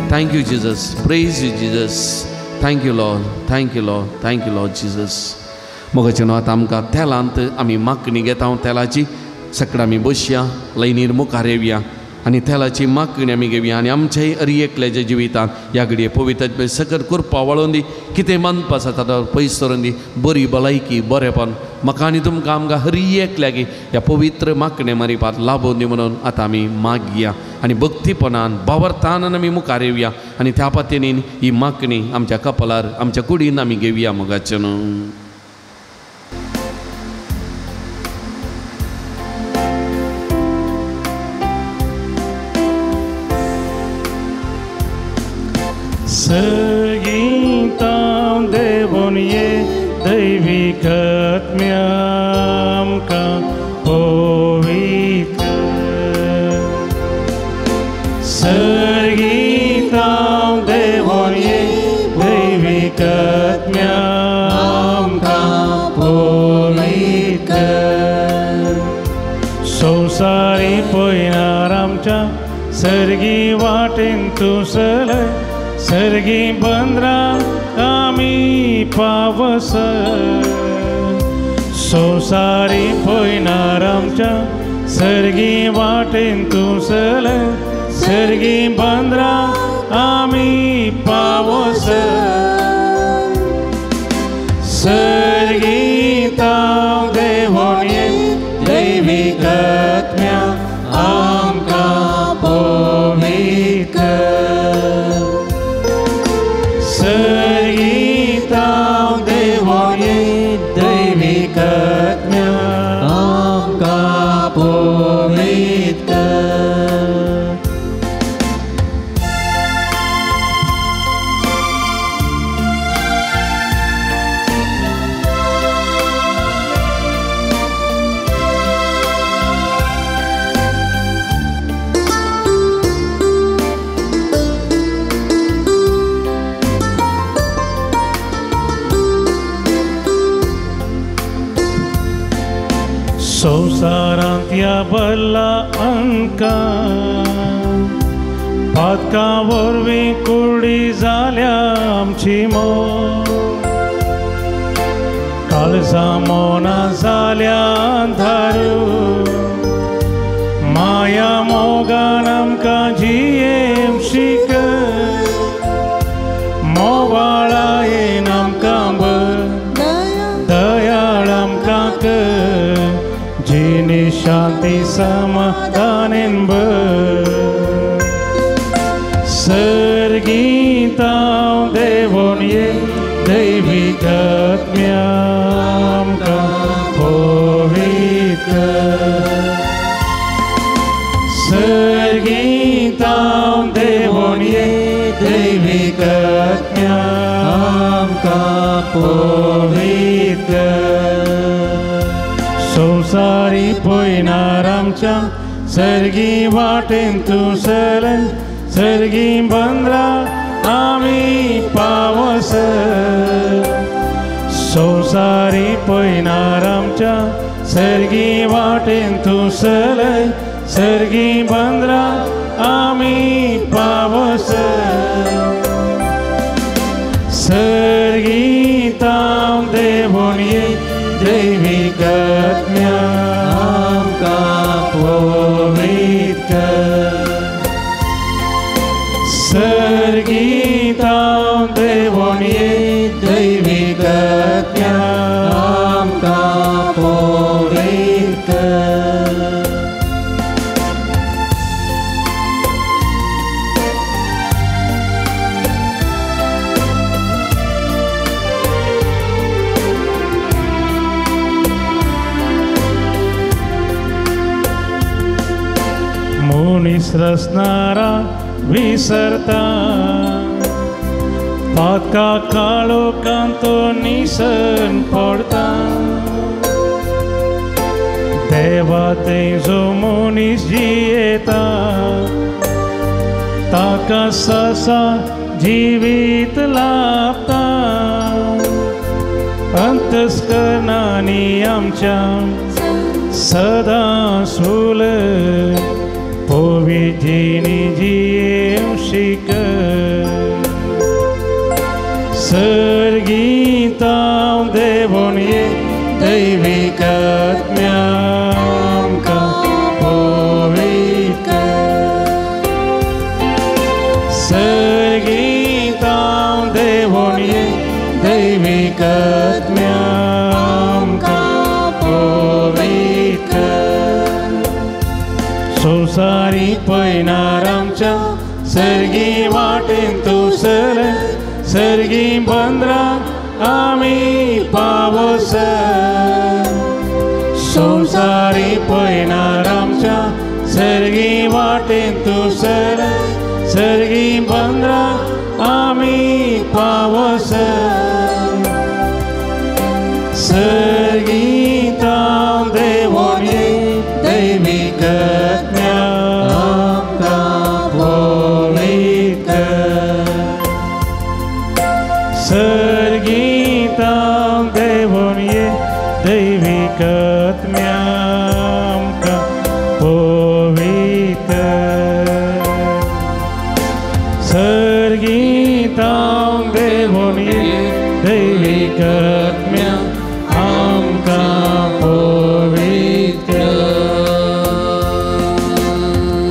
Thank you, Jesus. Praise you, Jesus. Thank you, Lord. Thank you, Lord Jesus. मोगाचें आतां आमकां तेलांत आमी मागणी घेता तेलाची. सकाळ आमी बसया, लायनीर मुखार येवया आनी तेलाची मागणी आमी घेवया आनी आमच्याय अरी एकल्याच्या जिवितांत ह्या घडये पवित्र सकट कृपा वाळोवन दी. कितें मानपा जाता तो पयस करून दी. बरी भलायकी बरेपण म्हाका आनी तुमकां आमकां हर एकल्याक ह्या पवित्र मागणे मारिपात लाभोवन दी म्हणून आतां आमी मागया आनी भक्तीपणान बावर्तान आमी मुखार येवया आनी त्या पद्दतीन ही मागणी आमच्या कपालार आमच्या कुडीन आमी घेवया मोगाचें न्हू. Sergitam devon ye दैविकत्म्याम का पवित्र Sergitam devon ye दैविकत्म्याम का पवित्र संसारी पोयनारामच्या सर्गी वाटेन तुसले सर्गी बंद्रा आमी पावस संसारी पोयनारामच्या सर्गी वाटेन तुसले सर्गी बंद्रा आमी पावस सर्गी ताव देवोन ये दैविकत्म्या आमका पवित्र Sergitam devon ye दैविकत्म्या आमका पवित्र संसारांत्या बल्ला अंका पातका वरवी कुडी जाल्या आमची मोग काळजा मोना जाल्या अंधारू माया मोगान आमकां जियेम शिक मोवाळा येन आमकां बर दयाळ आमकां कर जिनी शांति समाधानेन बर सर्गिताव देवोन ये दैविकत्म्या आमका पवित्र सर्गिताव देवोन ये दैविकत्म्या आमका पवित्र संसारी पोयनारामच्या सर्गी वाटेन तुसले सर्गी बंद्रा आमी पावस संसारी पोयनारामच्या सर्गी वाटेन तुसले सर्गी बंद्रा आमी पावस सर्गिताव देवोन ये दैविकत्म्या आमका पवित्र सर्गिताव देवोन ये दैविकत्म्या आमका पवित्र मुनीस रचणारा विसरता पातका काळो कांतो निसन पडता देवा ते जो मुनीस जियेता ताका ससा जीवित लाभता अंतस्करणानी आमच्या सदा सुल पोविजीनी जियेव शिक सर्गीताव देवोन ये दैविक आत्म्यामका पोविक सर्गीताव देवोन ये दैविक आत्म्यामका पोविक संसारी पैनार आमच्या सर्गी वाटेन तू सर सर्गी बंद्रा आमी पावस संसारी पैनार आमच्या सर्गी वाटेन तू सर सर्गी बंद्रा आमी पावस सर्गीताव देवोन ये दैविक आत्म्यामका पोविक सर्गीताव देवोन ये दैविक आत्म्यामका पोविक सर्गीताव देवोन ये दैविक आत्म्यामका पोविक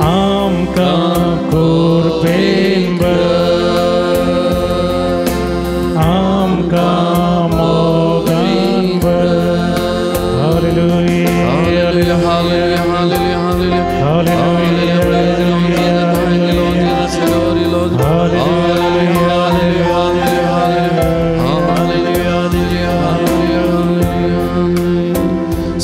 आमका कोरपेन आमका मोगान हालेलुया हालेलुया हालेलुया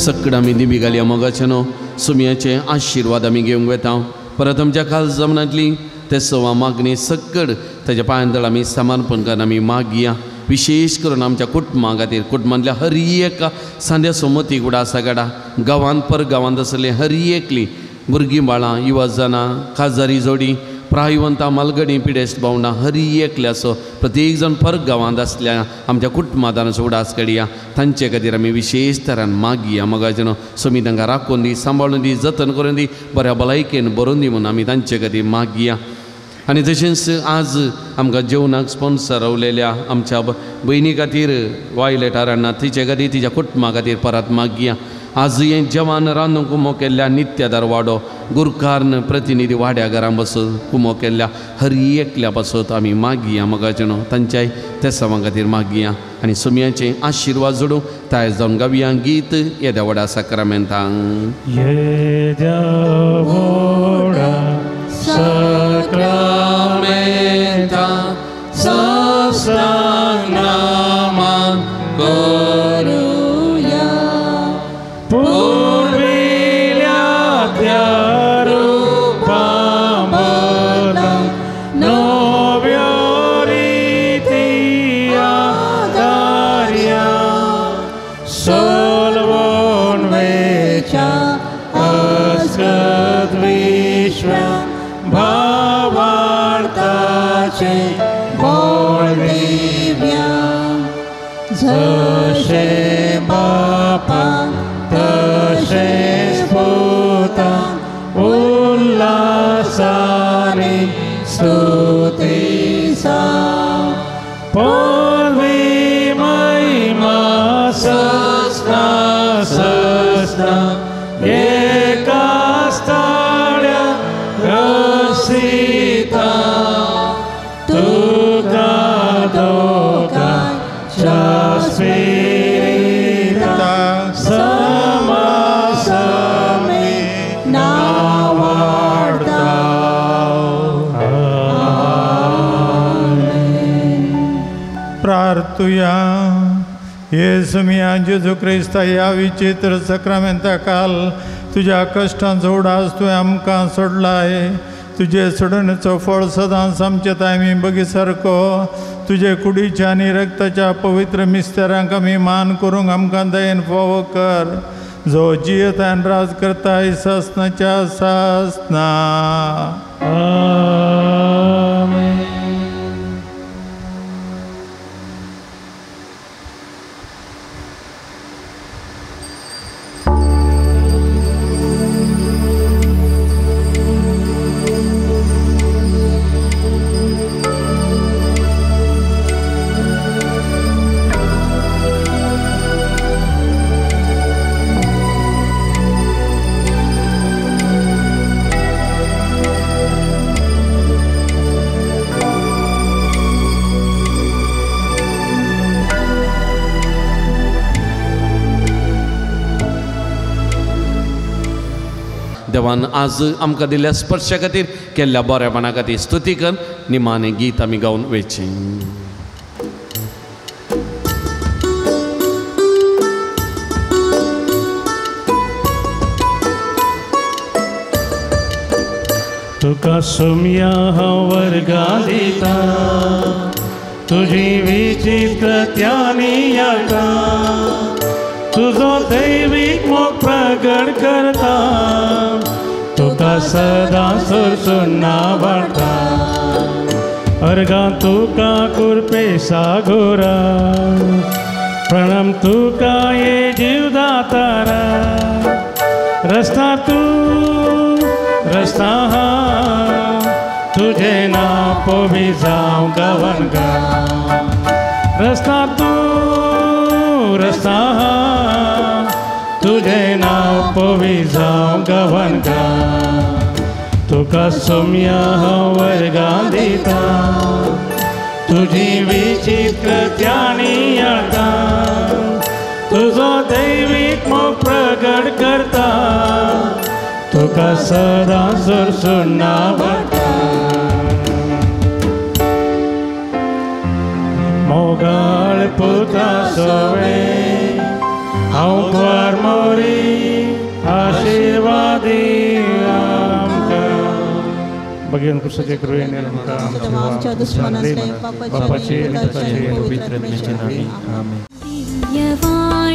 सकड आमी दिमी घालया मोगाचेनो सुमयाचे आशिर्वाद आमी घेवंक वेता परत आमच्या खाल जमनांतली ते सवा मागणी सकड ताच्या पांयदळ आमी समर्पण करून आमी मागया विशेष करून आमच्या कुटुंबा खातीर कुटुंबांतल्या हर एका सांद्या सोमती कुडा आसा गाडा गांवांत परगांवांत आसले हर एकली भुरगीं बाळां युवजनां काजारी जोडी प्रायवंतां मालगडी पिडेस्त भावंडां हर एकले आसो प्रत्येक जण परग गांवांत आसल्या आमच्या कुटुंबांत उडास काडया तांचे खातीर आमी विशेष तरान मागया मोगाचेनो सोमी तांकां राखून दी सांबाळून दी जतन करून दी बऱ्या भलायकेन बरोवन दी म्हणून आमी तांचे खातीर मागया आनी तशेंच आज आमकां जेवणाक स्पॉन्सर रावलेल्या आमच्या भयणी खातीर वायलेट रान्ना तिचे खातीर तिच्या कुटुंबा खातीर परत मागया आज हे जवान रांदून कुमो केल्ल्या नित्यदार वाडो गुरकारन प्रतिनिधी वाड्या घरां बसून कुमो केल्ल्या हर एकल्या पासत आमी मागया मोगाचेनो तांच्याय त्या सवां खातीर मागया आनी सुमयाचे आशिर्वाद जोडूं ताय जावन गावया गीत येद्या व्हडा साक्रामेंतांक येद्या व्हडा साक्रामेंतांक साश्टांग नमन करुया पूर्विल्या त्या रूपां बदलांक नव्यो रिती आदार्या सोलवोन वेच्या अस्कत विश्वा भावार्थाचे बोळ दिव्या जशे बापाक तशेंच पुताक उल्हासाने स्तुतीसा पदवी महिमा सस्ता सस्ता एकाच ताळ्या रसिता तुका दोगांय शास्त्रीता समासमी नावाडता प्रार्थुया येसुमिया जेजू क्रिस्ता या विचित्र सक्रामेंता काल तुज्या कश्टांचो उडास तुवें आमकां सोडलाय तुजे सोडूनचो फळ सदांच आमचें आमी बगी सारको तुजे कुडीच्या आनी रक्ताच्या पवित्र मिस्तेरांक आमी मान करूंक आमकां दयेन फोव कर जो जियेत आनी राज करताय सासनाच्या सासना. आमेन. देवान आज आमकां दिल्ल्या स्पर्शा खातीर केल्ल्या बरेपणा खातीर स्तुती कर. निमाणें गीत आमी गावन वयचें. तुका सुमया हांव वर्गा दिता तुजी विचित्रत्यांनी याका तुजो दैवीक मोग प्रगट करता तुका सदां सरसून नावाडटा अर्गा तुका कुरपे सागोरा प्रणाम तुका ये जीवदातारा रस्ता हा तुझे नाव पोवी जावं गवनगा रस्ता हा तुझे नाव पोवी जावं गवनगा तुका सोम्या हांव वर्गा दिता तुजी विचित्रत्यांनी याका तुजो दैवीक मोग प्रगट करता तुका सदां सरसून नावाडटा मोगाळ पुता सोवे हांव द्वार मोरी आशिर्वादी आमकां भगवान कृष्णाचे कृपेने आमकां आमच्या दुश्मनांचे पापाचे बापाचे पित्याचे आणि पवित्र आत्म्याचे नावे. आमेन. दिव्यवाणी